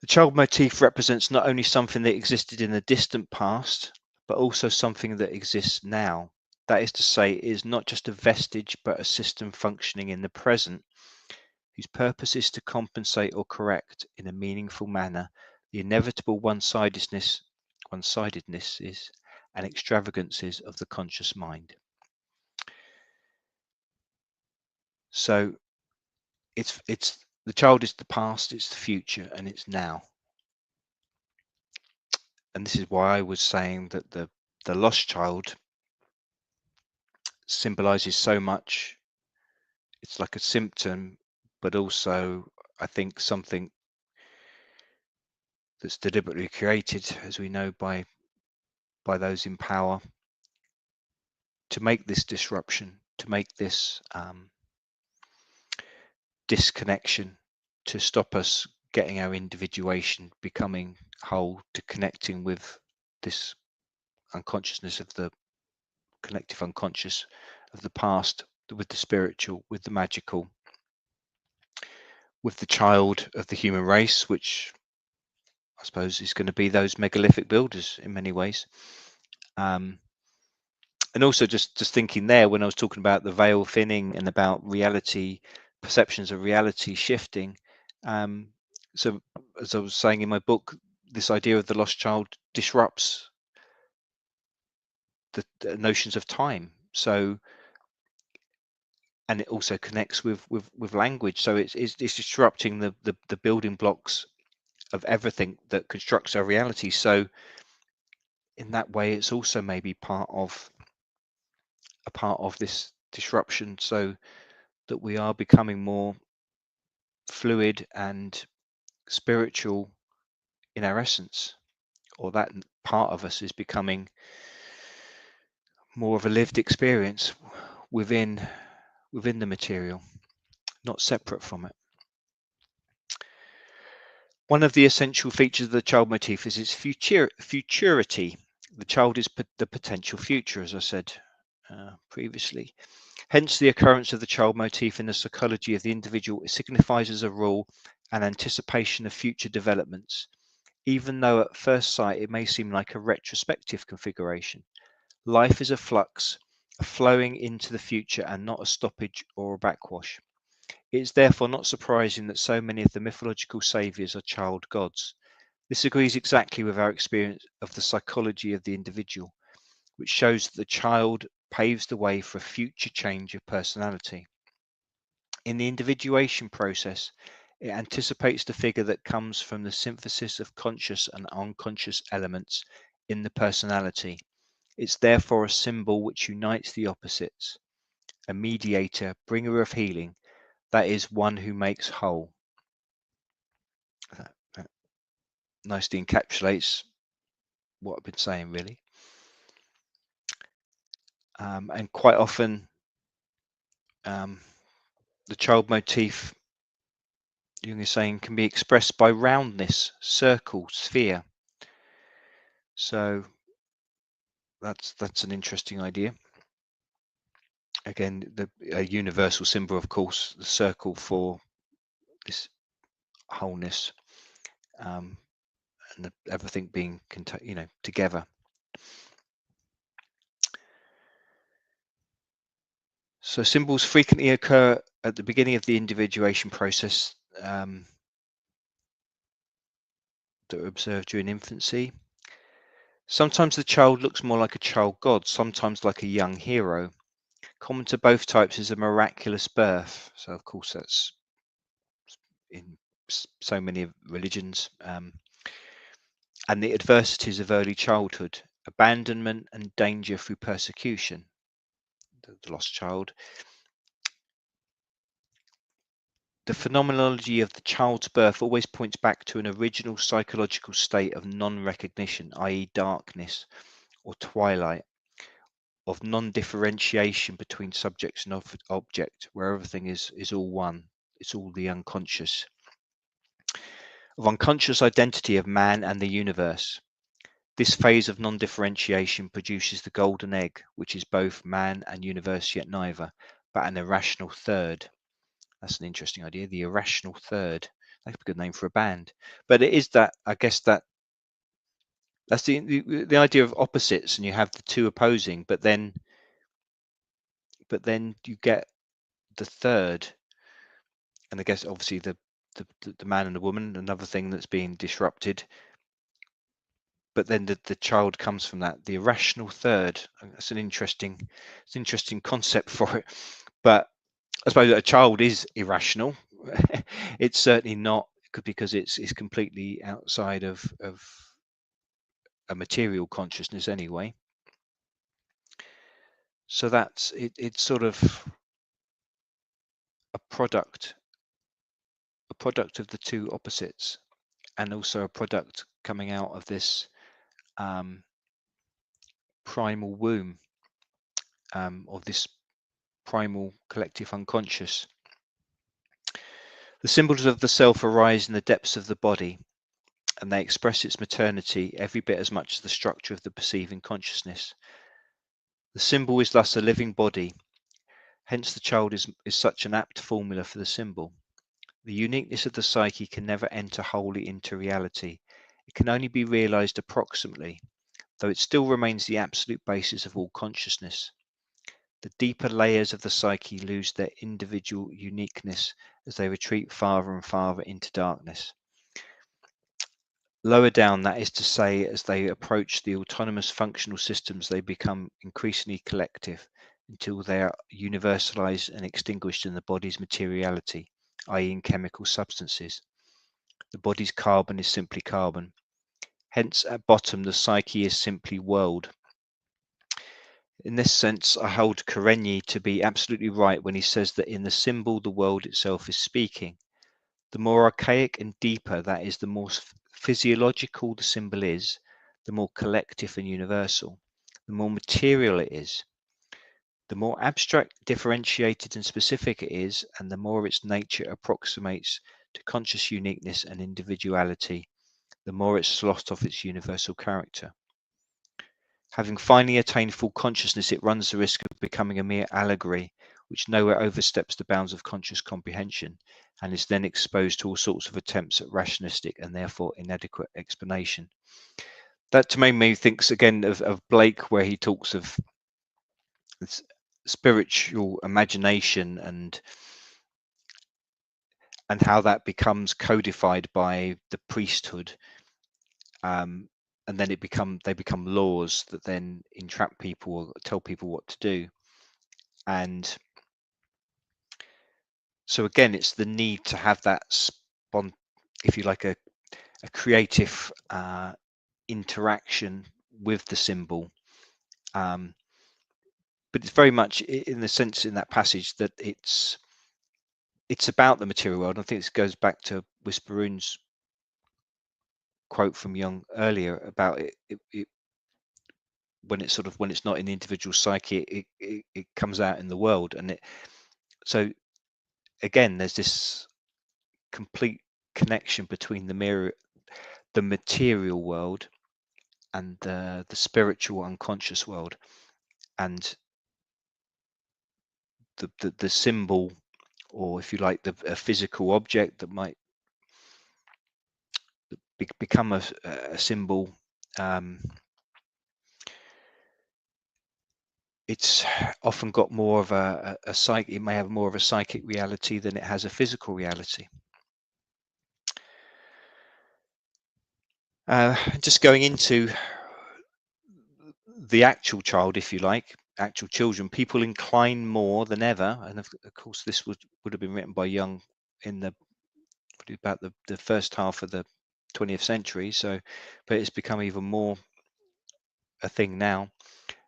The child motif represents not only something that existed in the distant past, but also something that exists now. That is to say, it is not just a vestige, but a system functioning in the present, whose purpose is to compensate or correct in a meaningful manner the inevitable one-sidednesses and extravagances of the conscious mind. So it's the child is the past, it's the future, and it's now. And this is why I was saying that the lost child symbolizes so much. It's like a symptom, but also, I think, something that's deliberately created, as we know, by those in power, to make this disruption, to make this disconnection, to stop us getting our individuation, becoming whole, to connecting with this unconsciousness of the collective unconscious of the past, with the spiritual, with the magical, with the child of the human race, which I suppose is going to be those megalithic builders in many ways. And also just thinking there, when I was talking about the veil thinning and about reality, perceptions of reality shifting. So as I was saying in my book, this idea of the lost child disrupts the notions of time. So, and it also connects with language. So it's disrupting the building blocks of everything that constructs our reality. So in that way, it's also maybe a part of this disruption, so that we are becoming more fluid and spiritual in our essence, or that part of us is becoming more of a lived experience within the material, not separate from it. One of the essential features of the child motif is its futurity. The child is the potential future, as I said previously. Hence, the occurrence of the child motif in the psychology of the individual signifies as a rule an anticipation of future developments, even though at first sight it may seem like a retrospective configuration. Life is a flux, a flowing into the future and not a stoppage or a backwash. It is therefore not surprising that so many of the mythological saviours are child gods. This agrees exactly with our experience of the psychology of the individual, which shows that the child paves the way for a future change of personality. In the individuation process, it anticipates the figure that comes from the synthesis of conscious and unconscious elements in the personality. It's therefore a symbol which unites the opposites, a mediator, bringer of healing, that is, one who makes whole. That nicely encapsulates what I've been saying, really. And quite often, the child motif, Jung is saying, can be expressed by roundness, circle, sphere. So that's an interesting idea. Again, a universal symbol, of course, the circle for this wholeness, and everything being together. So symbols frequently occur at the beginning of the individuation process that are observed during infancy. Sometimes the child looks more like a child god, sometimes like a young hero. Common to both types is a miraculous birth. So of course that's in so many religions. And the adversities of early childhood, abandonment and danger through persecution, the lost child. The phenomenology of the child's birth always points back to an original psychological state of non-recognition, i.e. darkness or twilight, of non-differentiation between subjects and object, where everything is all one. It's all the unconscious. Of unconscious identity of man and the universe. This phase of non-differentiation produces the golden egg, which is both man and universe, yet neither, but an irrational third. That's an interesting idea, the irrational third. That's a good name for a band. But it is that, I guess that's the idea of opposites, and you have the two opposing, but then you get the third. And I guess obviously the man and the woman, another thing that's being disrupted. But then the child comes from that, the irrational third. That's an interesting concept for it. But I suppose a child is irrational. It's certainly not because it's completely outside of a material consciousness anyway. So that's it. It's sort of a product of the two opposites, and also a product coming out of this primal womb, of this primal collective unconscious. The symbols of the self arise in the depths of the body, and they express its maternity every bit as much as the structure of the perceiving consciousness. The symbol is thus a living body, hence the child is such an apt formula for the symbol. The uniqueness of the psyche can never enter wholly into reality. It can only be realized approximately, though it still remains the absolute basis of all consciousness. The deeper layers of the psyche lose their individual uniqueness as they retreat farther and farther into darkness. Lower down, that is to say, as they approach the autonomous functional systems, they become increasingly collective until they are universalized and extinguished in the body's materiality, i.e. in chemical substances. The body's carbon is simply carbon. Hence, at bottom, the psyche is simply world. In this sense, I hold Karenyi to be absolutely right when he says that in the symbol, the world itself is speaking. The more archaic and deeper that is, the more physiological the symbol is, the more collective and universal, the more material it is. The more abstract, differentiated and specific it is, and the more its nature approximates to conscious uniqueness and individuality, the more it's lost of its universal character. Having finally attained full consciousness, it runs the risk of becoming a mere allegory, which nowhere oversteps the bounds of conscious comprehension, and is then exposed to all sorts of attempts at rationalistic and therefore inadequate explanation. That to me thinks again of Blake, where he talks of spiritual imagination and how that becomes codified by the priesthood, and then they become laws that then entrap people or tell people what to do. And so again, it's the need to have that if you like, a creative interaction with the symbol. But it's very much in the sense in that passage that it's about the material world. I think this goes back to Whisperoon's quote from Jung earlier about it when it's not in the individual psyche, it comes out in the world. And so again, there's this complete connection between the material world and the spiritual unconscious world, and the symbol, or if you like, a physical object that might become a symbol. It's often got more of a psychic. It may have more of a psychic reality than it has a physical reality. Just going into the actual child, if you like, actual children, people incline more than ever, and of course this would have been written by Jung in about the first half of the 20th century. So, but it's become even more a thing now.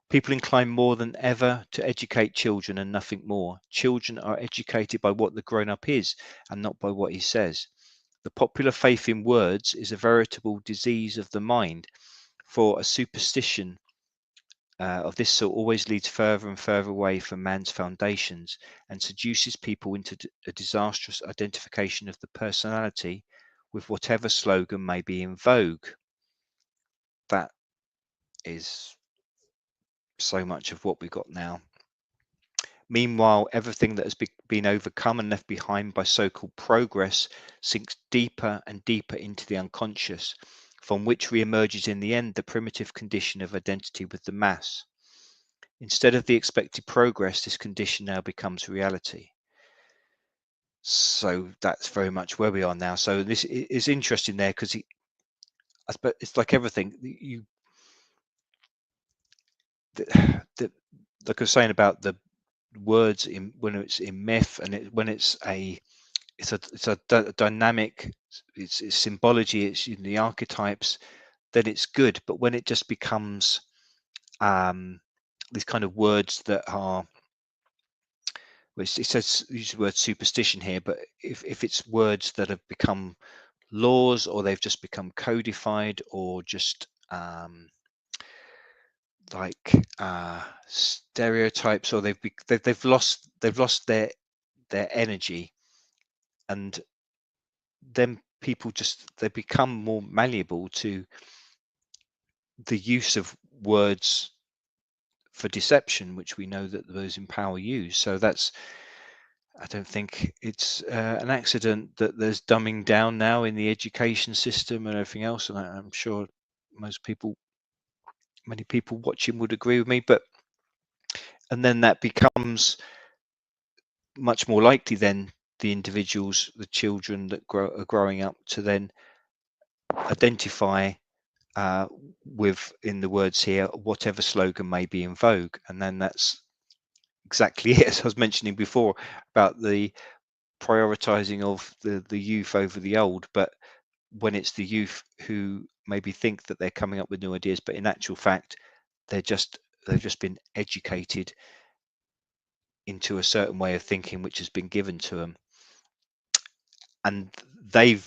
People incline more than ever to educate children and nothing more. Children are educated by what the grown-up is and not by what he says. The popular faith in words is a veritable disease of the mind, for a superstition of this sort always leads further and further away from man's foundations and seduces people into a disastrous identification of the personality with whatever slogan may be in vogue. That is so much of what we've got now. Meanwhile, everything that has been overcome and left behind by so-called progress sinks deeper and deeper into the unconscious, from which re-emerges in the end the primitive condition of identity with the mass. Instead of the expected progress, this condition now becomes reality. So that's very much where we are now. So this is interesting there, because it's like everything. Like I was saying about the words when it's in myth, and when it's a dynamic, it's symbology, it's in the archetypes, then it's good. But when it just becomes these kind of words that are, it says, use the word superstition here, but if it's words that have become laws, or they've just become codified, or just like stereotypes, or they've lost their energy, and then people they become more malleable to the use of words for deception, which we know that those in power use. So I don't think it's an accident that there's dumbing down now in the education system and everything else, and I'm sure many people watching would agree with me. And then that becomes much more likely then the individuals, the children that are growing up, to then identify with, in the words here, whatever slogan may be in vogue. And then that's exactly it, as I was mentioning before, about the prioritizing of the youth over the old. But when it's the youth who maybe think that they're coming up with new ideas, but in actual fact they've just been educated into a certain way of thinking which has been given to them. And they're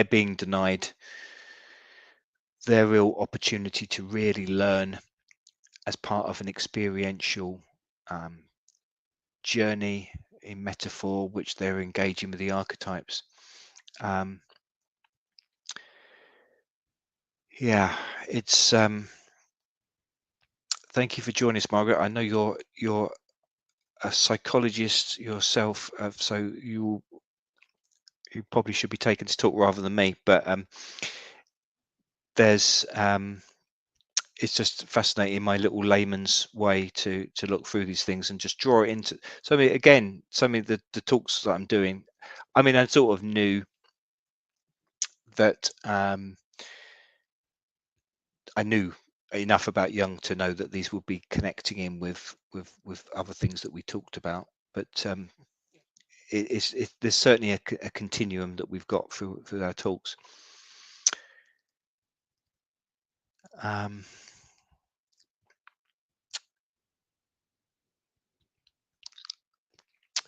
being denied their real opportunity to really learn as part of an experiential journey in metaphor, which they're engaging with the archetypes. Yeah, it's thank you for joining us, Margaret. I know you're a psychologist yourself, so you probably should be taken to talk rather than me, but there's it's just fascinating in my little layman's way to look through these things and just draw it into some of the talks that I'm doing. I mean, I sort of knew that I knew enough about Jung to know that these would be connecting in with other things that we talked about, but there's certainly a continuum that we've got through our talks.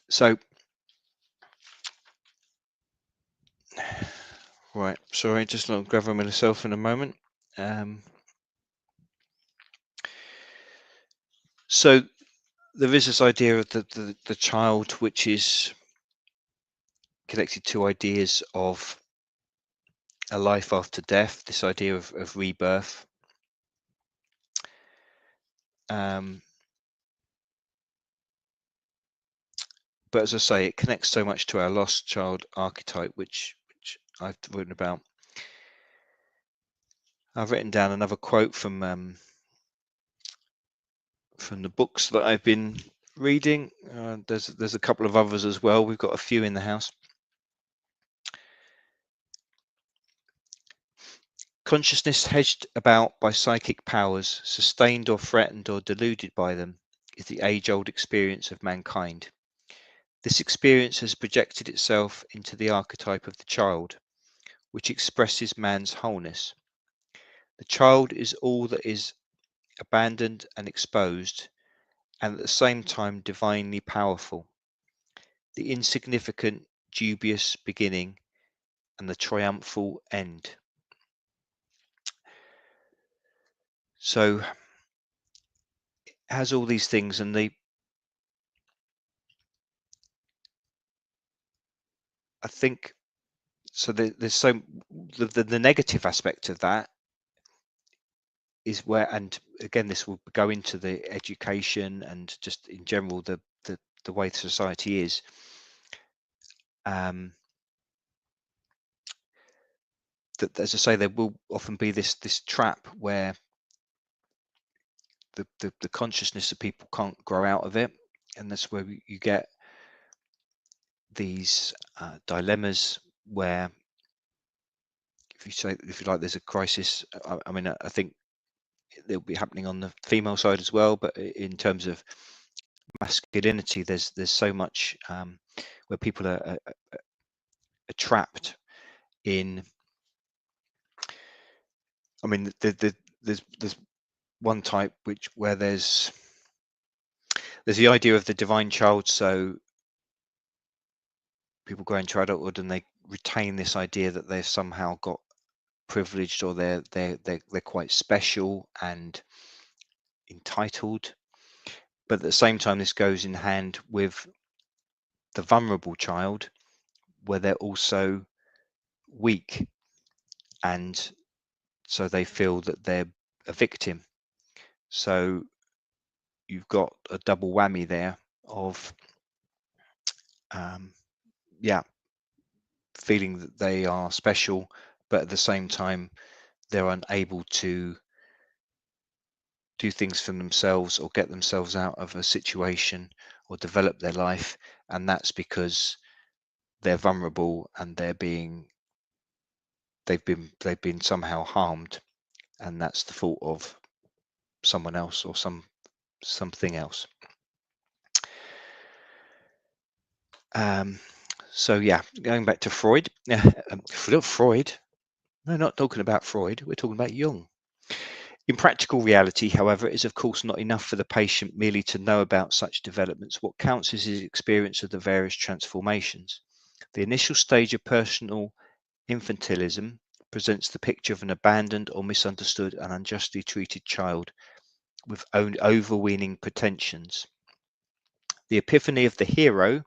So, right, sorry, just not gathering myself in a moment. So there is this idea of the child, which is connected to ideas of a life after death, this idea of rebirth. But as I say, it connects so much to our lost child archetype, which I've written about. I've written down another quote from the books that I've been reading. There's a couple of others as well. We've got a few in the house. Consciousness hedged about by psychic powers, sustained or threatened or deluded by them, is the age-old experience of mankind. This experience has projected itself into the archetype of the child, which expresses man's wholeness. The child is all that is abandoned and exposed, and at the same time divinely powerful. The insignificant, dubious beginning and the triumphal end. So it has all these things, and I think so. There's the negative aspect of that is where, and again, this will go into the education and just in general the way society is. That, as I say, there will often be this trap where the consciousness of people can't grow out of it, and that's where you get these dilemmas where, if you like, there's a crisis. I mean, I think it'll be happening on the female side as well, but in terms of masculinity, there's so much where people are trapped in. I mean, there's one type where there's the idea of the divine child. So people go into adulthood and they retain this idea that they've somehow got privileged, or they're quite special and entitled. But at the same time, this goes in hand with the vulnerable child, where they're also weak, and so they feel that they're a victim. So you've got a double whammy there of feeling that they are special, but at the same time they're unable to do things for themselves or get themselves out of a situation or develop their life, and that's because they're vulnerable and they've been somehow harmed, and that's the fault of someone else or something else. So yeah, going back to Freud. Freud? No, not talking about Freud. We're talking about Jung. In practical reality, however, it is of course not enough for the patient merely to know about such developments. What counts is his experience of the various transformations. The initial stage of personal infantilism presents the picture of an abandoned or misunderstood and unjustly treated child with overweening pretensions. The epiphany of the hero,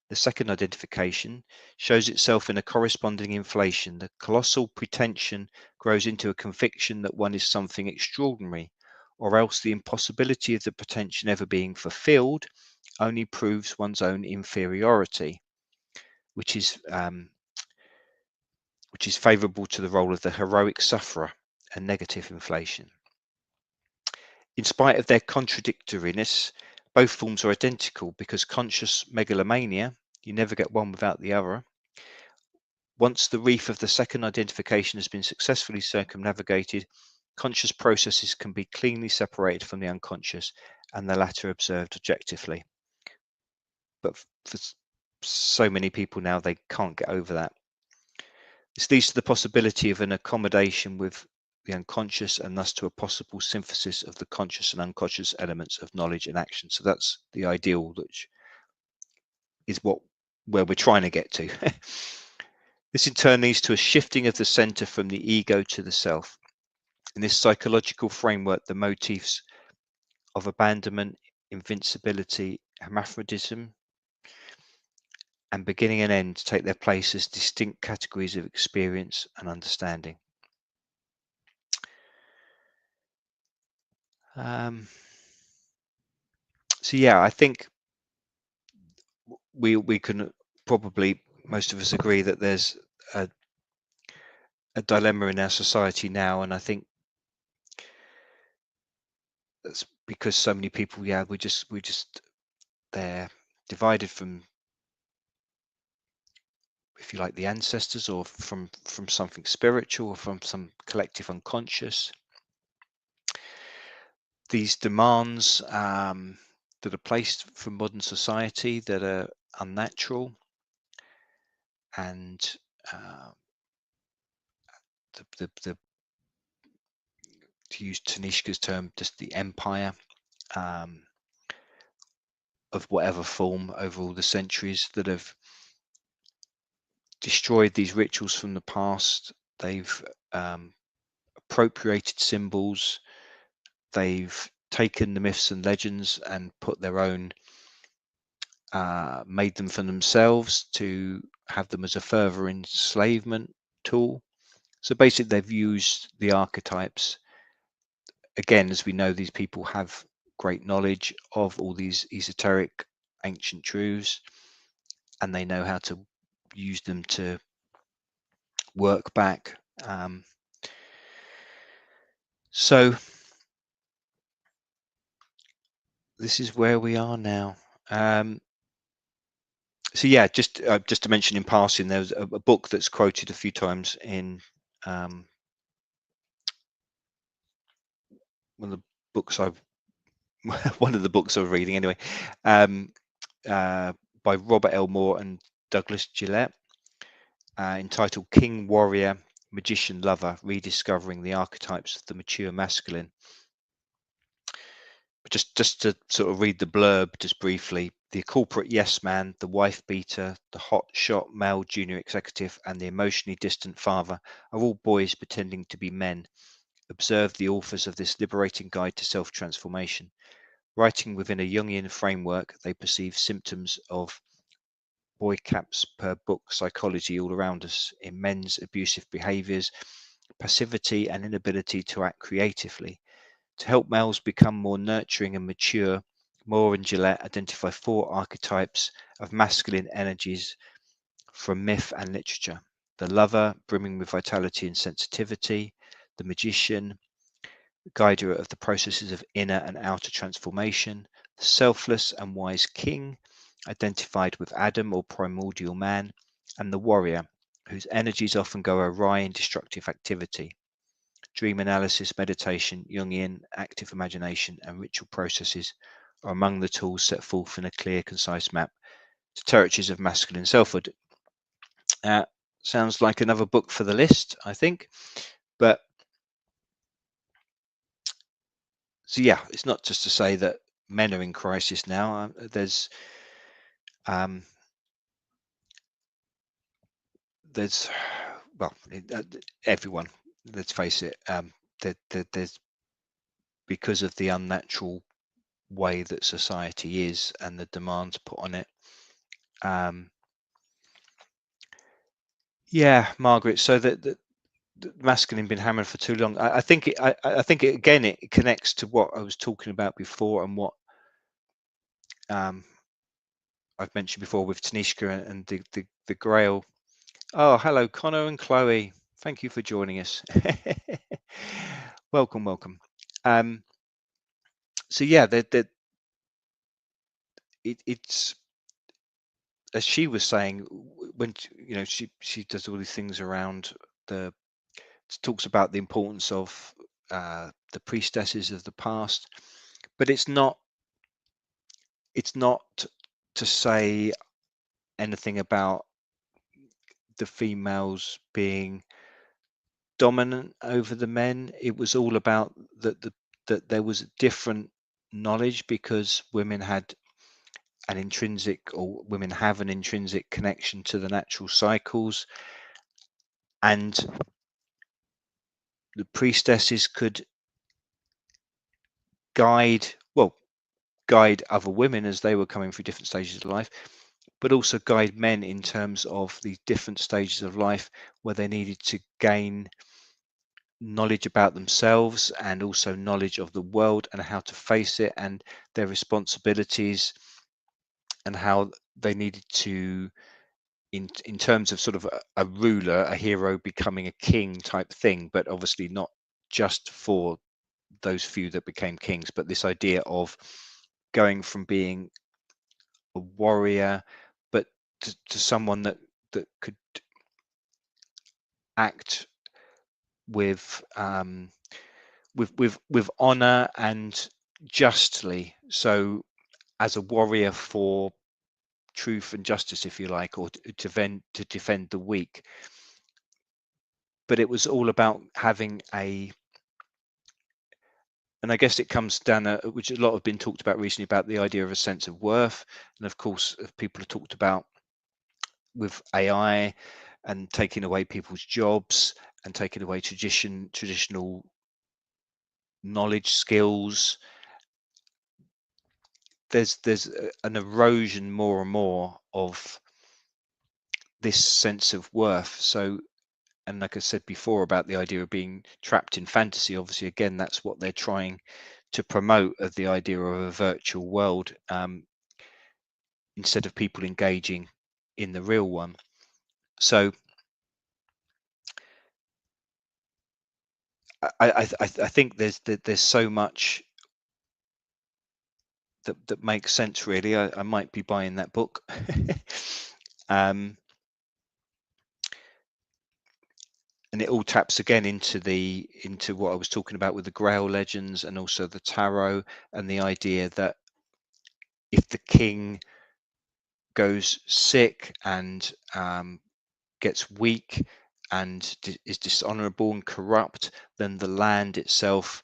the second identification, shows itself in a corresponding inflation. The colossal pretension grows into a conviction that one is something extraordinary, or else the impossibility of the pretension ever being fulfilled only proves one's own inferiority, which is favorable to the role of the heroic sufferer, a negative inflation. In spite of their contradictoriness, both forms are identical because conscious megalomania, you never get one without the other. Once the reef of the second identification has been successfully circumnavigated, conscious processes can be cleanly separated from the unconscious and the latter observed objectively. But for so many people now, they can't get over that. This leads to the possibility of an accommodation with the unconscious and thus to a possible synthesis of the conscious and unconscious elements of knowledge and action. So that's the ideal, which is where we're trying to get to. This in turn leads to a shifting of the center from the ego to the self. In this psychological framework, the motifs of abandonment, invincibility, hermaphrodism, and beginning and end take their place as distinct categories of experience and understanding. So yeah, I think we can probably, most of us agree that there's a dilemma in our society now, and I think that's because so many people, we just they're divided from, if you like, the ancestors, or from something spiritual, or from some collective unconscious. These demands that are placed from modern society that are unnatural, and the to use Tanishka's term, just the empire of whatever form over all the centuries that have destroyed these rituals from the past. They've appropriated symbols. They've taken the myths and legends and put their own, made them for themselves to have them as a further enslavement tool. So basically, they've used the archetypes. Again, as we know, these people have great knowledge of all these esoteric ancient truths, and they know how to use them to work back. So this is where we are now. So yeah, just to mention in passing, there's a book that's quoted a few times in one of the books I've one of the books I'm reading anyway, by Robert L. Moore and Douglas Gillette, entitled King, Warrior, Magician, Lover, Rediscovering the Archetypes of the Mature Masculine. Just to sort of read the blurb just briefly: the corporate yes man, the wife beater, the hot shot male junior executive, and the emotionally distant father are all boys pretending to be men. Observe the authors of this liberating guide to self-transformation. Writing within a Jungian framework, they perceive symptoms of boy caps per book psychology all around us, in men's abusive behaviors, passivity, and inability to act creatively. To help males become more nurturing and mature, Moore and Gillette identify 4 archetypes of masculine energies from myth and literature: the lover, brimming with vitality and sensitivity; the magician, guider of the processes of inner and outer transformation; the selfless and wise king, identified with Adam or primordial man; and the warrior, whose energies often go awry in destructive activity. Dream analysis, meditation, Jungian active imagination, and ritual processes are among the tools set forth in a clear, concise map to territories of masculine selfhood. Sounds like another book for the list, I think. But so yeah, it's not just to say that men are in crisis now. There's there's well, everyone. Let's face it. There's because of the unnatural way that society is and the demands put on it. Yeah, Margaret. So the masculine been hammered for too long. I think it. I think it again. It connects to what I was talking about before and what I've mentioned before with Tanishka and the Grail. Oh, hello, Connor and Chloe. Thank you for joining us. Welcome, welcome. So yeah, it's as she was saying when she does all these things around the talks about the importance of the priestesses of the past, but it's not to say anything about the females being dominant over the men. It was all about that there was different knowledge because women had an intrinsic, or women have an intrinsic connection to the natural cycles, and the priestesses could guide other women as they were coming through different stages of life, but also guide men in terms of the different stages of life where they needed to gain knowledge about themselves and also knowledge of the world and how to face it and their responsibilities, and how they needed to, in terms of sort of a ruler, a hero becoming a king type thing, but obviously not just for those few that became kings, but this idea of going from being a warrior but to someone that could act with with honor and justly, so as a warrior for truth and justice, if you like, or to defend the weak. But it was all about having and I guess it comes down, which a lot have been talked about recently, about the idea of a sense of worth. And of course, people have talked about with AI and taking away people's jobs and taking away traditional knowledge, skills. There's an erosion more and more of this sense of worth. So, and like I said before about the idea of being trapped in fantasy, obviously again that's what they're trying to promote, of the idea of a virtual world, instead of people engaging in the real one. So I think there's so much that makes sense, really. I might be buying that book. And it all taps again into what I was talking about with the Grail legends and also the tarot, and the idea that if the king goes sick and gets weak and is dishonorable and corrupt, then the land itself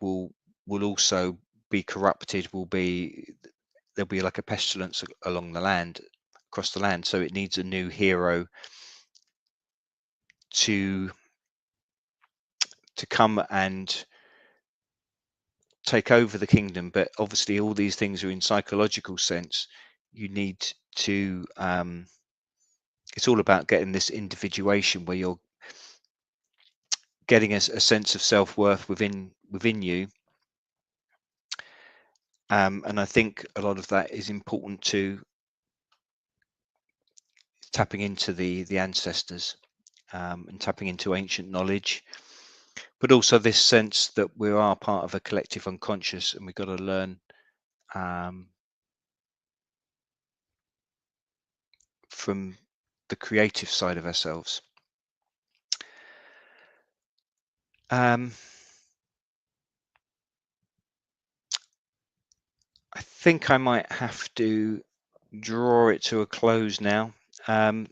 will also be corrupted. There'll be like a pestilence along the land, across the land. So it needs a new hero to come and take over the kingdom. But obviously all these things are in psychological sense. You need to it's all about getting this individuation where you're getting a sense of self-worth within you, and I think a lot of that is important to tapping into the ancestors, and tapping into ancient knowledge, but also this sense that we are part of a collective unconscious, and we've got to learn from the creative side of ourselves. I think I might have to draw it to a close now. I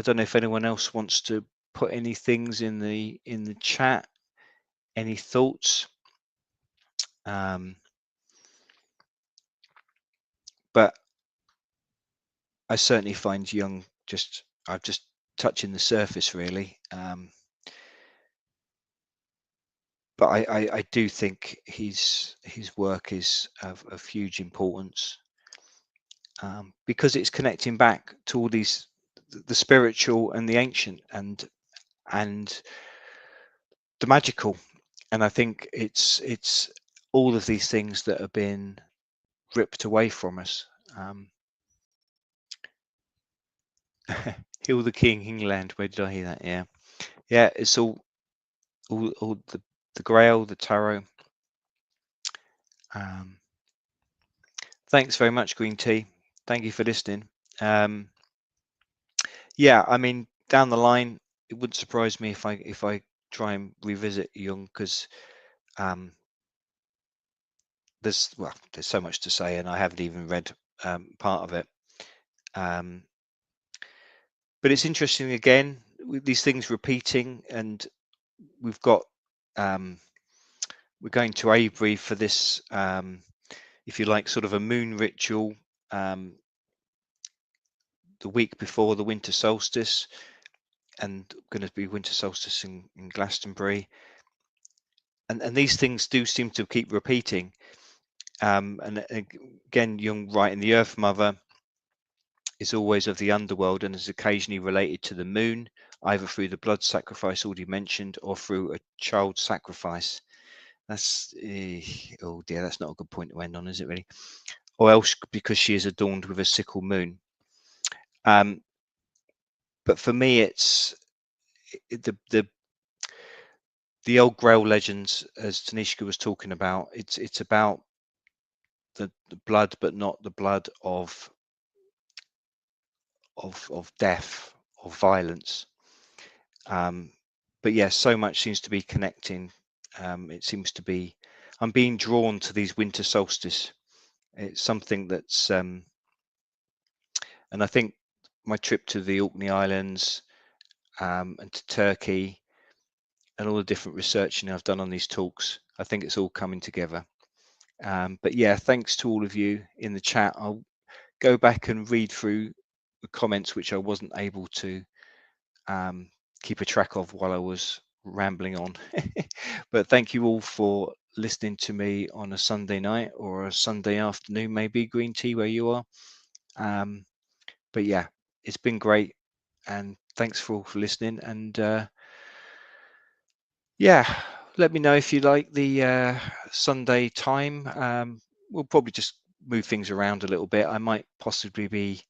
don't know if anyone else wants to put any things in the chat, any thoughts, but I certainly find Jung I've just touching the surface really. But I do think his work is of huge importance, because it's connecting back to all these, the spiritual and the ancient and the magical. And I think it's all of these things that have been ripped away from us. Heal the King, England. Where did I hear that? Yeah. It's all the Grail, the Tarot. Thanks very much, Green Tea. Thank you for listening. Yeah, I mean, down the line, it wouldn't surprise me if I try and revisit Jung, because there's so much to say, and I haven't even read part of it. But it's interesting again with these things repeating, and we've got we're going to Avebury for this, if you like, sort of a moon ritual the week before the winter solstice, and going to be winter solstice in Glastonbury, and these things do seem to keep repeating. And again, Jung writing, the Earth Mother is always of the underworld and is occasionally related to the moon, either through the blood sacrifice already mentioned or through a child sacrifice. That's oh dear, that's not a good point to end on, is it really? Or else because she is adorned with a sickle moon. But for me, it's the old Grail legends, as Tanishka was talking about. It's about the blood, but not the blood of death, of violence. But yeah, so much seems to be connecting. It seems to be, I'm being drawn to these winter solstice. It's something that's, and I think my trip to the Orkney Islands and to Turkey and all the different researching I've done on these talks, I think it's all coming together. But yeah, thanks to all of you in the chat. I'll go back and read through the comments which I wasn't able to keep a track of while I was rambling on. But thank you all for listening to me on a Sunday night or a Sunday afternoon, maybe, Green Tea, where you are. But yeah, it's been great, and thanks for all for listening. And yeah, let me know if you like the Sunday time. We'll probably just move things around a little bit. I might possibly be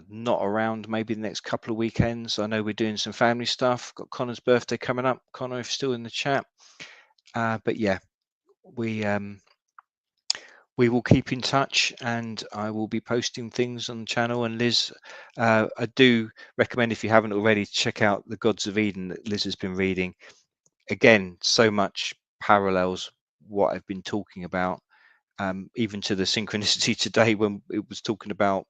not around maybe the next couple of weekends. I know we're doing some family stuff. Got Connor's birthday coming up. Connor, if you're still in the chat. But yeah, we will keep in touch, and I will be posting things on the channel. And Liz, I do recommend, if you haven't already, check out The Gods of Eden that Liz has been reading. Again, so much parallels what I've been talking about, even to the synchronicity today when it was talking about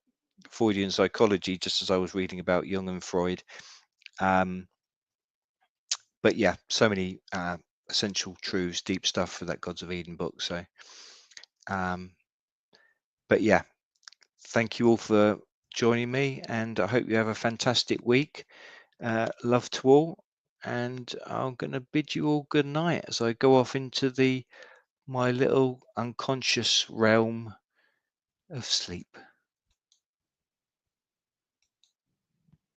Freudian psychology, just as I was reading about Jung and Freud. But yeah, so many essential truths, deep stuff for that Gods of Eden book. So but yeah, thank you all for joining me, and I hope you have a fantastic week. Love to all, and I'm going to bid you all good night as I go off into my little unconscious realm of sleep.